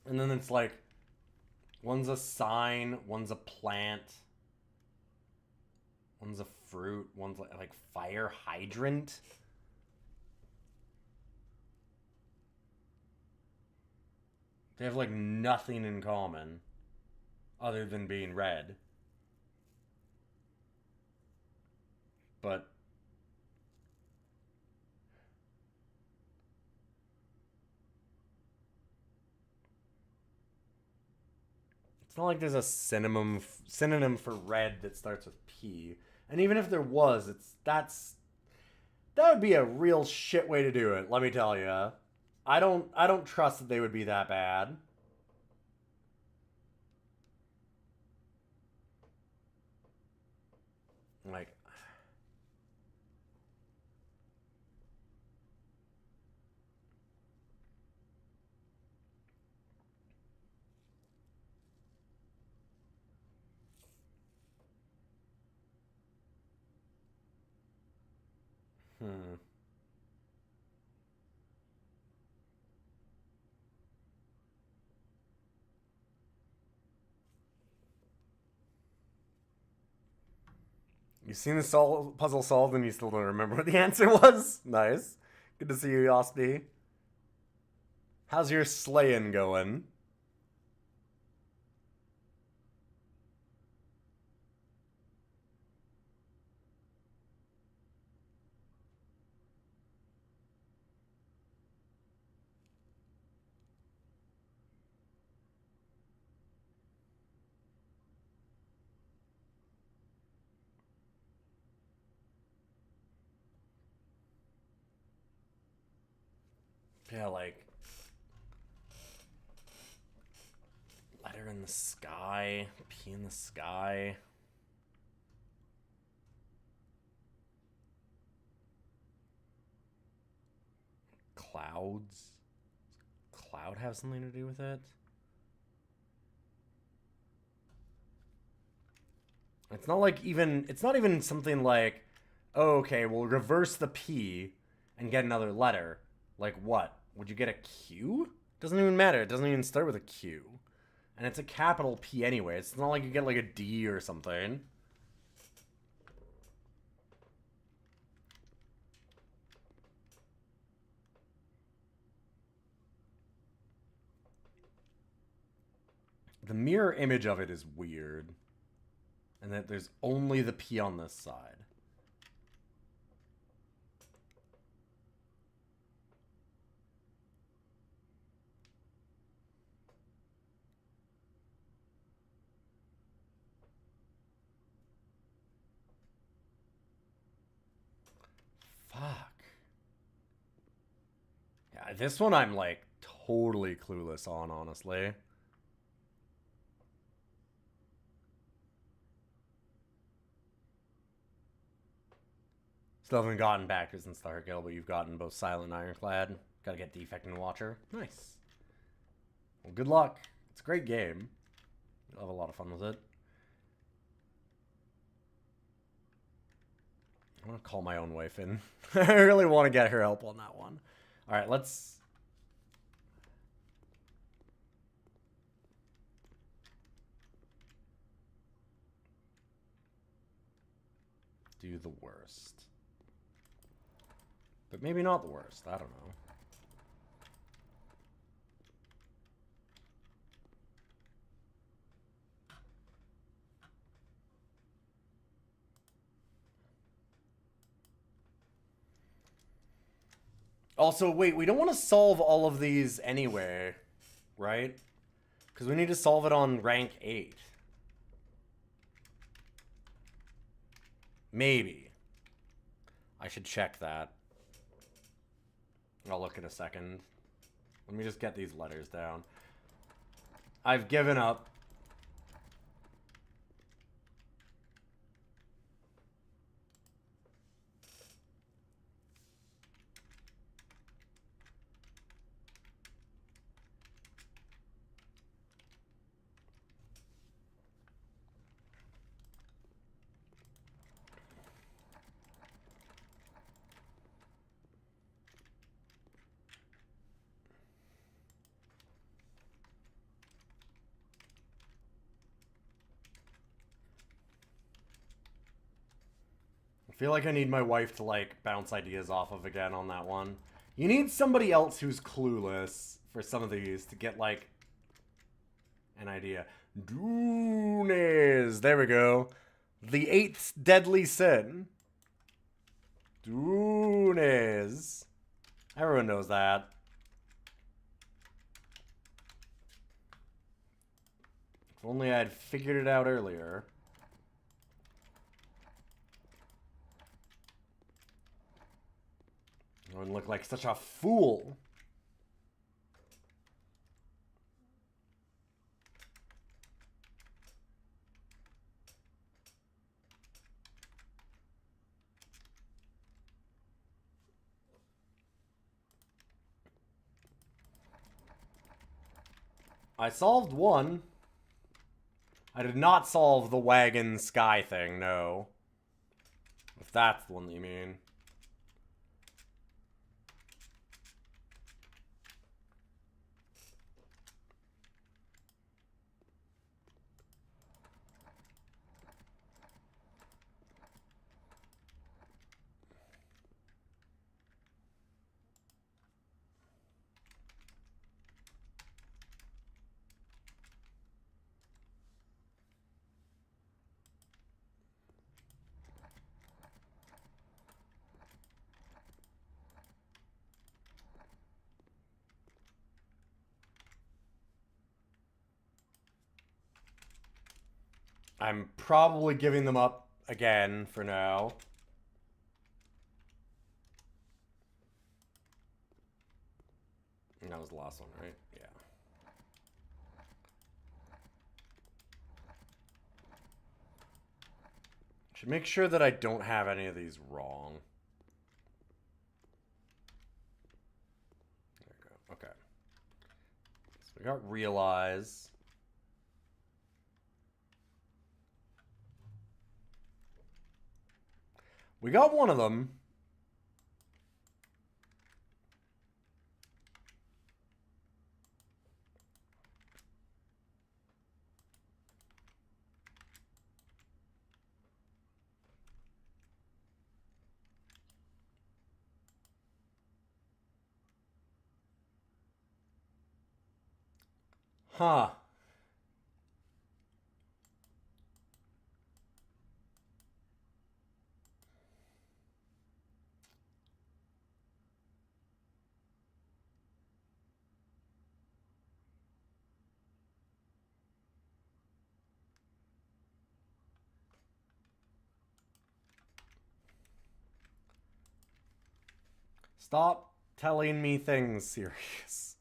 And then it's like, one's a sign, one's a plant, one's a fruit, one's like fire hydrant. They have like nothing in common other than being red. But it's not like there's a synonym for red that starts with P. And even if there was, that would be a real shit way to do it, let me tell you. I don't trust that they would be that bad. Like, hmm. You've seen the puzzle solved and you still don't remember what the answer was? Nice. Good to see you, Yosty. How's your slaying going? Yeah, like... Letter in the sky. P in the sky. Clouds? Does cloud have something to do with it? It's not like even... It's not even something like... Oh, okay, we'll reverse the P and get another letter. Like what? Would you get a Q? Doesn't even matter. It doesn't even start with a Q. And it's a capital P anyway. It's not like you get like a D or something. The mirror image of it is weird. And that there's only the P on this side. Fuck. Yeah, this one I'm like totally clueless on, honestly. Still haven't gotten Backers and Starkill, but you've gotten both Silent and Ironclad. Gotta get Defect and Watcher. Nice. Well, good luck. It's a great game. You'll have a lot of fun with it. I want to call my own wife in. I really want to get her help on that one. Alright, let's... do the worst. But maybe not the worst. I don't know. Also, wait, we don't want to solve all of these anyway, right? Because we need to solve it on rank 8. Maybe. I should check that. I'll look in a second. Let me just get these letters down. I've given up. I feel like I need my wife to, like, bounce ideas off of again on that one. You need somebody else who's clueless for some of these to get, like, an idea. Dunes. There we go. The 8th deadly sin. Dunes. Everyone knows that. If only I'd figured it out earlier. I wouldn't look like such a fool. I solved one. I did not solve the wagon sky thing, no. If that's the one that you mean. I'm probably giving them up again for now. And that was the last one, right? Yeah. Should make sure that I don't have any of these wrong. There we go. Okay. So we got realize. We got one of them. Huh. Stop telling me things, serious.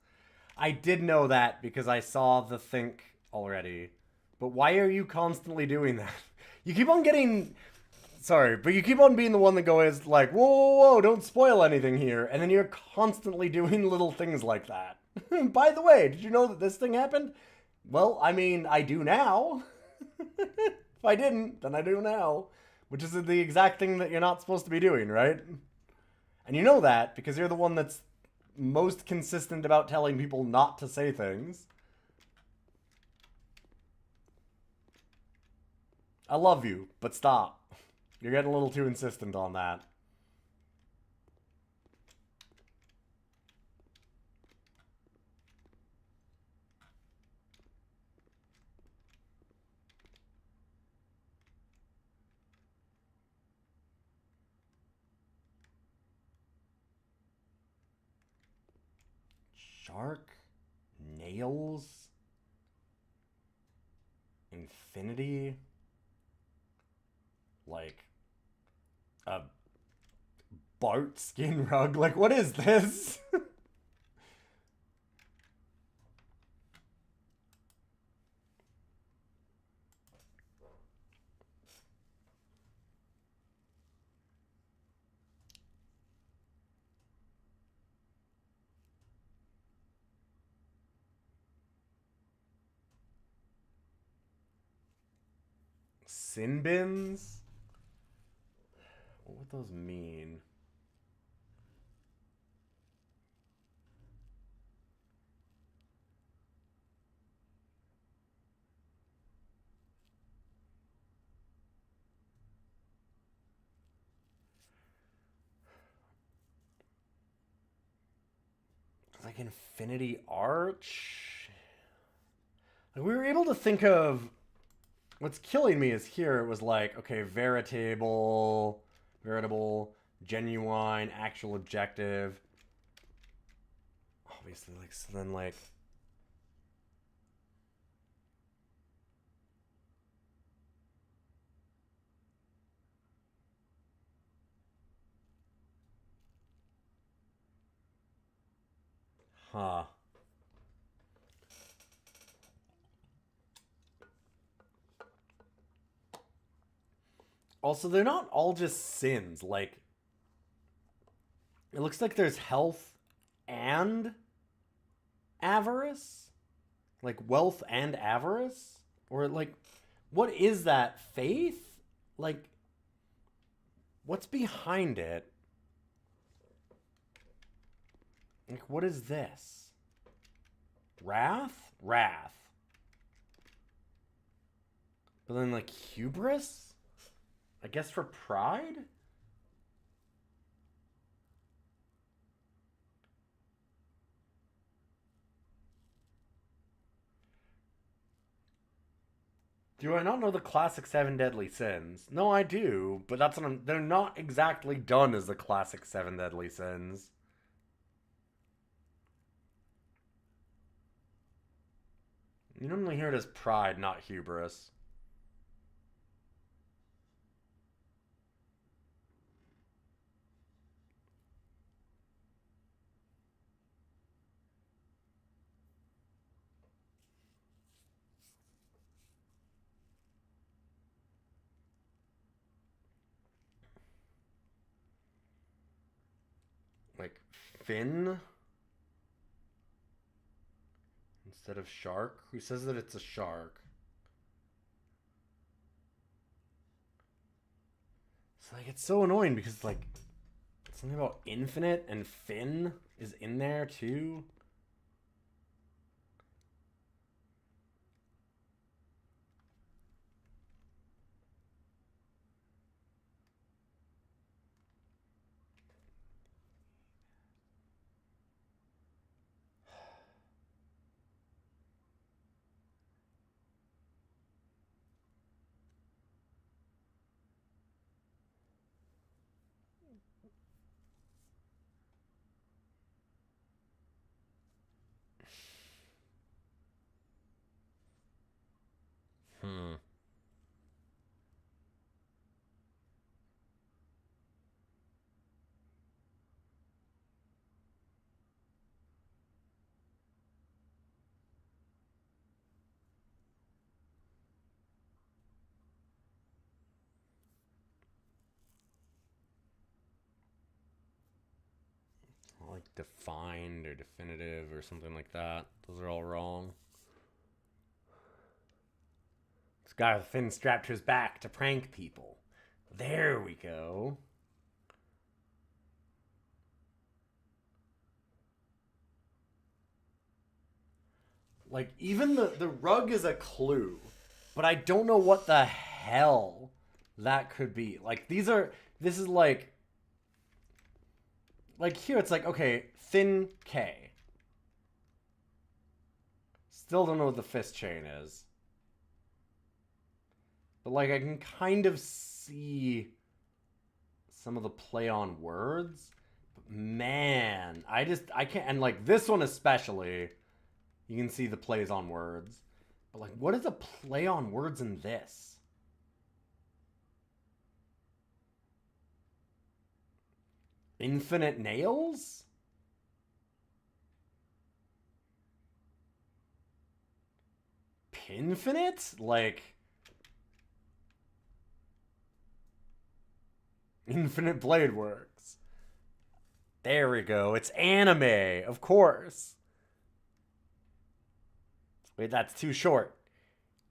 I did know that because I saw the think already. But why are you constantly doing that? You keep on getting... Sorry, but you keep on being the one that goes like, whoa, whoa, whoa, don't spoil anything here. And then you're constantly doing little things like that. By the way, did you know that this thing happened? Well, I mean, I do now. If I didn't, then I do now. Which is the exact thing that you're not supposed to be doing, right? And you know that because you're the one that's most consistent about telling people not to say things. I love you, but stop. You're getting a little too insistent on that. Shark, nails, infinity, like a Bart skin rug. Like, what is this? Sin bins? What would those mean? Like Infinity Arch? Like, we were able to think of... What's killing me is here it was like, okay, veritable, genuine, actual objective. Obviously, like, so then, like... Huh. Also, they're not all just sins. Like, it looks like there's health and avarice. Like, wealth and avarice? Or, like, what is that? Faith? Like, what's behind it? Like, what is this? Wrath? Wrath. But then, like, hubris? I guess for pride? Do I not know the classic 7 deadly sins? No, I do, but that's what they're not exactly done as the classic 7 deadly sins. You normally hear it as pride, not hubris. Like, fin? Instead of shark? Who says that it's a shark? It's like, it's so annoying because, like, something about infinite and fin is in there too. Hmm. Like defined or definitive or something like that. Those are all wrong. This guy with a fin strapped to his back to prank people. There we go. Like, even the rug is a clue, but I don't know what the hell that could be. Like, this is like here it's like, okay, thin K. Still don't know what the fist chain is. But, like, I can kind of see some of the play on words. But, man, I can't, and like this one especially, you can see the plays on words. But like, what is a play on words in this? Infinite nails? Pinfinite? Like... Infinite Blade Works. There we go. It's anime, of course. Wait, that's too short.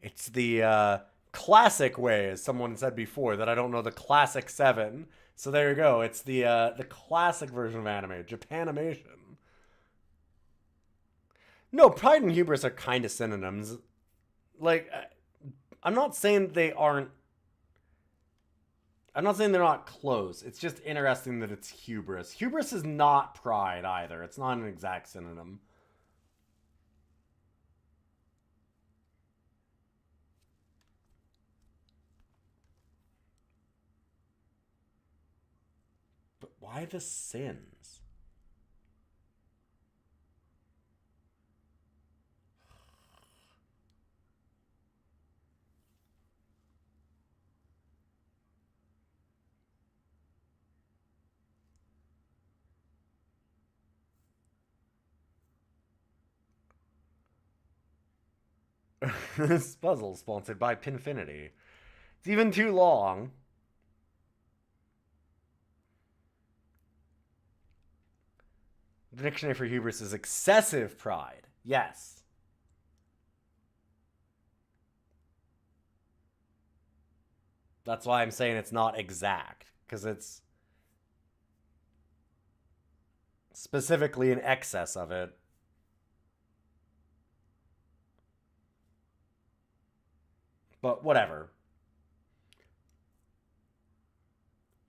It's the classic way, as someone said before, that I don't know the classic 7. So there you go. It's the classic version of anime, Japanimation. No, Pride and Hubris are kind of synonyms. Like, I'm not saying they aren't. I'm not saying they're not close. It's just interesting that it's hubris. Hubris is not pride either. It's not an exact synonym. But why the sins? This puzzle sponsored by Pinfinity. It's even too long. The dictionary for hubris is excessive pride. Yes. That's why I'm saying it's not exact. Because it's specifically in excess of it. But whatever.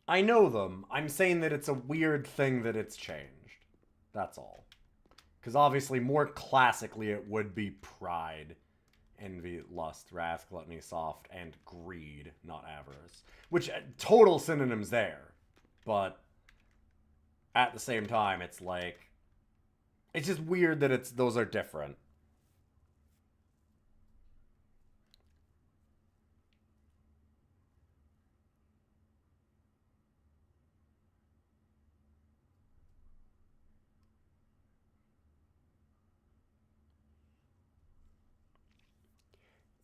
I know them. I'm saying that it's a weird thing that it's changed. That's all. Because obviously, more classically, it would be pride, envy, lust, wrath, gluttony, soft, and greed, not avarice. Which, total synonyms there. But at the same time, it's like... It's just weird that those are different.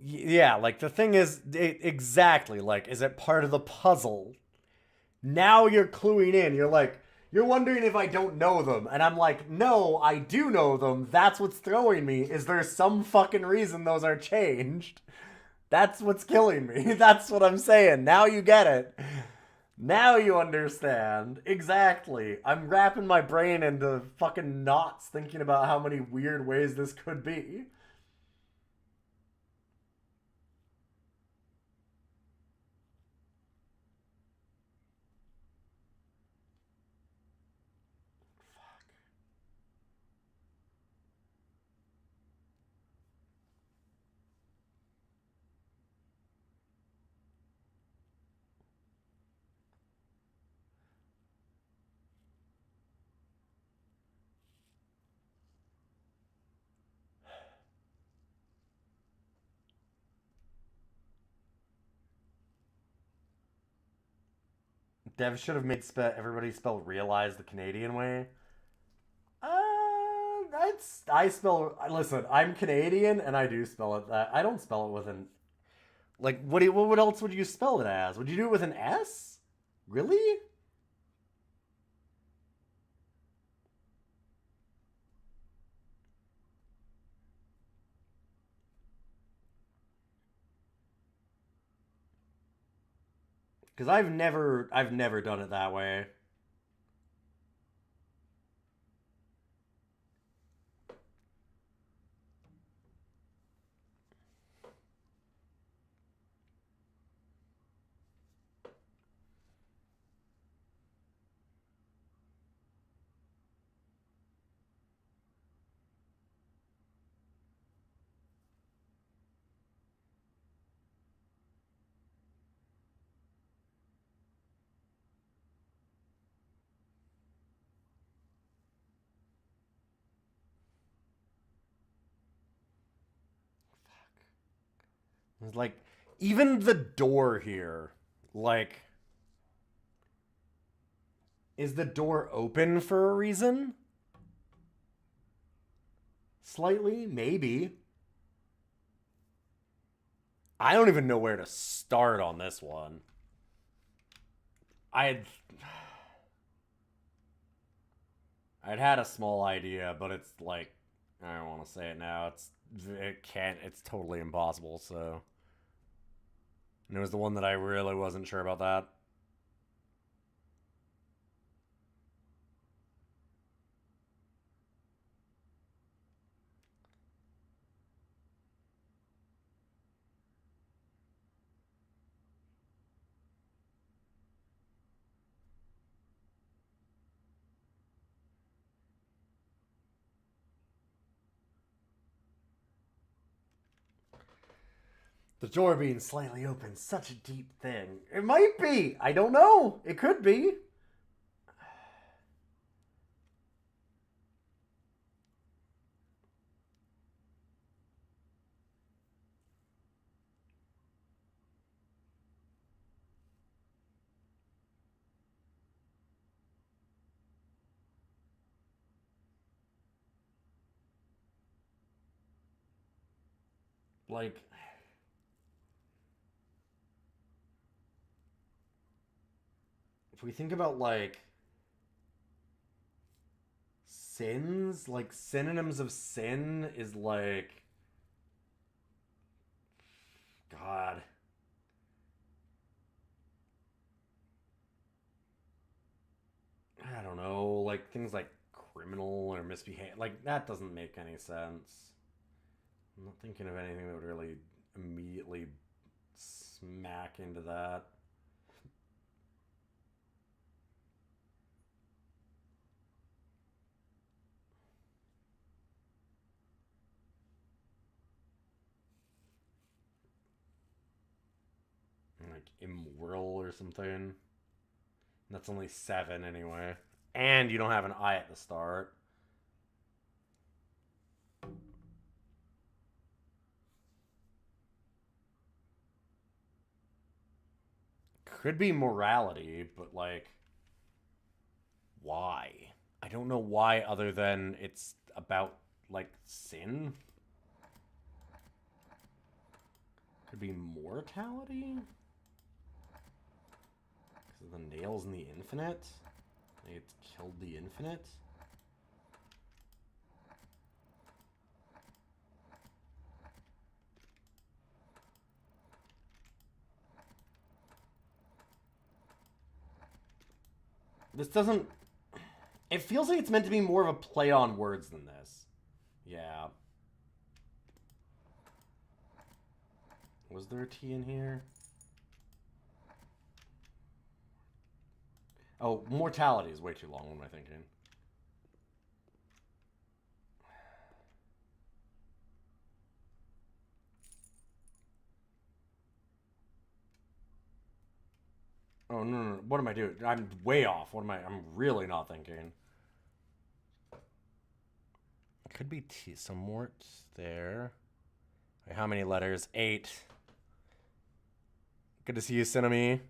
Yeah, like, the thing is, exactly, like, is it part of the puzzle? Now you're cluing in. You're like, you're wondering if I don't know them. And I'm like, no, I do know them. That's what's throwing me. Is there some fucking reason those are changed? That's what's killing me. That's what I'm saying. Now you get it. Now you understand. Exactly. I'm wrapping my brain into fucking knots thinking about how many weird ways this could be. Dev should have made everybody spell realize the Canadian way. I spell. Listen, I'm Canadian and I do spell it that. I don't spell it with an. Like, what else would you spell it as? Would you do it with an S? Really? Because I've never done it that way. It's like, even the door here, like, is the door open for a reason? Slightly, maybe. I don't even know where to start on this one. I'd had a small idea, but it's like, I don't want to say it now. It's totally impossible, so. And it was the one that I really wasn't sure about that. The door being slightly open, such a deep thing. It might be. I don't know. It could be. Like, if we think about, like, sins, like, synonyms of sin is, like, God. I don't know, like, things like criminal or misbehave. Like, that doesn't make any sense. I'm not thinking of anything that would really immediately smack into that. Like immoral or something. That's only 7 anyway. And you don't have an I at the start. Could be morality, but like, why? I don't know why other than it's about like sin. Could be mortality? Because of the nails in the infinite? Like it's killed the infinite? This doesn't... It feels like it's meant to be more of a play on words than this. Yeah. Was there a T in here? Oh, mortality is way too long. What am I thinking? Oh, no, no, no. What am I doing? I'm way off. What am I... I'm really not thinking. It could be T. So mort there. Wait, how many letters? 8. Good to see you, Cinemi.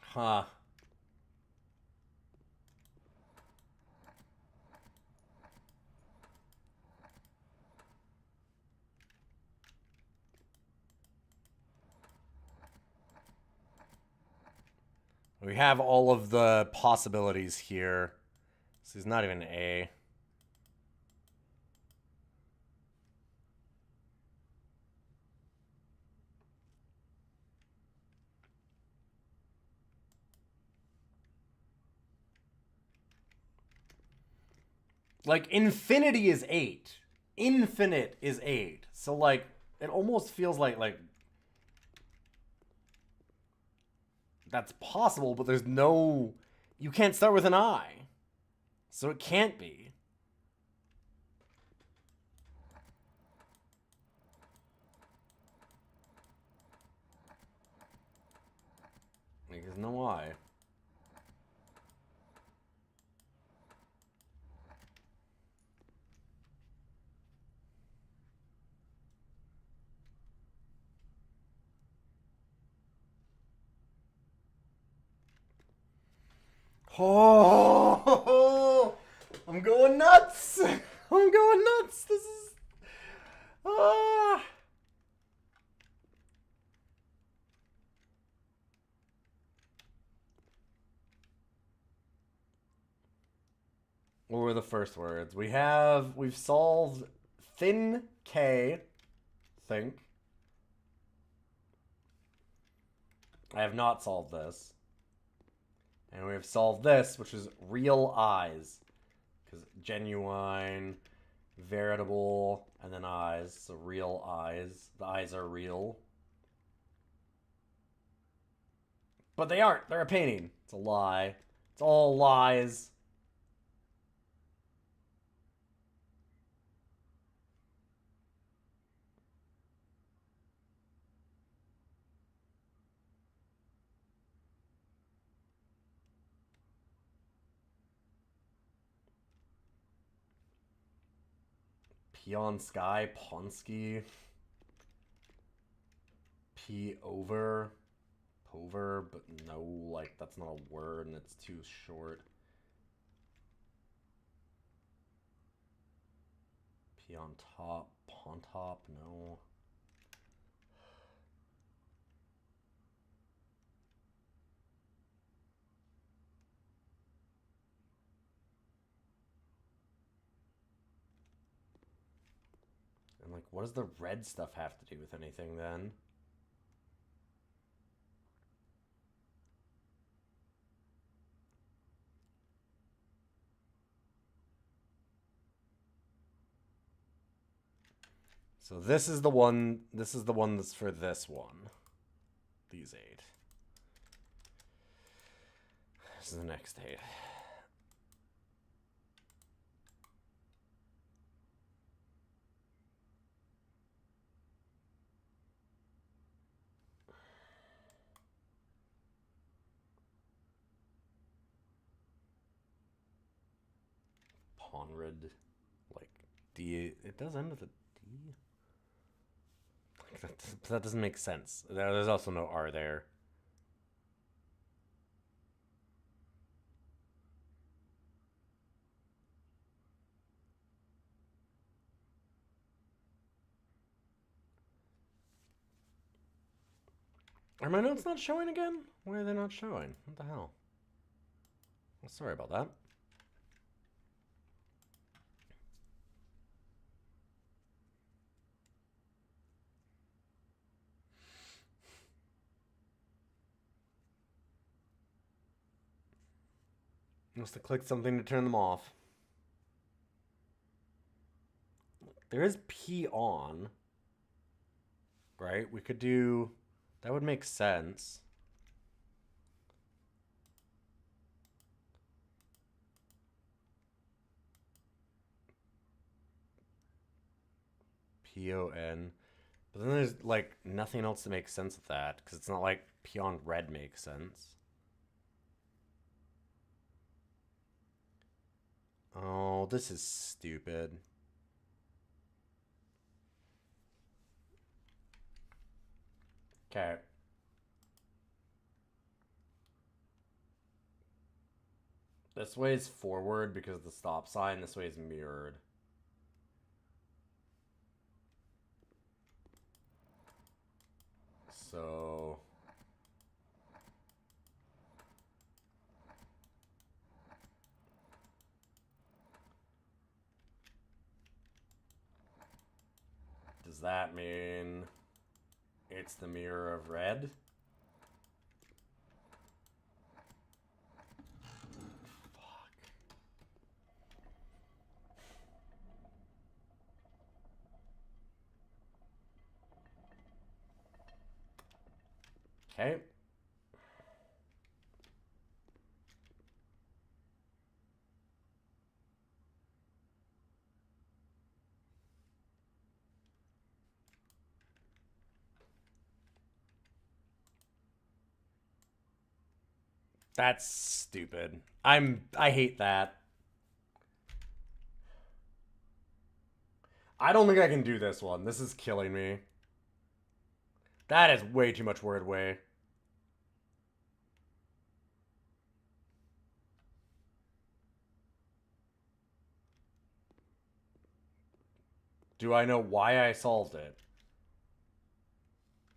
Huh. We have all of the possibilities here. This is not even A. Like, infinity is 8. Infinite is 8. So, like, it almost feels like that's possible, but there's no... You can't start with an I. So it can't be. Like, there's no I. Oh, I'm going nuts. I'm going nuts. This is... Ah. What were the first words? We've solved thin K, think. I have not solved this. And we have solved this, which is real eyes. Because genuine, veritable, and then eyes. So real eyes. The eyes are real. But they aren't. They're a painting. It's a lie. It's all lies. Peon Sky, Ponsky, P over, Pover, but no, like, that's not a word and it's too short. P on top, Pontop, no. And, like, what does the red stuff have to do with anything then? So this is the one that's for this one. These 8. This is the next 8. Ponrid, like D. It does end with a D. That doesn't make sense. There's also no R there. Are my notes not showing again? Why are they not showing? What the hell? Well, sorry about that. Must have clicked something to turn them off. There is P on. Right? We could do... That would make sense. P-O-N. But then there's, like, nothing else to make sense of that. Because it's not like P on red makes sense. Oh, this is stupid. Okay. This way is forward because of the stop sign. This way is mirrored. So... Does that mean it's the mirror of red? Fuck. Okay. That's stupid. I hate that. I don't think I can do this one. This is killing me. That is way too much word way. Do I know why I solved it?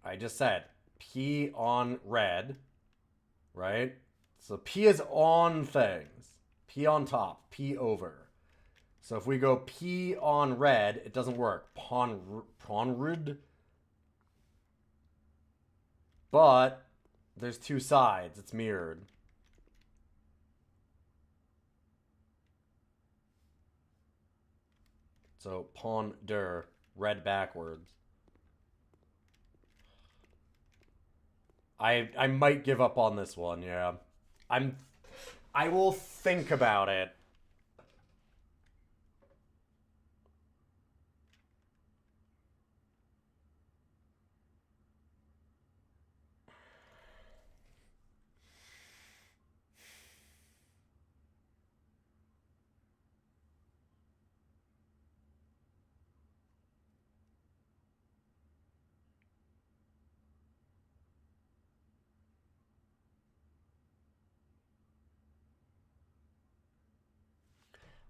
I just said P on red, right? So P is on things. P on top, P over. So if we go P on red, it doesn't work. Pawn red. But there's two sides. It's mirrored. So ponder, red backwards. I might give up on this one, yeah. I will think about it.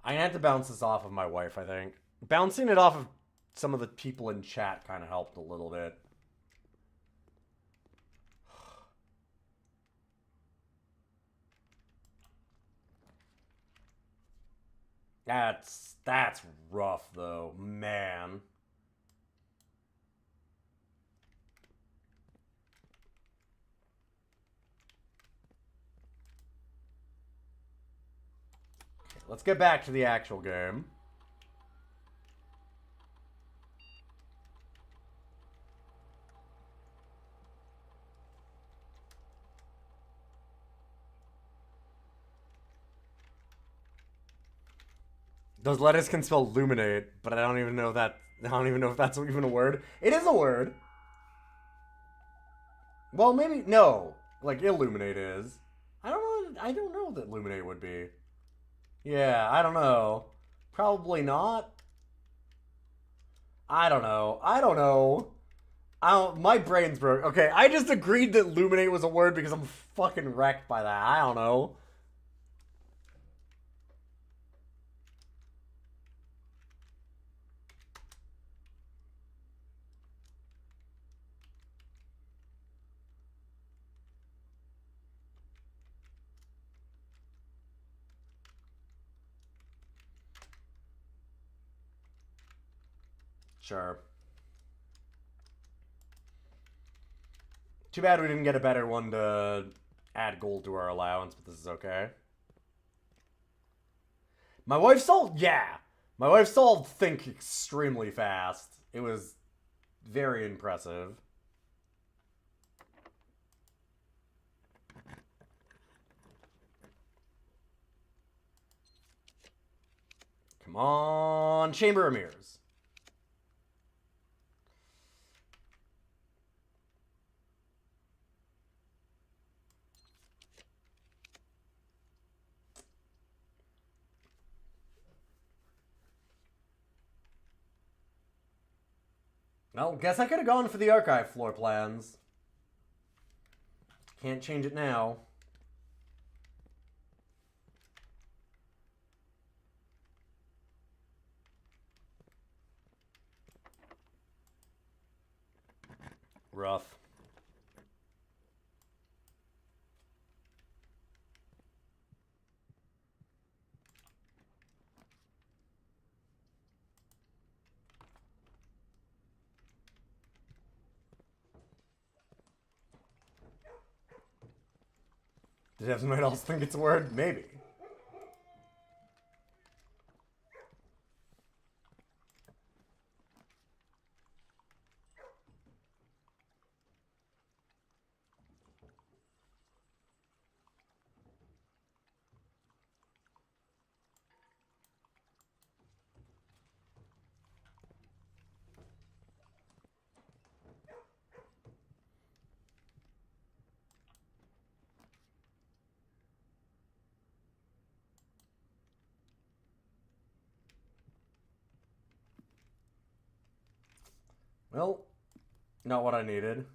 I had to bounce this off of my wife, I think. Bouncing it off of some of the people in chat kind of helped a little bit. That's rough though, man. Let's get back to the actual game. Those letters can spell luminate, but I don't even know if that's even a word. It is a word. Well, maybe no. Like illuminate is. I don't know that luminate would be. Yeah, I don't know. Probably not. I don't know. My brain's broke. Okay, I just agreed that luminate was a word because I'm fucking wrecked by that. I don't know. Sure. Too bad we didn't get a better one to add gold to our allowance, but this is okay. My wife solved think extremely fast. It was very impressive. Come on, Chamber of Mirrors. Well, guess I could have gone for the archive floor plans. Can't change it now. Rough. Did everyone else think it's a word? Maybe. Well, not what I needed.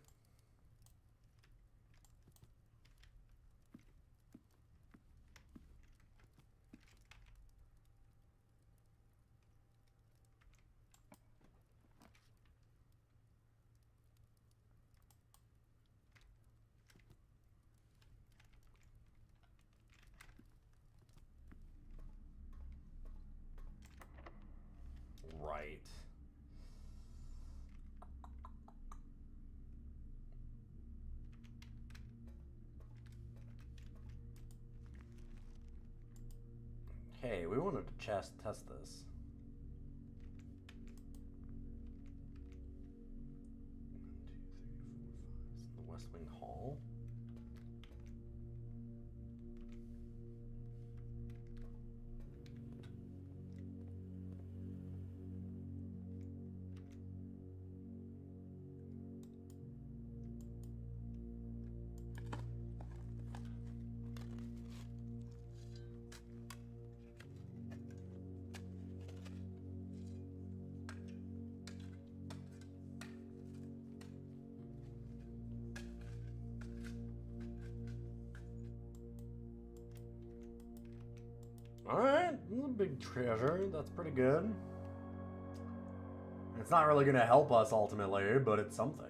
Okay, we wanted to test this. The West Wing Hall. Alright, a big treasure. That's pretty good. It's not really going to help us ultimately, but it's something.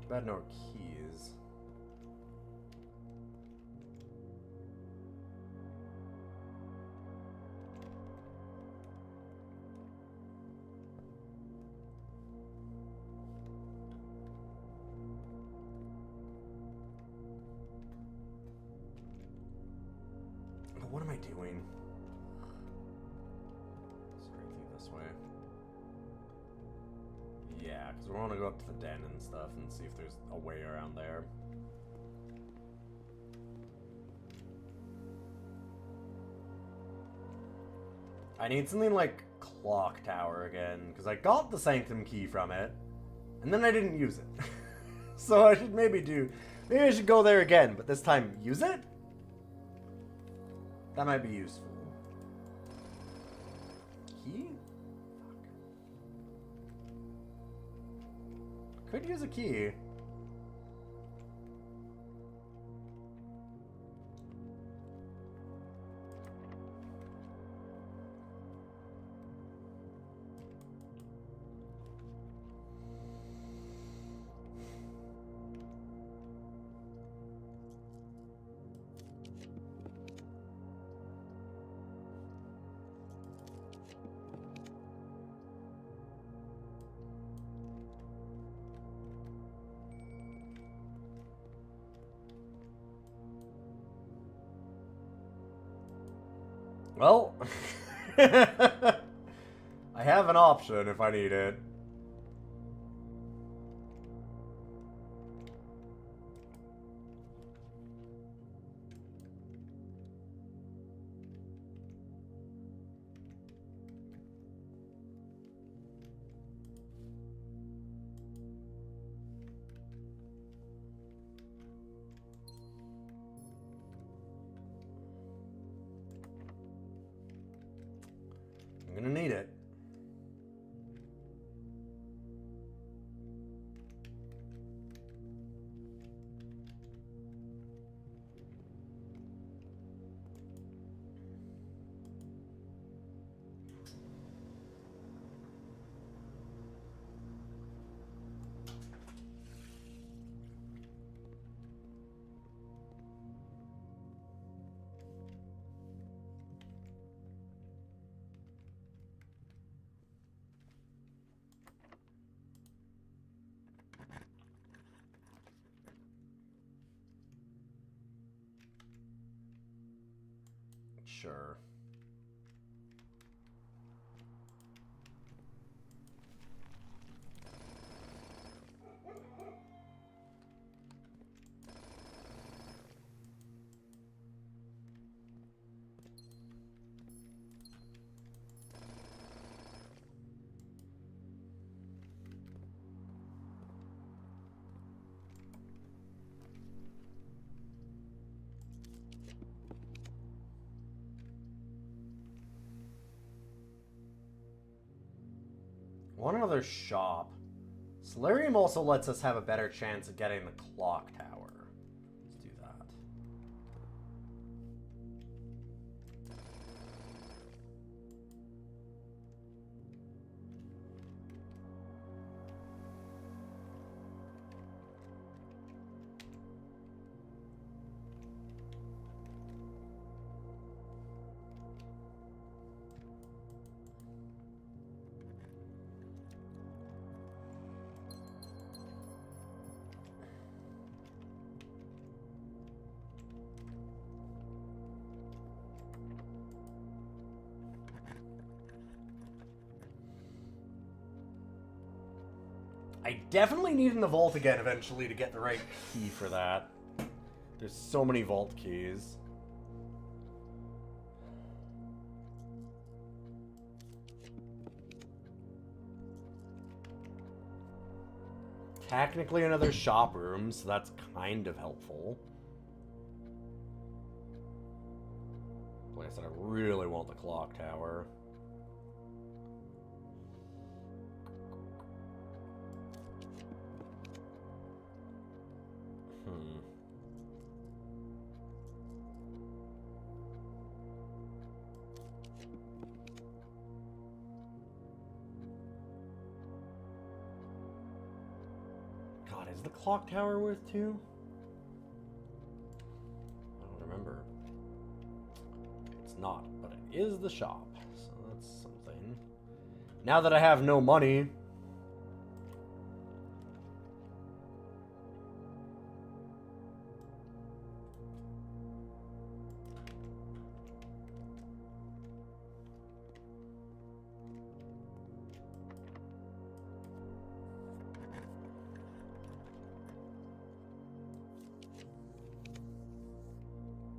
Too bad no keys. What am I doing? Straight through this way. Yeah, because we want to go up to the den and stuff and see if there's a way around there. I need something like Clock Tower again, because I got the Sanctum key from it, and then I didn't use it. So I should maybe I should go there again, but this time use it? That might be useful. Key? Fuck. Could use a key. Well, I have an option if I need it. I'm gonna need it. Sure. One other shop. Solarium also lets us have a better chance of getting the clock tower. Let's do that. I definitely need in the vault again eventually to get the right key for that. There's so many vault keys. Technically another shop room, so that's kind of helpful. Like I said, I really want the clock tower. God, is the clock tower worth 2? I don't remember. It's not, but it is the shop, so that's something. Now that I have no money...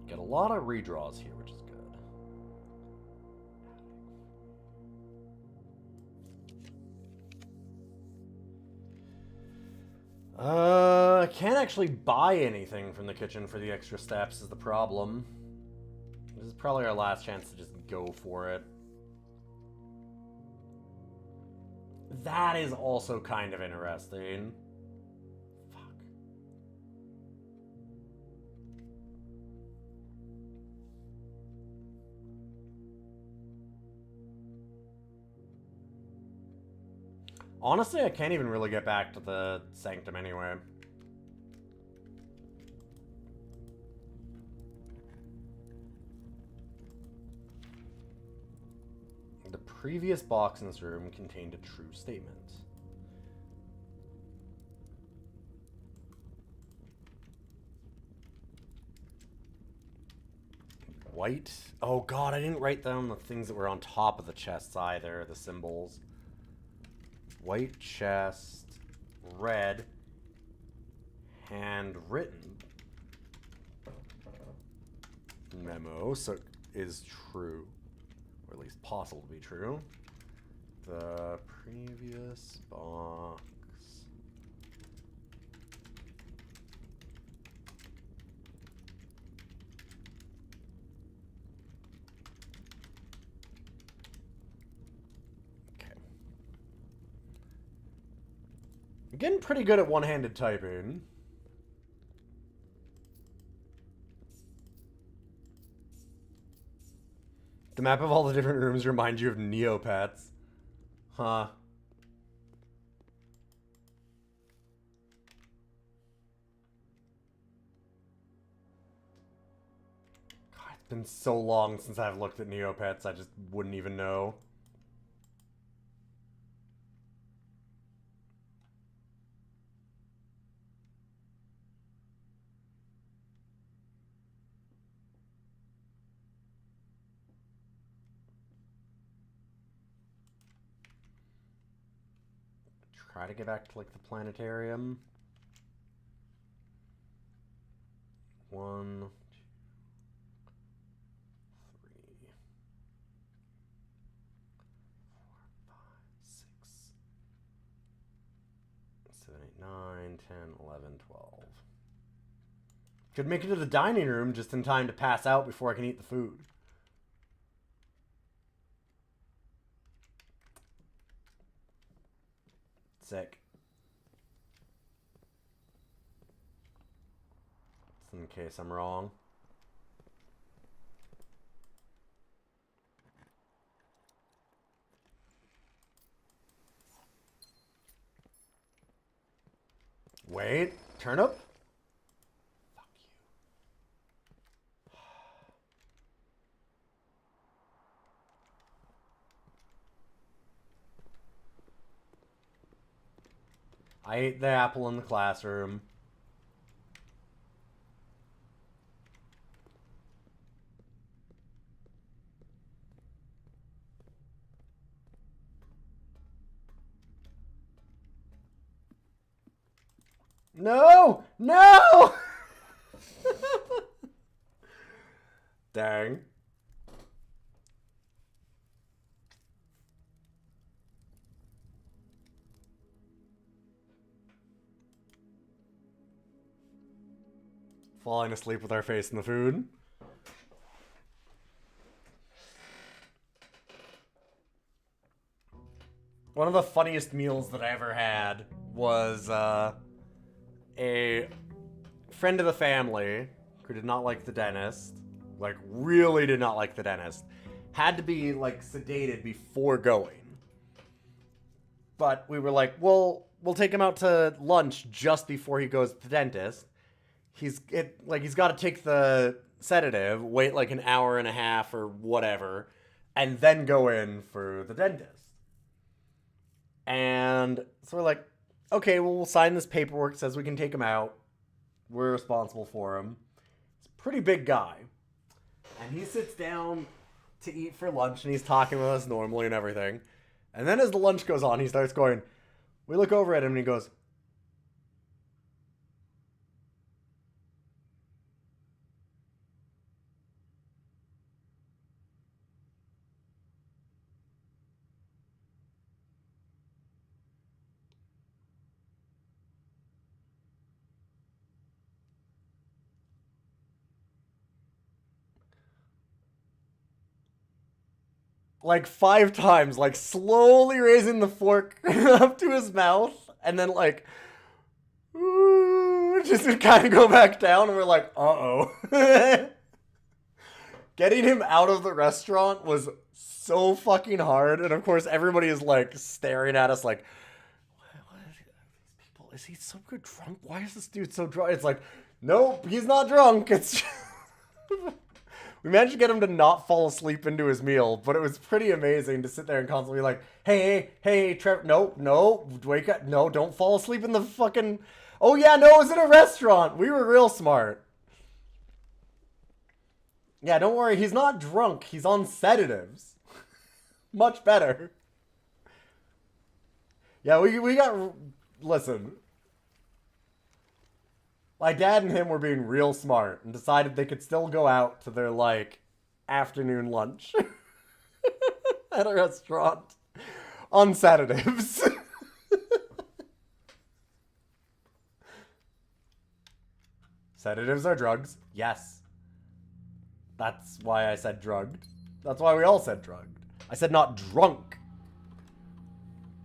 Get a lot of redraws here, which is good. I can't actually buy anything from the kitchen for the extra steps is the problem. This is probably our last chance to just go for it. That is also kind of interesting. Fuck. Honestly, I can't even really get back to the sanctum anyway. The previous box in this room contained a true statement. White. Oh god, I didn't write down the things that were on top of the chests either, the symbols. White chest, red, handwritten. Memo, so it is true. Or at least possible to be true. The previous box. Okay. I'm getting pretty good at one-handed typing. The map of all the different rooms remind you of Neopets. Huh. God, it's been so long since I've looked at Neopets, I just wouldn't even know. Try to get back to, like, the planetarium. 1, 2, 3, 4, 5, 6, 7, 8, 9, 10, 11, 12. Could make it to the dining room just in time to pass out before I can eat the food. Sick. Just in case I'm wrong. Wait, turnip? Fuck you. I ate the apple in the classroom. No! No! Dang. Falling asleep with our face in the food. One of the funniest meals that I ever had was a friend of the family who did not like the dentist, like really did not like the dentist, had to be like sedated before going. But we were like, well, we'll take him out to lunch just before he goes to the dentist. He's got to take the sedative, wait like an hour and a half or whatever, and then go in for the dentist. And so we're like, okay, well, we'll sign this paperwork that says we can take him out. We're responsible for him. He's a pretty big guy. And he sits down to eat for lunch, and he's talking with us normally and everything. And then as the lunch goes on, he starts going, we look over at him, and he goes, like 5 times, like slowly raising the fork up to his mouth, and then like, just to kind of go back down, and we're like, uh-oh. Getting him out of the restaurant was so fucking hard, and of course everybody is like staring at us like, what is these people? Is he so good drunk? Why is this dude so drunk? It's like, nope, he's not drunk. It's we managed to get him to not fall asleep into his meal, but it was pretty amazing to sit there and constantly be like, hey, Trevor, no, wake up, no, don't fall asleep in the fucking, oh yeah, no, it was in a restaurant. We were real smart. Yeah, don't worry, he's not drunk, he's on sedatives. Much better. Yeah, we got, listen. My dad and him were being real smart and decided they could still go out to their, like, afternoon lunch at a restaurant on sedatives. Sedatives are drugs. Yes. That's why I said drugged. That's why we all said drugged. I said not drunk.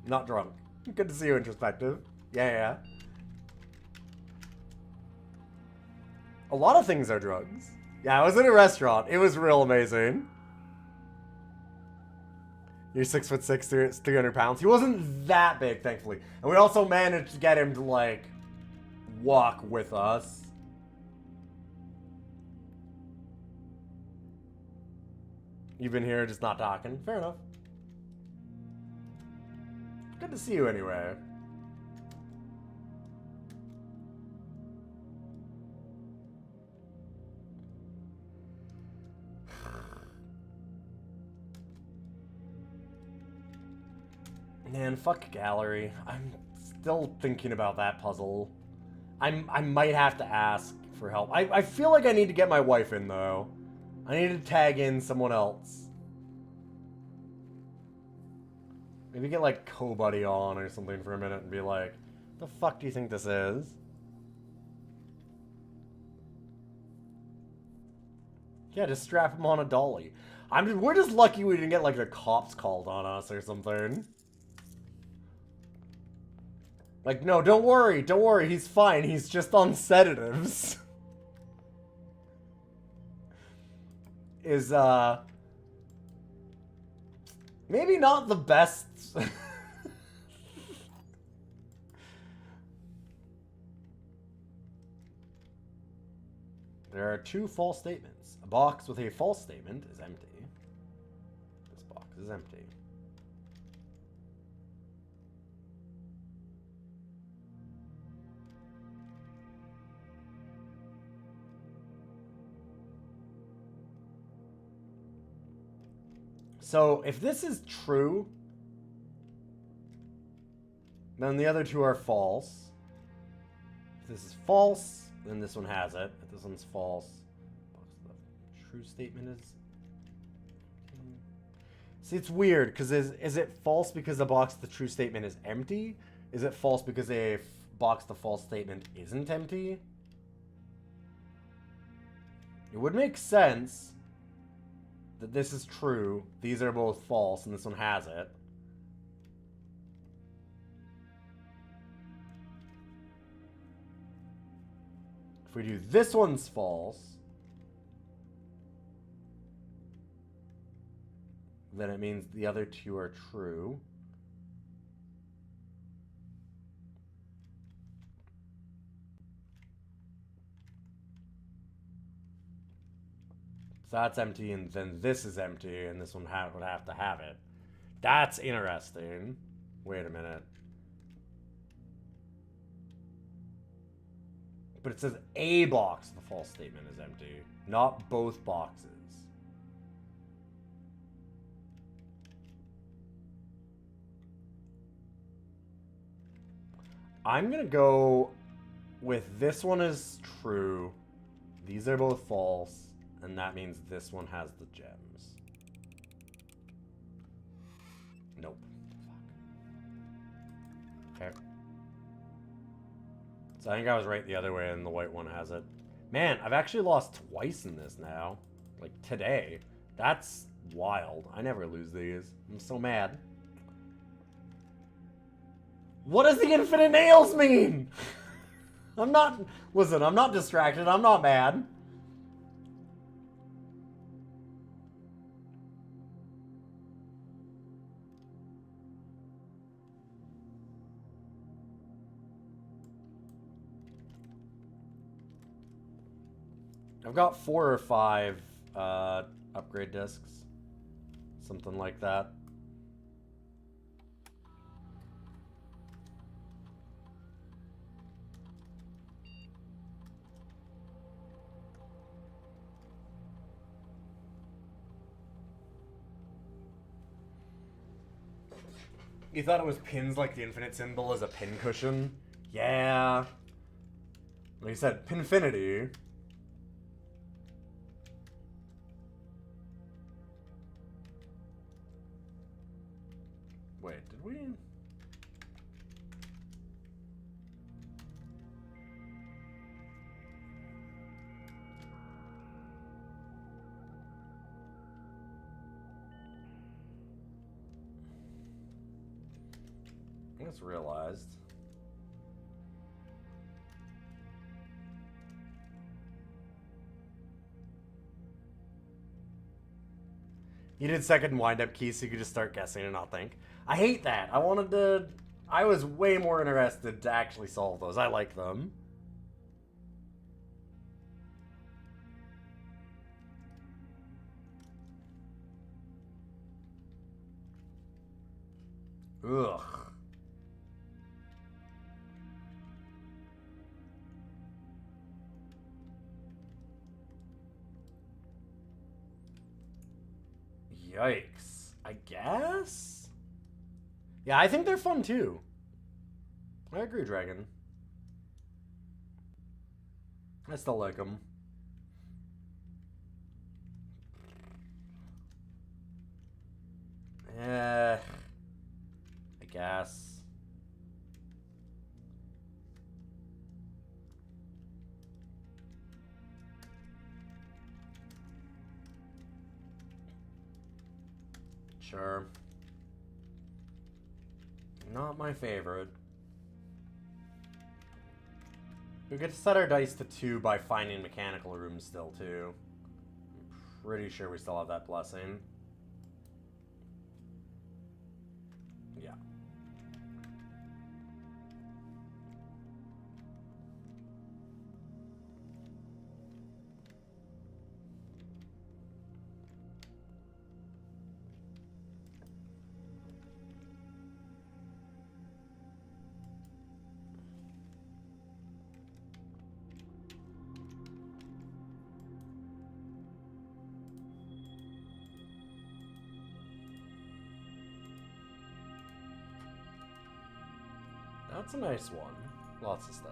Not drunk. Good to see you, Introspective. Yeah. A lot of things are drugs. Yeah, I was in a restaurant. It was real amazing. You're 6'6", 300 pounds. He wasn't that big, thankfully. And we also managed to get him to, like, walk with us. You've been here just not talking. Fair enough. Good to see you anyway. Man, fuck gallery. I'm still thinking about that puzzle. I might have to ask for help. I feel like I need to get my wife in, though. I need to tag in someone else. Maybe get, like, Co-Buddy on or something for a minute and be like, the fuck do you think this is? Yeah, just strap him on a dolly. We're just lucky we didn't get, like, the cops called on us or something. Like, no, don't worry, he's fine, he's just on sedatives. Is, maybe not the best. There are 2 false statements. A box with a false statement is empty. This box is empty. So, if this is true, then the other 2 are false. If this is false, then this one has it. If this one's false, the true statement is... See, it's weird, because is it false because the box the true statement is empty? Is it false because a box the false statement isn't empty? It would make sense that this is true, these are both false, and this one has it. If we do this one's false, then it means the other two are true. So that's empty, and then this is empty, and this one would have to have it. That's interesting. Wait a minute. But it says a box, the false statement is empty, not both boxes. I'm gonna go with this one is true, these are both false, and that means this one has the gems. Nope. Fuck. Okay. So I think I was right the other way and the white one has it. Man, I've actually lost twice in this now. Like, today. That's wild. I never lose these. I'm so mad. What does the infinite nails mean? I'm not... Listen, I'm not distracted. I'm not mad. I've got 4 or 5 upgrade discs. Something like that. You thought it was pins like the infinite symbol as a pin cushion? Yeah. Like you said, pinfinity. Wait, did we? I just realized. You did second wind-up key so you could just start guessing and not think. I hate that. I was way more interested to actually solve those. I like them. Ugh. Yikes. I guess? Yeah, I think they're fun too. I agree, Dragon. I still like them. I guess. Sure. Not my favorite. We get to set our dice to 2 by finding mechanical rooms still, too. I'm pretty sure we still have that blessing. Yeah. That's a nice one. Lots of stuff.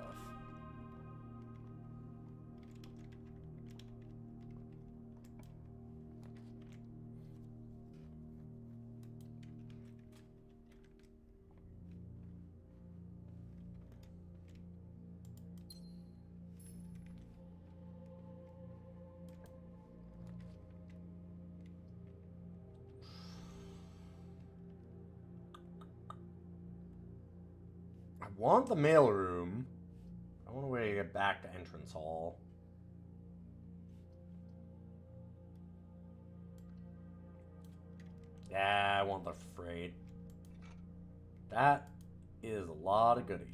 want the mailroom. I want a way to get back to entrance hall. Yeah, I want the freight. That is a lot of goodies.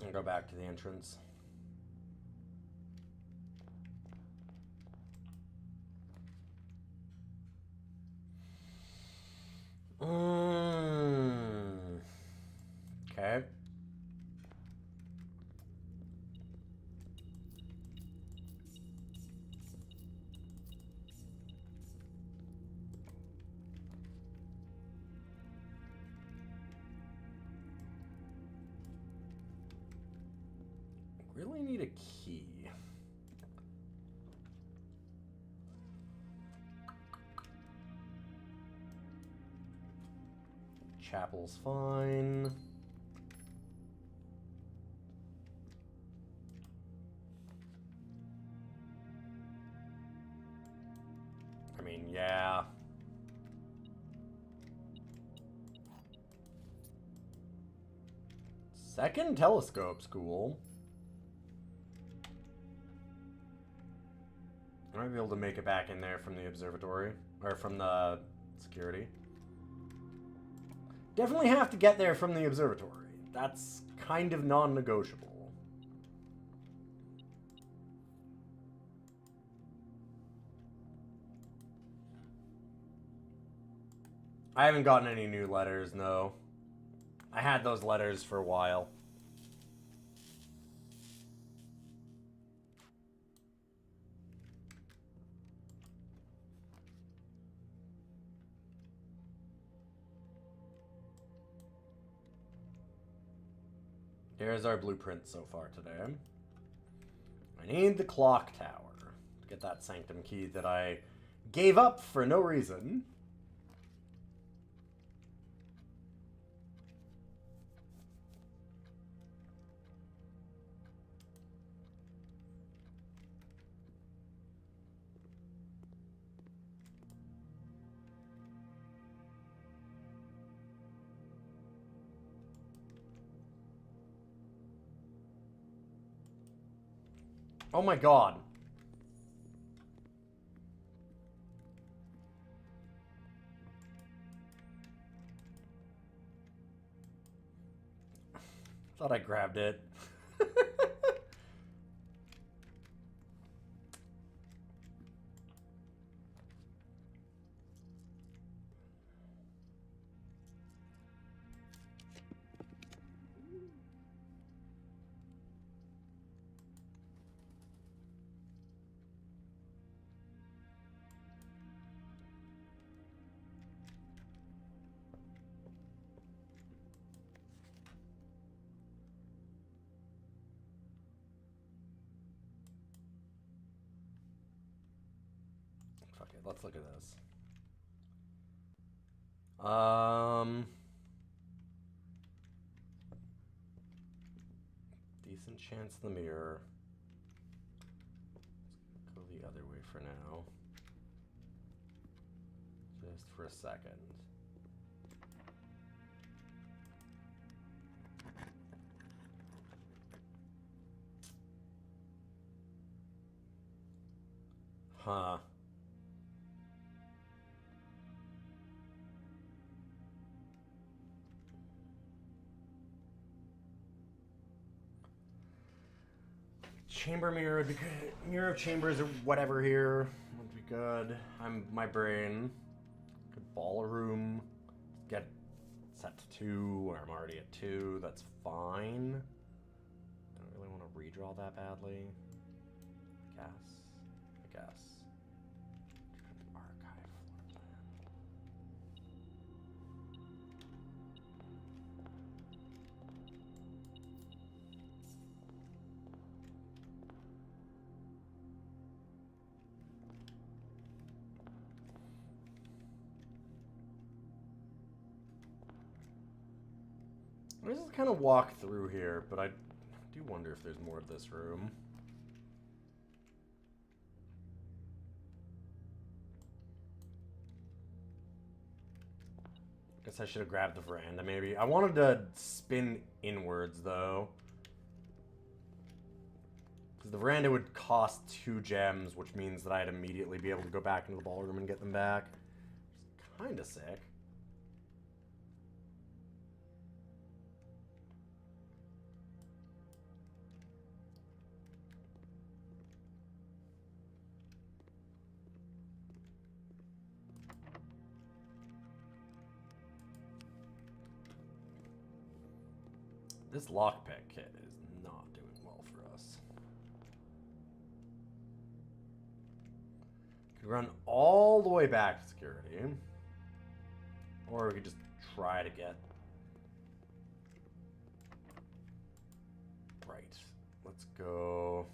And go back to the entrance. Okay. Really need a key. Chapel's fine. I mean, yeah. Second telescope's cool. I might be able to make it back in there from the observatory, or from the security. Definitely have to get there from the observatory. That's kind of non-negotiable. I haven't gotten any new letters, no. I had those letters for a while. Here's our blueprint so far today. I need the clock tower to get that sanctum key that I gave up for no reason. Oh my god. Thought I grabbed it. Fuck it, let's look at this. Decent chance in the mirror. Let's go the other way for now. Just for a second. Huh. Chamber mirror would be good. Mirror of chambers or whatever here would good. My brain. Good ballroom. Get set to 2, or I'm already at 2. That's fine. I don't really want to redraw that badly. I guess. Archive floor plan. Let's just kind of walk through here, but I do wonder if there's more of this room. Guess I should have grabbed the veranda, maybe. I wanted to spin inwards, though. Because the veranda would cost 2 gems, which means that I'd immediately be able to go back into the ballroom and get them back. It's kind of sick. This lockpick kit is not doing well for us. Could run all the way back to security. Or we could just try to get... Right. Let's go...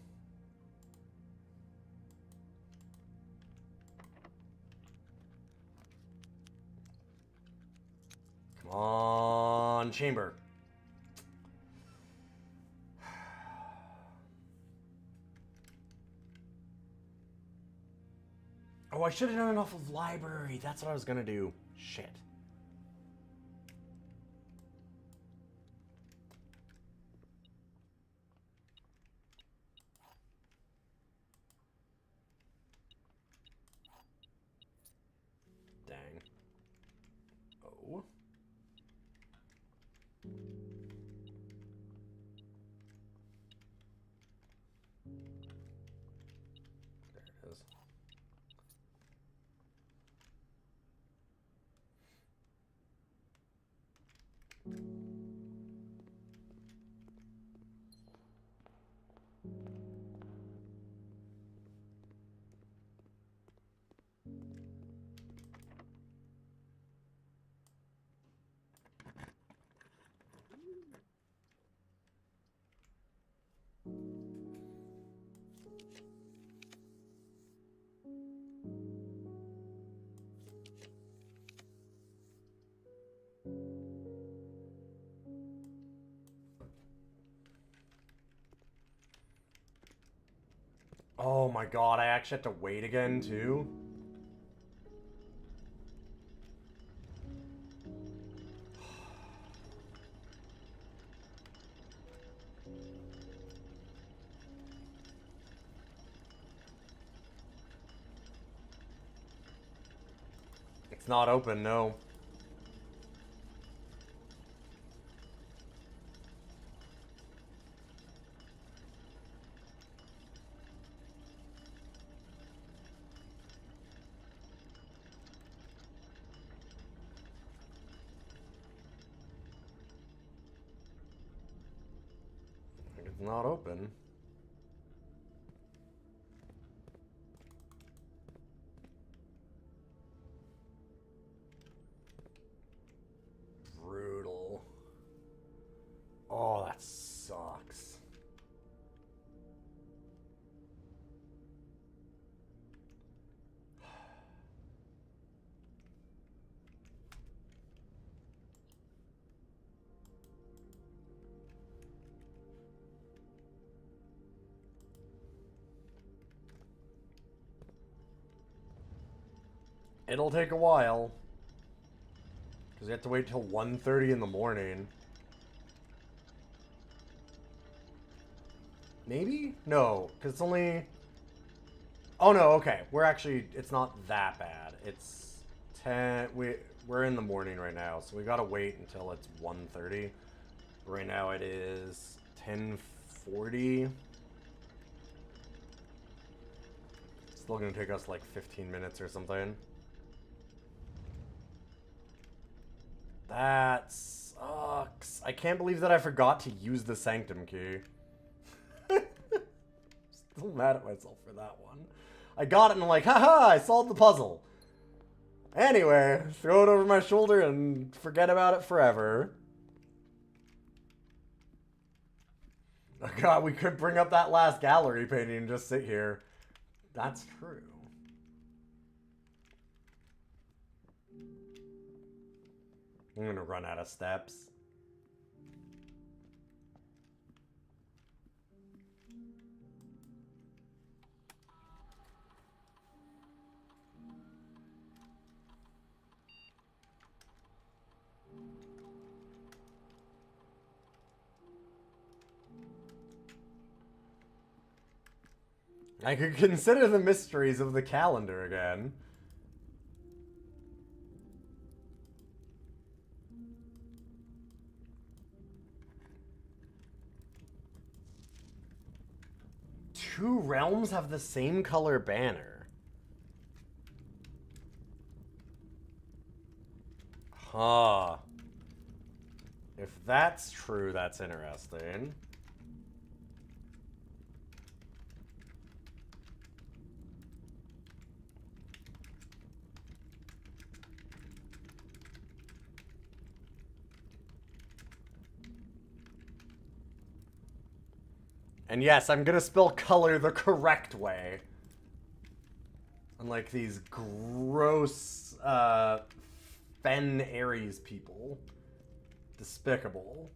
Come on, chamber. Oh, I should have done enough of library. That's what I was gonna do. Shit. Dang. Oh. There it is. Oh my god, I actually have to wait again, too? It's not open, no. It's not open. Brutal. Oh, that sucks. It'll take a while. Because you have to wait till 1:30 in the morning. Maybe? No, because it's only... Oh no, okay. We're actually... It's not that bad. It's 10... We're in the morning right now, so we gotta wait until it's 1:30. Right now it is 10:40. Still gonna take us like 15 minutes or something. That sucks. I can't believe that I forgot to use the Sanctum key. Still mad at myself for that one. I got it and I'm like, haha, I solved the puzzle. Anyway, throw it over my shoulder and forget about it forever. Oh god, we could bring up that last gallery painting and just sit here. That's true. I'm gonna run out of steps. I could consider the mysteries of the calendar again. Two realms have the same color banner. Huh. If that's true, that's interesting. And yes, I'm gonna spell color the correct way. Unlike these gross, Fen Aries people. Despicable.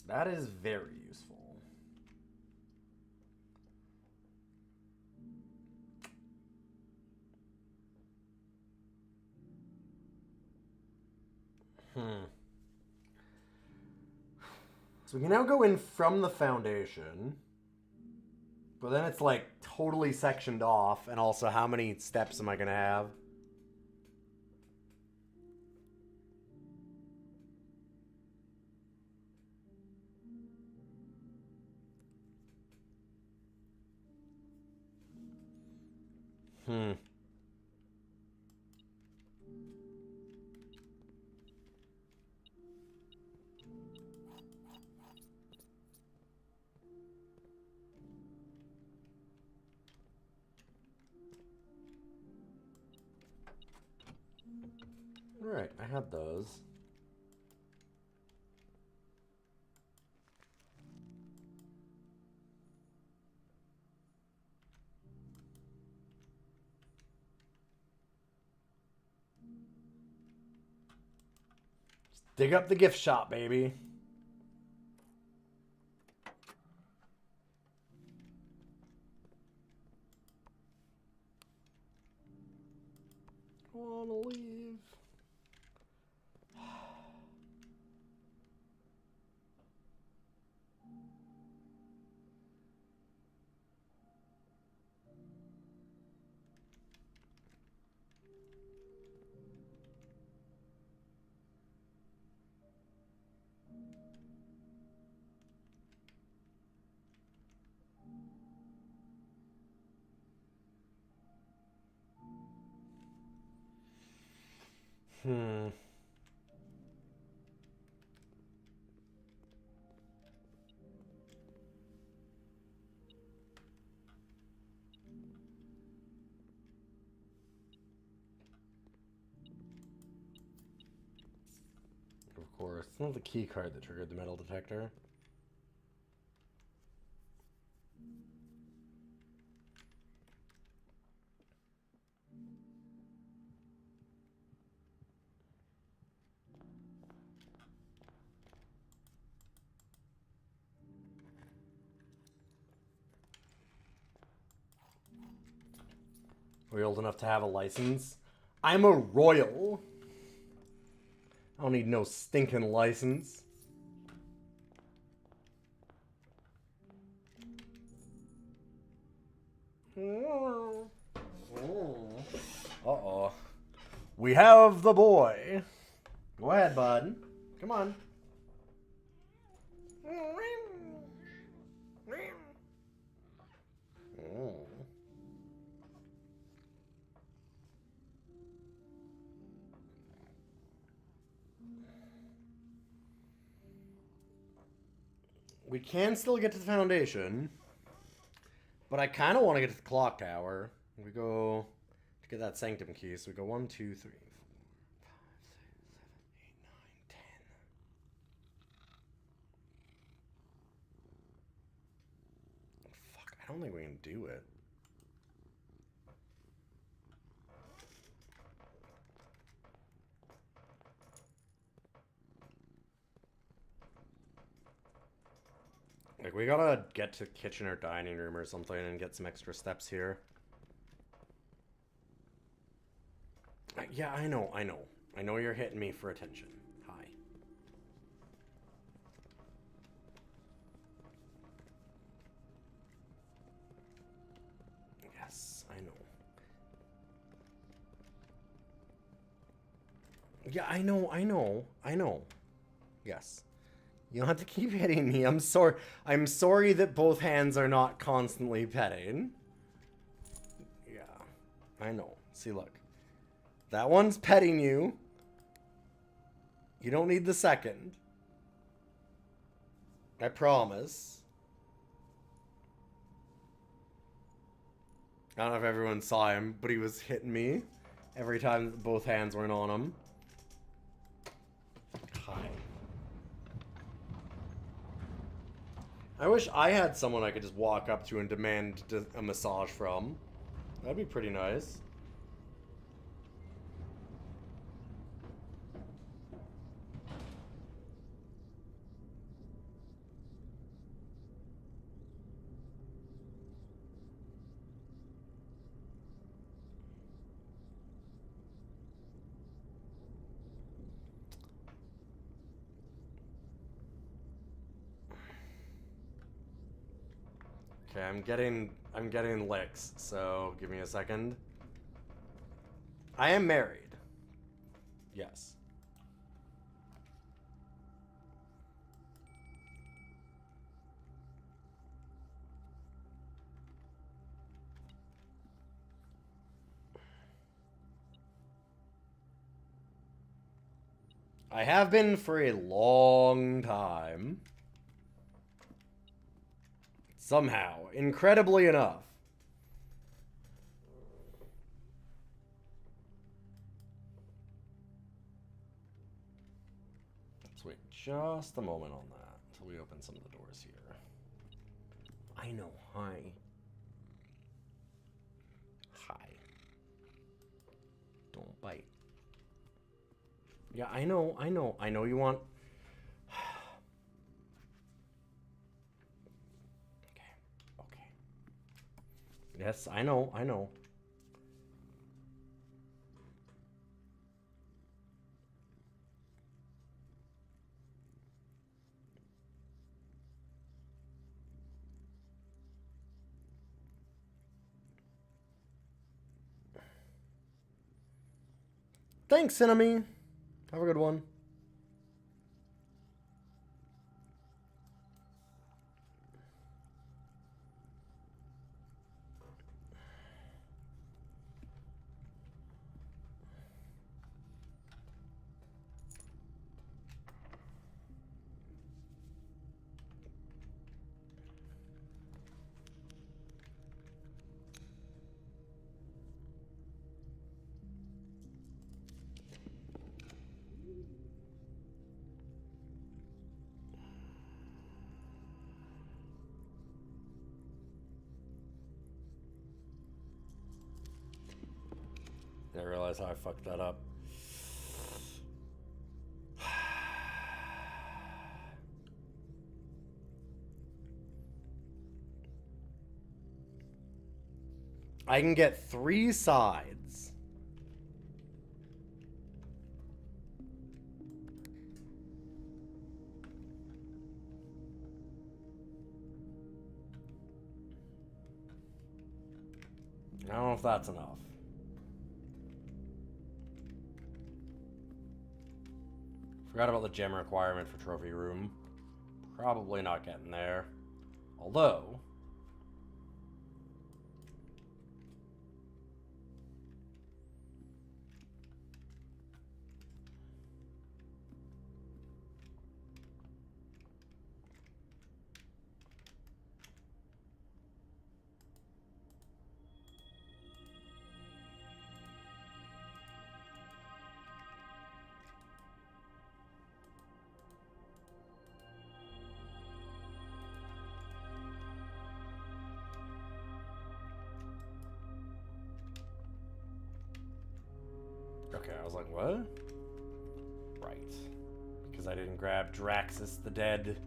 That is very useful. So we can now go in from the foundation. But then it's like totally sectioned off. And also, how many steps am I going to have? Alright, I had those. Just dig up the gift shop, baby. I wanna leave. Of course. It's not the key card that triggered the metal detector. Are we old enough to have a license? I'm a royal. I don't need no stinking license. Uh-oh. We have the boy. Go ahead, bud. Come on. We can still get to the foundation, but I kind of want to get to the clock tower. We go to get that sanctum key. So we go 1, 2, 3, 4, 5, 6, 7, 8, 9, 10. Fuck, I don't think we can do it. Like, we gotta get to kitchen or dining room or something and get some extra steps here. Yeah, I know. I know you're hitting me for attention. Hi. Yes, I know. Yeah, I know. Yes. You don't have to keep hitting me. I'm sorry. I'm sorry that both hands are not constantly petting. Yeah, I know. See, look. That one's petting you. You don't need the second. I promise. I don't know if everyone saw him, but he was hitting me every time both hands weren't on him. Hi. I wish I had someone I could just walk up to and demand a massage from. That'd be pretty nice. Okay, I'm getting licks, so give me a second. I am married. Yes. I have been for a long time. Somehow, incredibly enough. Let's wait just a moment on that until we open some of the doors here. I know, hi. Hi. Don't bite. Yeah, I know you want... Okay. Yes, I know. Thanks, Cinnamon. Have a good one. I realize how I fucked that up. I can get 3 sides. I don't know if that's enough. Forgot about the gem requirement for trophy room. Probably not getting there. Although... Okay, I was like, what? Right. Because I didn't grab Draxus the Dead.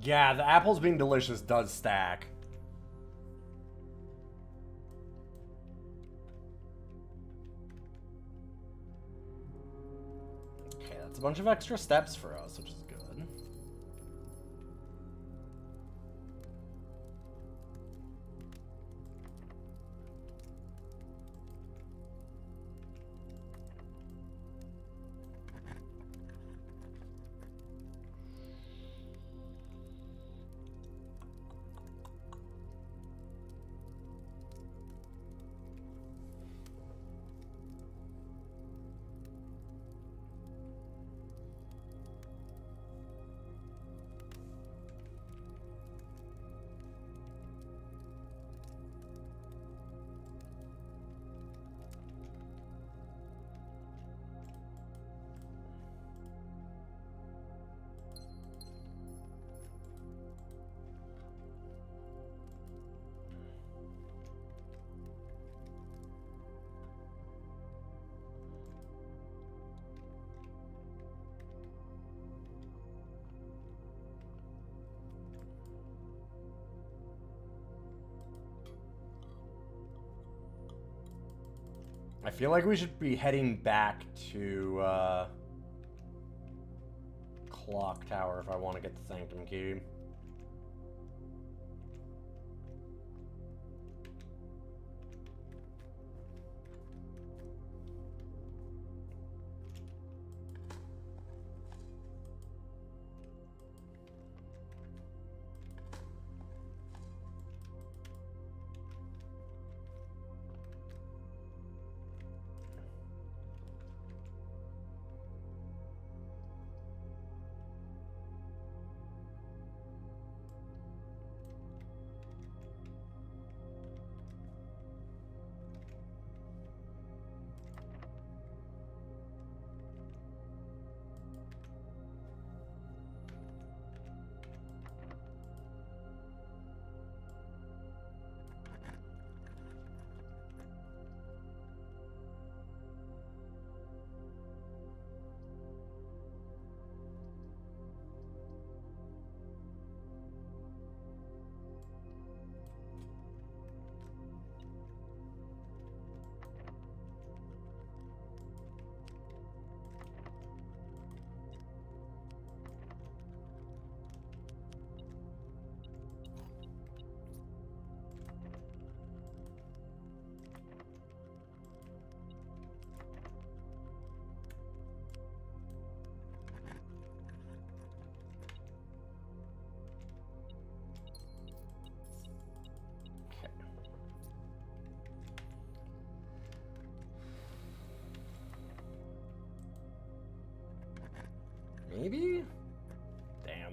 Yeah, the apples being delicious does stack. Okay, that's a bunch of extra steps for us, which is good. I feel like we should be heading back to Clock Tower if I want to get the Sanctum Key. Maybe? Damn.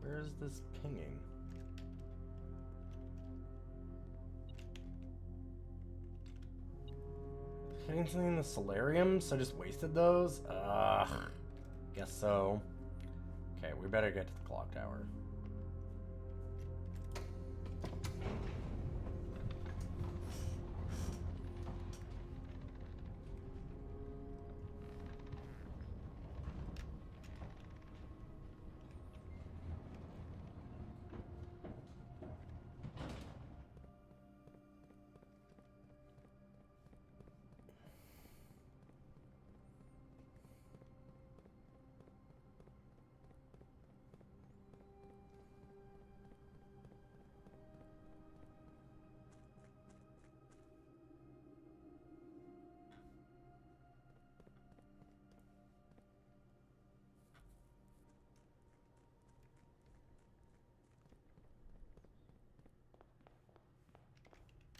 Where is this pinging? Hitting something in the solarium, so I just wasted those? Ugh. Guess so. Okay, we better get to the clock tower.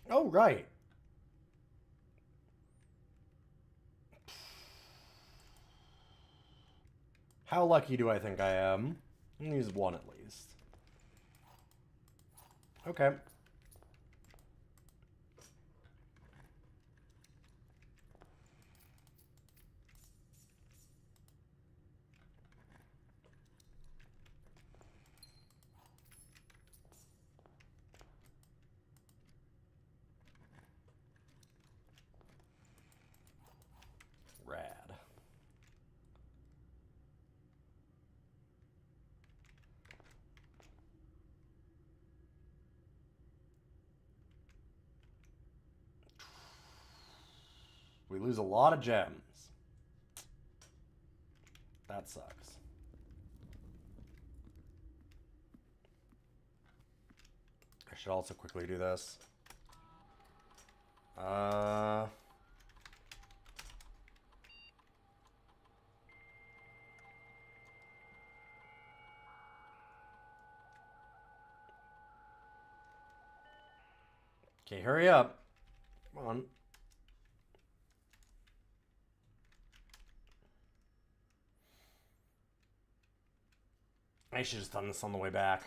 Oh, right. How lucky do I think I am? I'm gonna use one at least. Okay. Rad. We lose a lot of gems. That sucks. I should also quickly do this. Okay, hurry up. Come on. I should have just done this on the way back.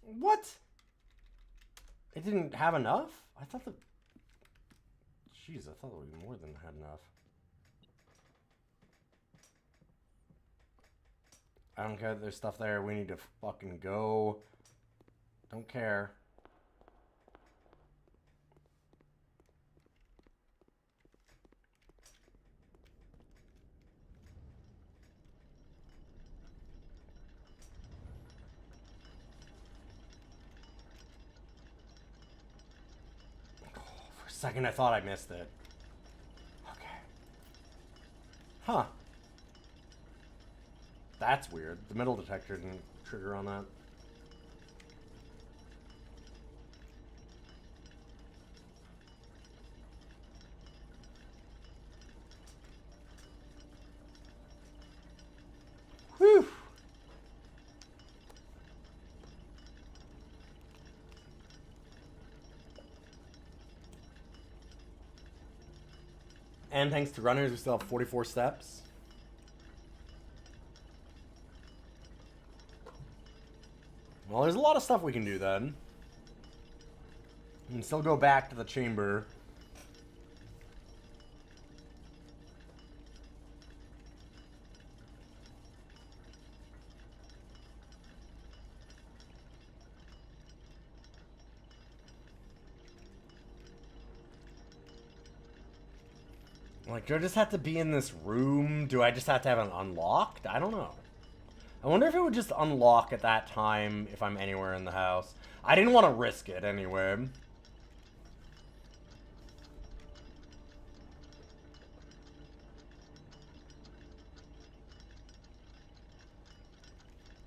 What? It didn't have enough? I thought the... Jeez, I thought it was more than had enough. I don't care that there's stuff there. We need to fucking go. Don't care. For a second, I thought I missed it. Okay. Huh. That's weird. The metal detector didn't trigger on that. Whew. And thanks to runners, we still have 44 steps. Well, there's a lot of stuff we can do then. We can still go back to the chamber. Like, do I just have to be in this room? Do I just have to have it unlocked? I don't know. I wonder if it would just unlock at that time if I'm anywhere in the house. I didn't want to risk it anyway.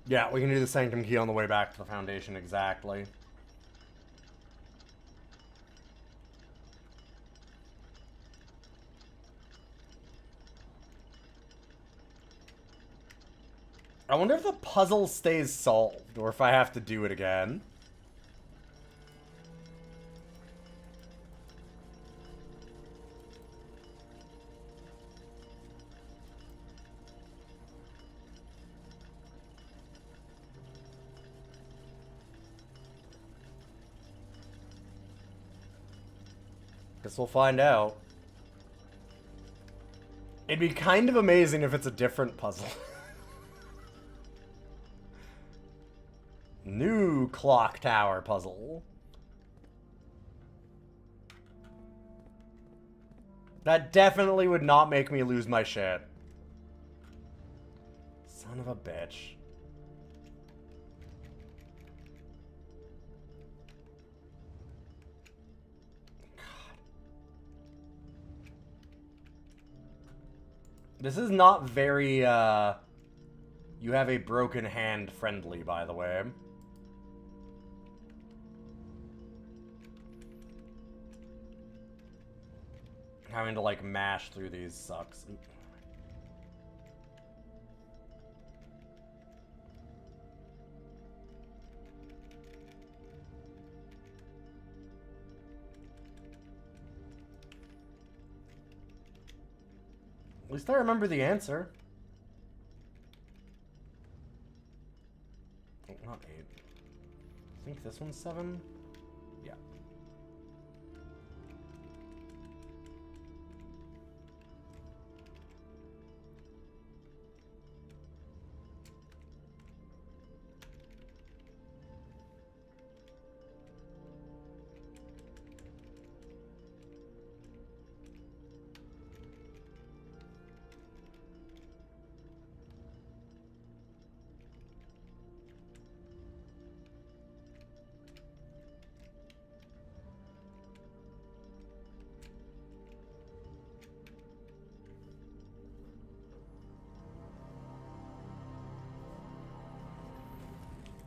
Yeah, we can do the Sanctum Key on the way back to the Foundation, exactly. I wonder if the puzzle stays solved, or if I have to do it again. Guess we'll find out. It'd be kind of amazing if it's a different puzzle. New clock tower puzzle. That definitely would not make me lose my shit. Son of a bitch. God. This is not very, you have a broken hand friendly, by the way. Having to, like, mash through these sucks. At least I remember the answer. Oh, not 8. I think this one's 7. Yeah.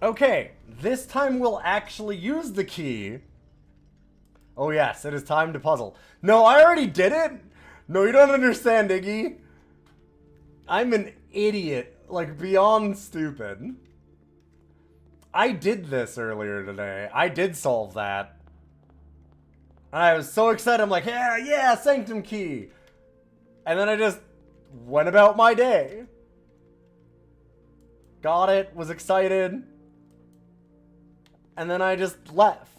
Okay, this time we'll actually use the key. Oh yes, it is time to puzzle. No, I already did it! No, you don't understand, Iggy. I'm an idiot, like beyond stupid. I did this earlier today. I did solve that. I was so excited, I'm like, yeah, Sanctum Key! And then I just went about my day. Got it, was excited. And then I just left.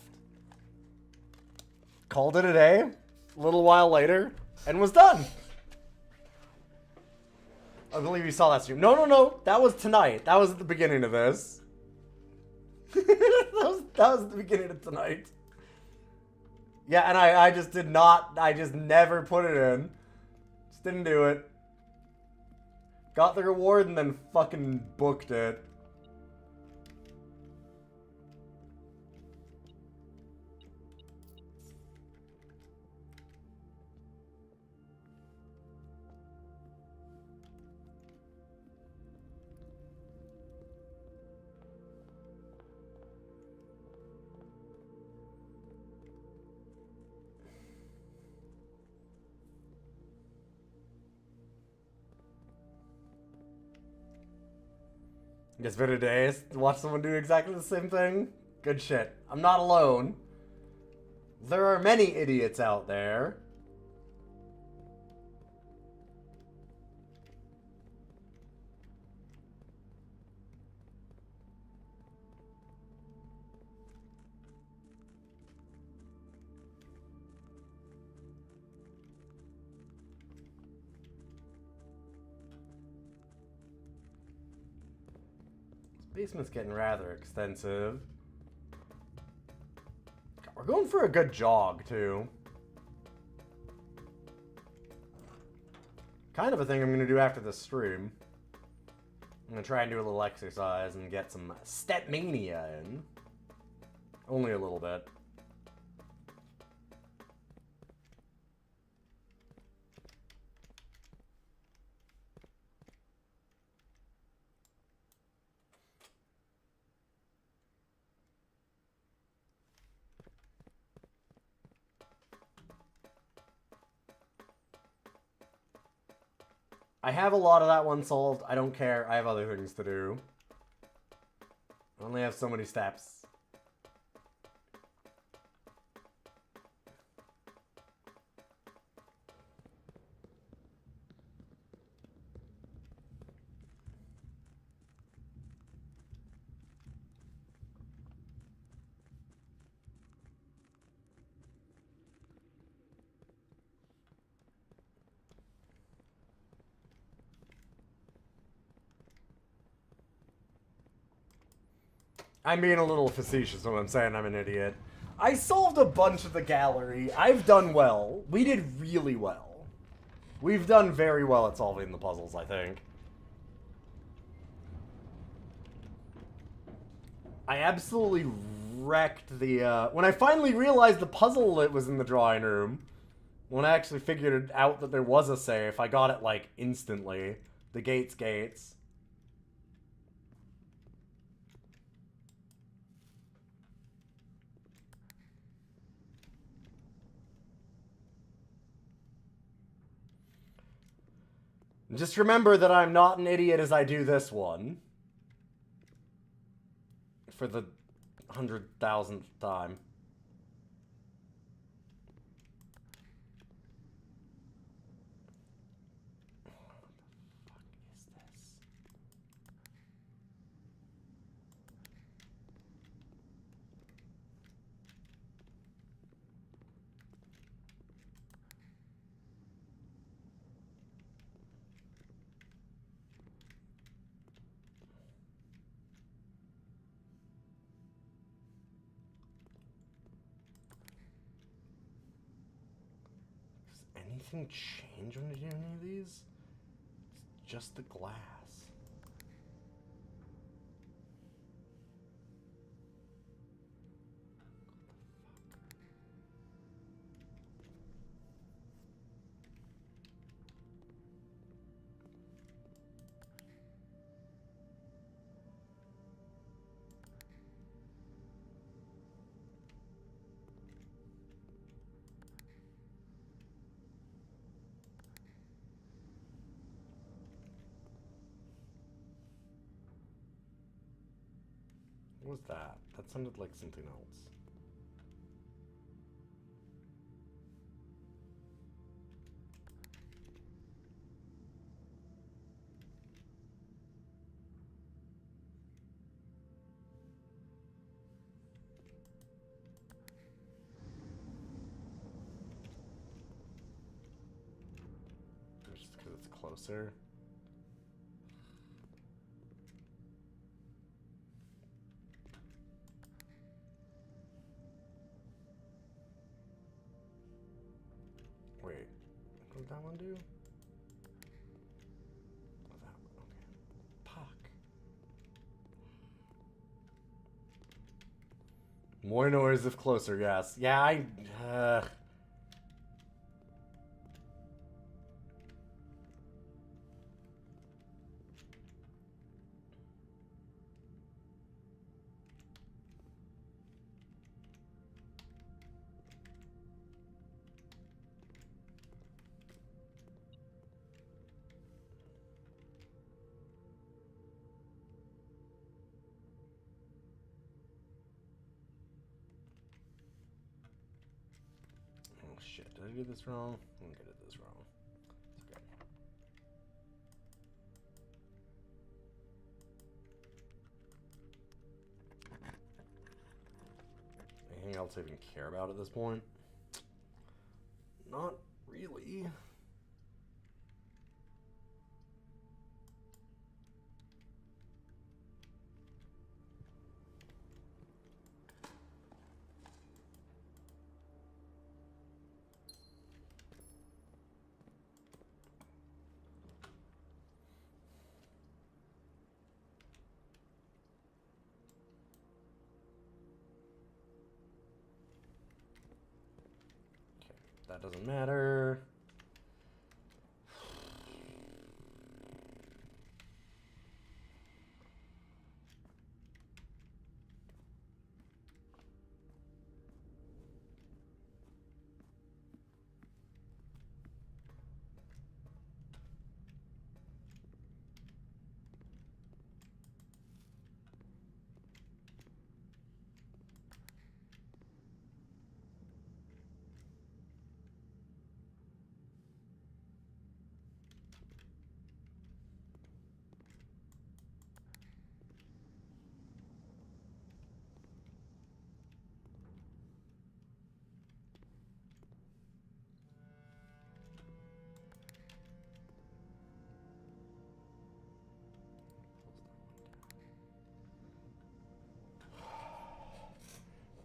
Called it a day, a little while later, and was done. I believe you saw that stream. No, that was tonight. That was at the beginning of this. that was at the beginning of tonight. Yeah, and I just did not, I just never put it in. Just didn't do it. Got the reward and then fucking booked it. Guess been a day to watch someone do exactly the same thing. Good shit. I'm not alone. There are many idiots out there. Basement's getting rather extensive. We're going for a good jog, too. Kind of a thing I'm going to do after this stream. I'm going to try and do a little exercise and get some stepmania in. Only a little bit. I have a lot of that one solved. I don't care. I have other things to do. I only have so many steps. I'm being a little facetious when I'm saying I'm an idiot. I solved a bunch of the gallery. I've done well. We did really well. We've done very well at solving the puzzles, I think. I absolutely wrecked the, when I finally realized the puzzle that was in the drawing room, when I actually figured out that there was a safe, I got it, like, instantly. The gates. Just remember that I'm not an idiot as I do this one. For the 100,000th time. Anything change when you do any of these? It's just the glass. What was that? That sounded like something else. Just because it's closer. Wait, what did that one do? Oh, that one, okay. Puck. More noise if closer, yes. Yeah, Oh shit, did I do this wrong? I think I did this wrong. It's okay. Anything else I even care about at this point? Not really. That doesn't matter.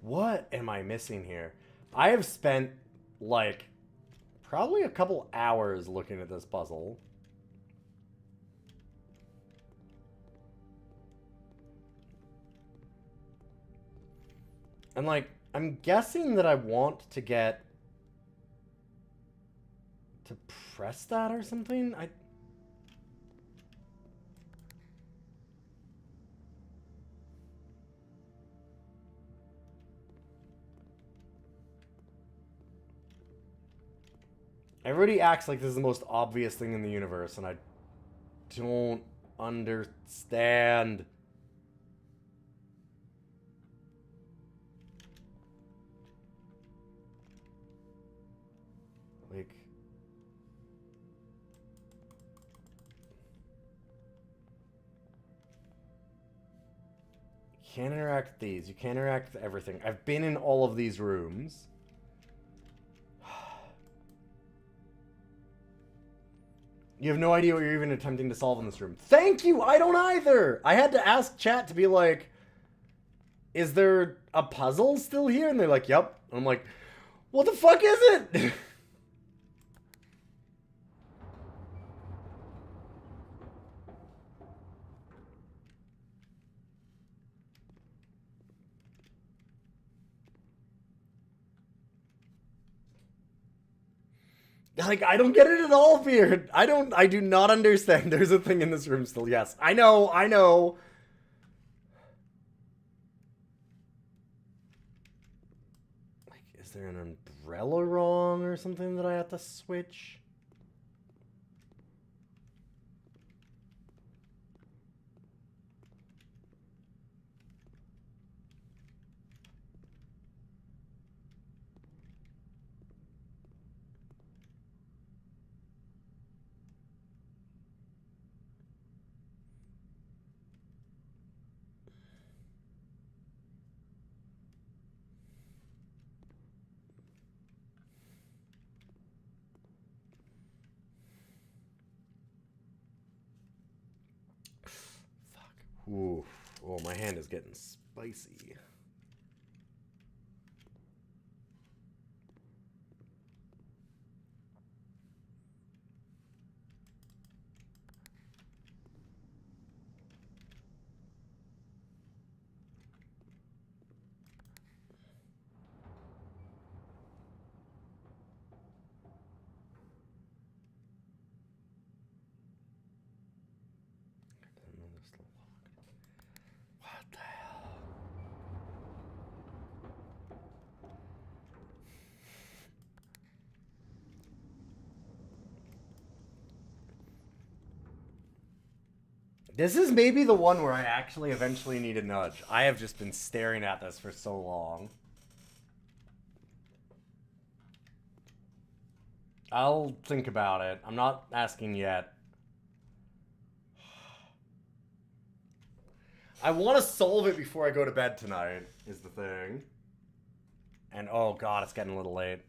What am I missing here? I have spent, like, probably a couple hours looking at this puzzle. And, like, I'm guessing that I want to get... to press that or something? Everybody acts like this is the most obvious thing in the universe, and I don't understand. Like... You can't interact with these. You can't interact with everything. I've been in all of these rooms. You have no idea what you're even attempting to solve in this room. Thank you! I don't either! I had to ask chat to be like, is there a puzzle still here? And they're like, yep. And I'm like, what the fuck is it? Like, I don't get it at all, Beard. I do not understand. There's a thing in this room still. Yes, I know. Like, is there an umbrella wrong or something that I have to switch? Ooh, oh, my hand is getting spicy. What the hell? This is maybe the one where I actually eventually need a nudge. I have just been staring at this for so long. I'll think about it. I'm not asking yet. I want to solve it before I go to bed tonight, is the thing. And oh god, it's getting a little late.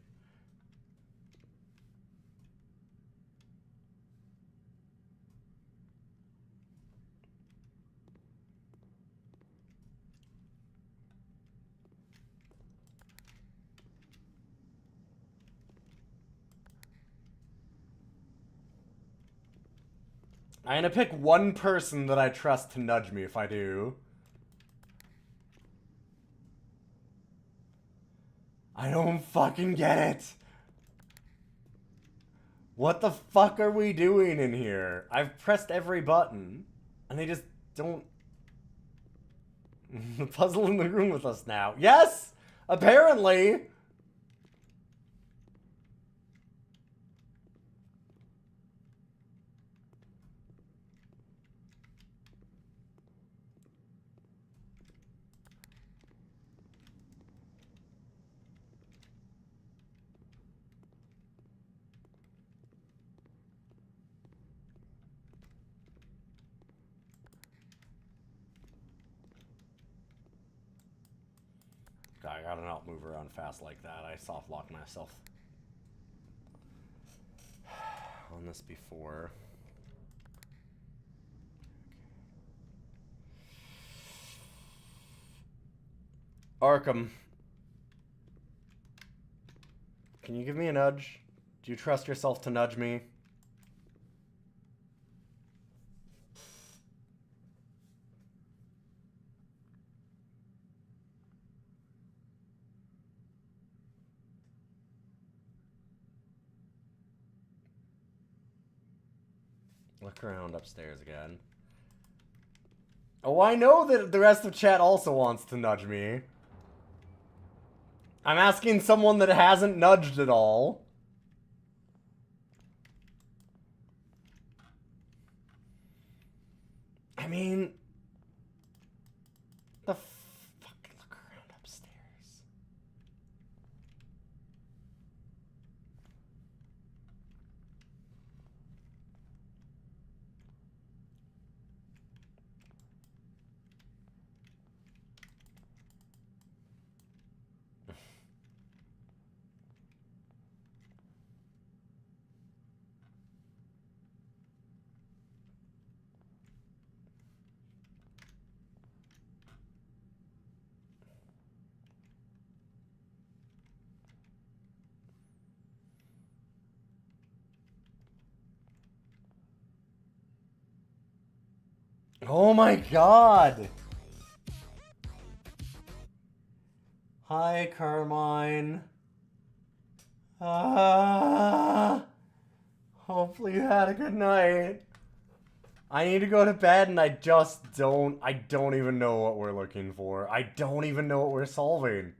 I'm gonna pick one person that I trust to nudge me if I do. I don't fucking get it. What the fuck are we doing in here? I've pressed every button, and they just don't... The puzzle in the room with us now. Yes! Apparently! I gotta not move around fast like that. I soft locked myself on this before. Arkham. Can you give me a nudge? Do you trust yourself to nudge me? Look around upstairs again. Oh, I know that the rest of chat also wants to nudge me. I'm asking someone that hasn't nudged at all. I mean... The fuck? Look around upstairs. Oh my god! Hi, Carmine. Hopefully you had a good night. I need to go to bed and I don't even know what we're looking for. I don't even know what we're solving.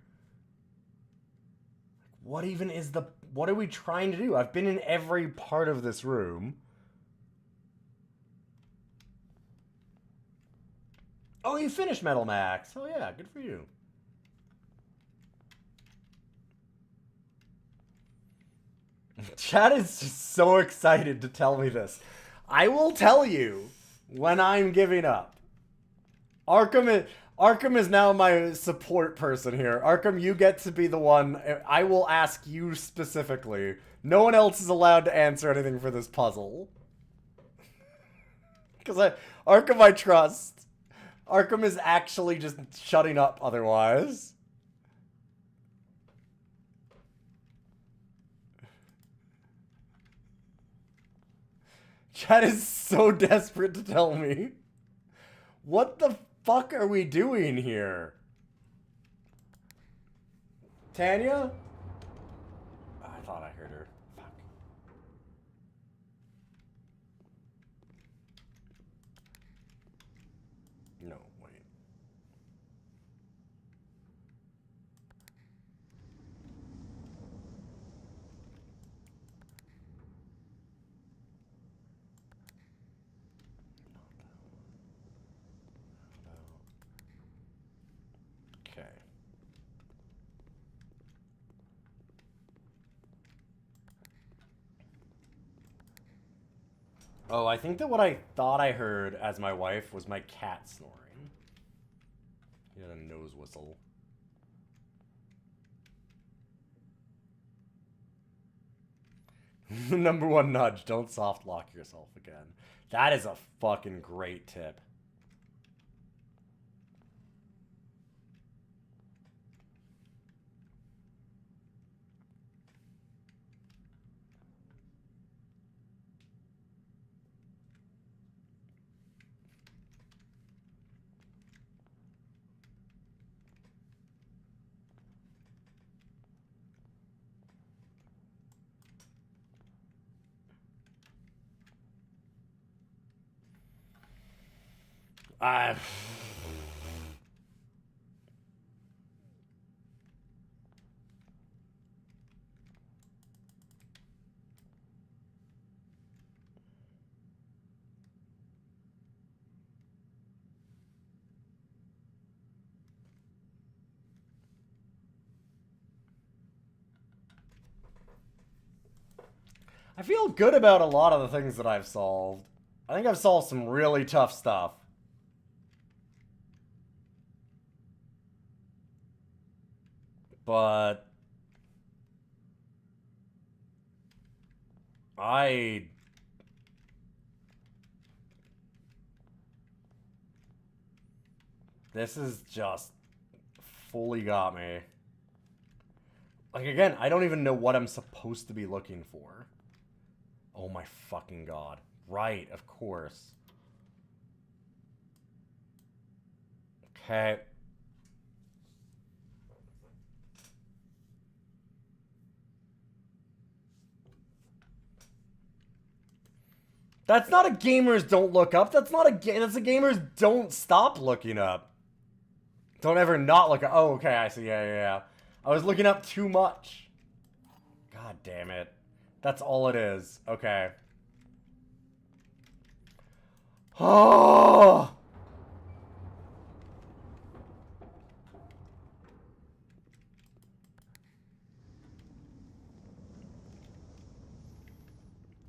What are we trying to do? I've been in every part of this room. Oh, you finished Metal Max. Oh yeah, good for you. Chad is just so excited to tell me this. I will tell you when I'm giving up. Arkham is now my support person here. Arkham, you get to be the one. I will ask you specifically. No one else is allowed to answer anything for this puzzle. Because Arkham I trust. Arkham is actually just shutting up otherwise. Chad is so desperate to tell me. What the fuck are we doing here? Tanya? I thought I heard her. Fuck. No, wait. Okay. Oh, I think that what I thought I heard as my wife was my cat snoring. He had a nose whistle. Number one nudge, don't soft lock yourself again. That is a fucking great tip. I feel good about a lot of the things that I've solved. I think I've solved some really tough stuff. But this is just fully got me. Like, again, I don't even know what I'm supposed to be looking for. Oh my fucking god. Right, of course. Okay. That's not a gamers don't look up. That's not a that's a gamers don't stop looking up. Don't ever not look up. Oh, okay, I see. Yeah. I was looking up too much. God damn it. That's all it is. Okay. Oh!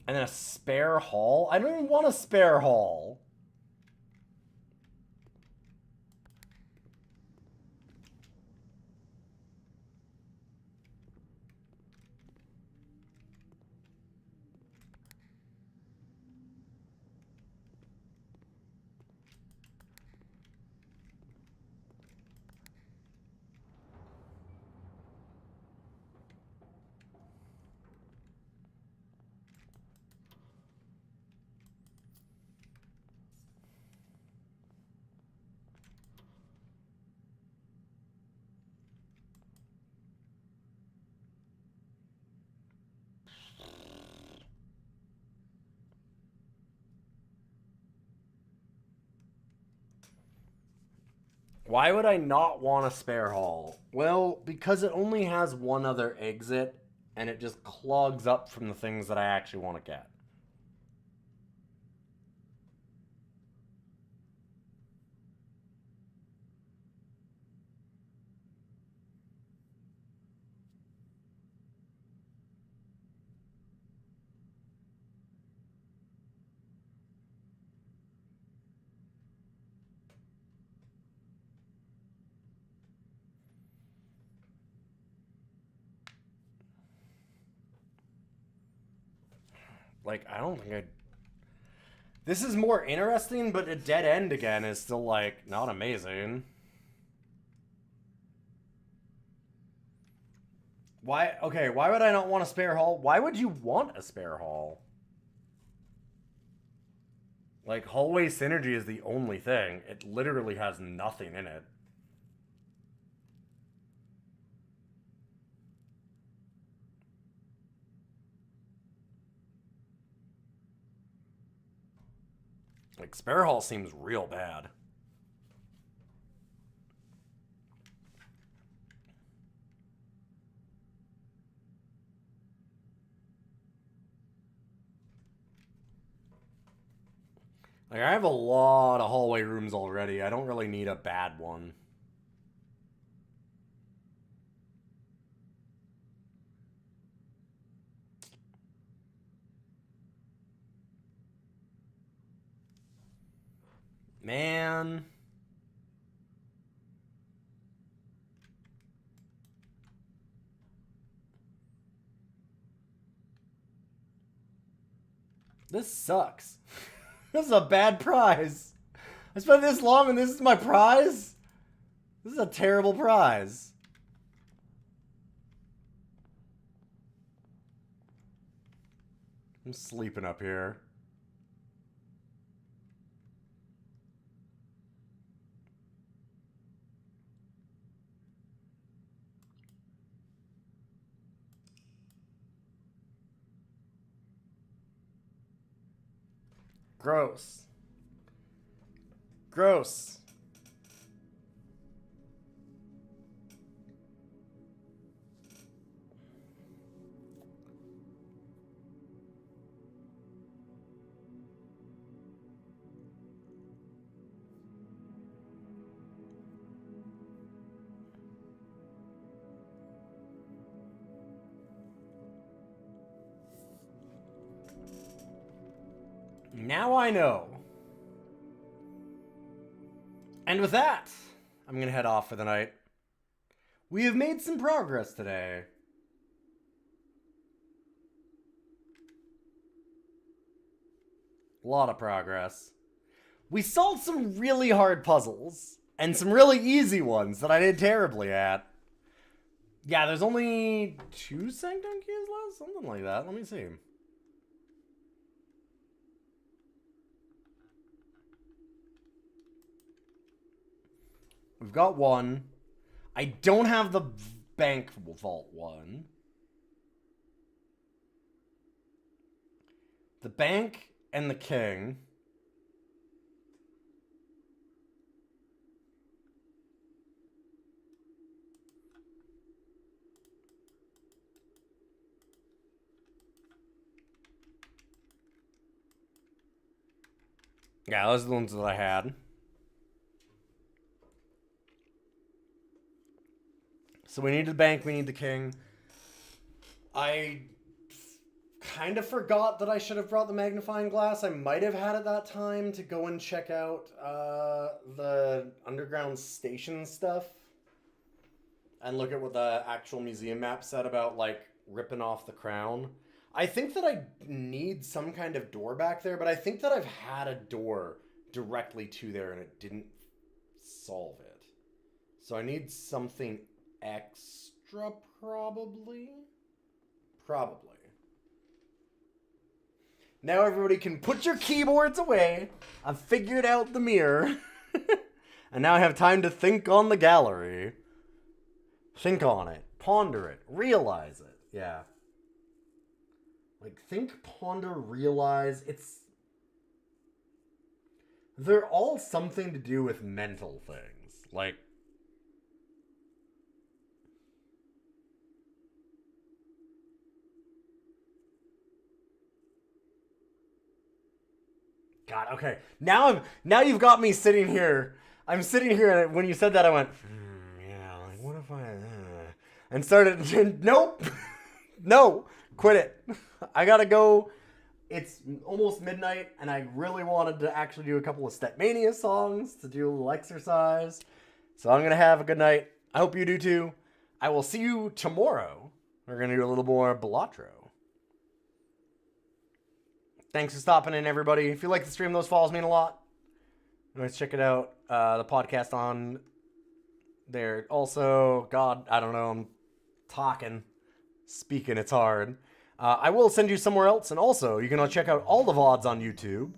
And then a spare hall? I don't even want a spare hall. Why would I not want a spare hall? Well, because it only has one other exit, and it just clogs up from the things that I actually want to get. Like, I don't think I'd... This is more interesting, but a dead end again is still, like, not amazing. Why? Okay, why would I not want a spare hall? Why would you want a spare hall? Like, hallway synergy is the only thing. It literally has nothing in it. Like, spare hall seems real bad. Like, I have a lot of hallway rooms already. I don't really need a bad one. Man. This sucks. This is a bad prize. I spent this long and this is my prize? This is a terrible prize. I'm sleeping up here. Gross. Gross. Now I know. And with that, I'm going to head off for the night. We have made some progress today. A lot of progress. We solved some really hard puzzles, and some really easy ones that I did terribly at. Yeah, there's only 2 Sanctum keys left? Something like that. Let me see. We've got 1. I don't have the bank vault 1. The bank and the king. Yeah, those are the ones that I had. So we need the bank, we need the king. I kind of forgot that I should have brought the magnifying glass. I might have had it that time to go and check out the underground station stuff. And look at what the actual museum map said about, like, ripping off the crown. I think that I need some kind of door back there, but I think that I've had a door directly to there and it didn't solve it. So I need something extra, probably? Probably. Now everybody can put your keyboards away. I've figured out the mirror. And now I have time to think on the gallery. Think on it. Ponder it. Realize it. Yeah. Like, think, ponder, realize. They're all something to do with mental things. Like, God, okay. Now you've got me sitting here. I'm sitting here, and when you said that, I went, yeah, like, what if I, and started, nope, no, quit it. I gotta go. It's almost midnight, and I really wanted to actually do a couple of Stepmania songs to do a little exercise. So I'm gonna have a good night. I hope you do too. I will see you tomorrow. We're gonna do a little more Balatro. Thanks for stopping in, everybody. If you like the stream, those follows mean a lot. Let's check it out. The podcast on there. Also, God, I don't know. I'm speaking, it's hard. I will send you somewhere else. And also, you can check out all the VODs on YouTube.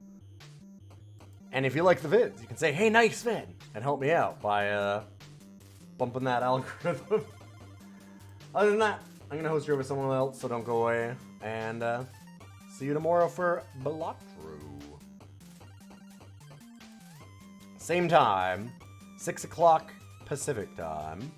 And if you like the vids, you can say, hey, nice vid. And help me out by bumping that algorithm. Other than that, I'm going to host you over someone else, so don't go away. And see you tomorrow for Balatro. Same time, 6 o'clock Pacific time.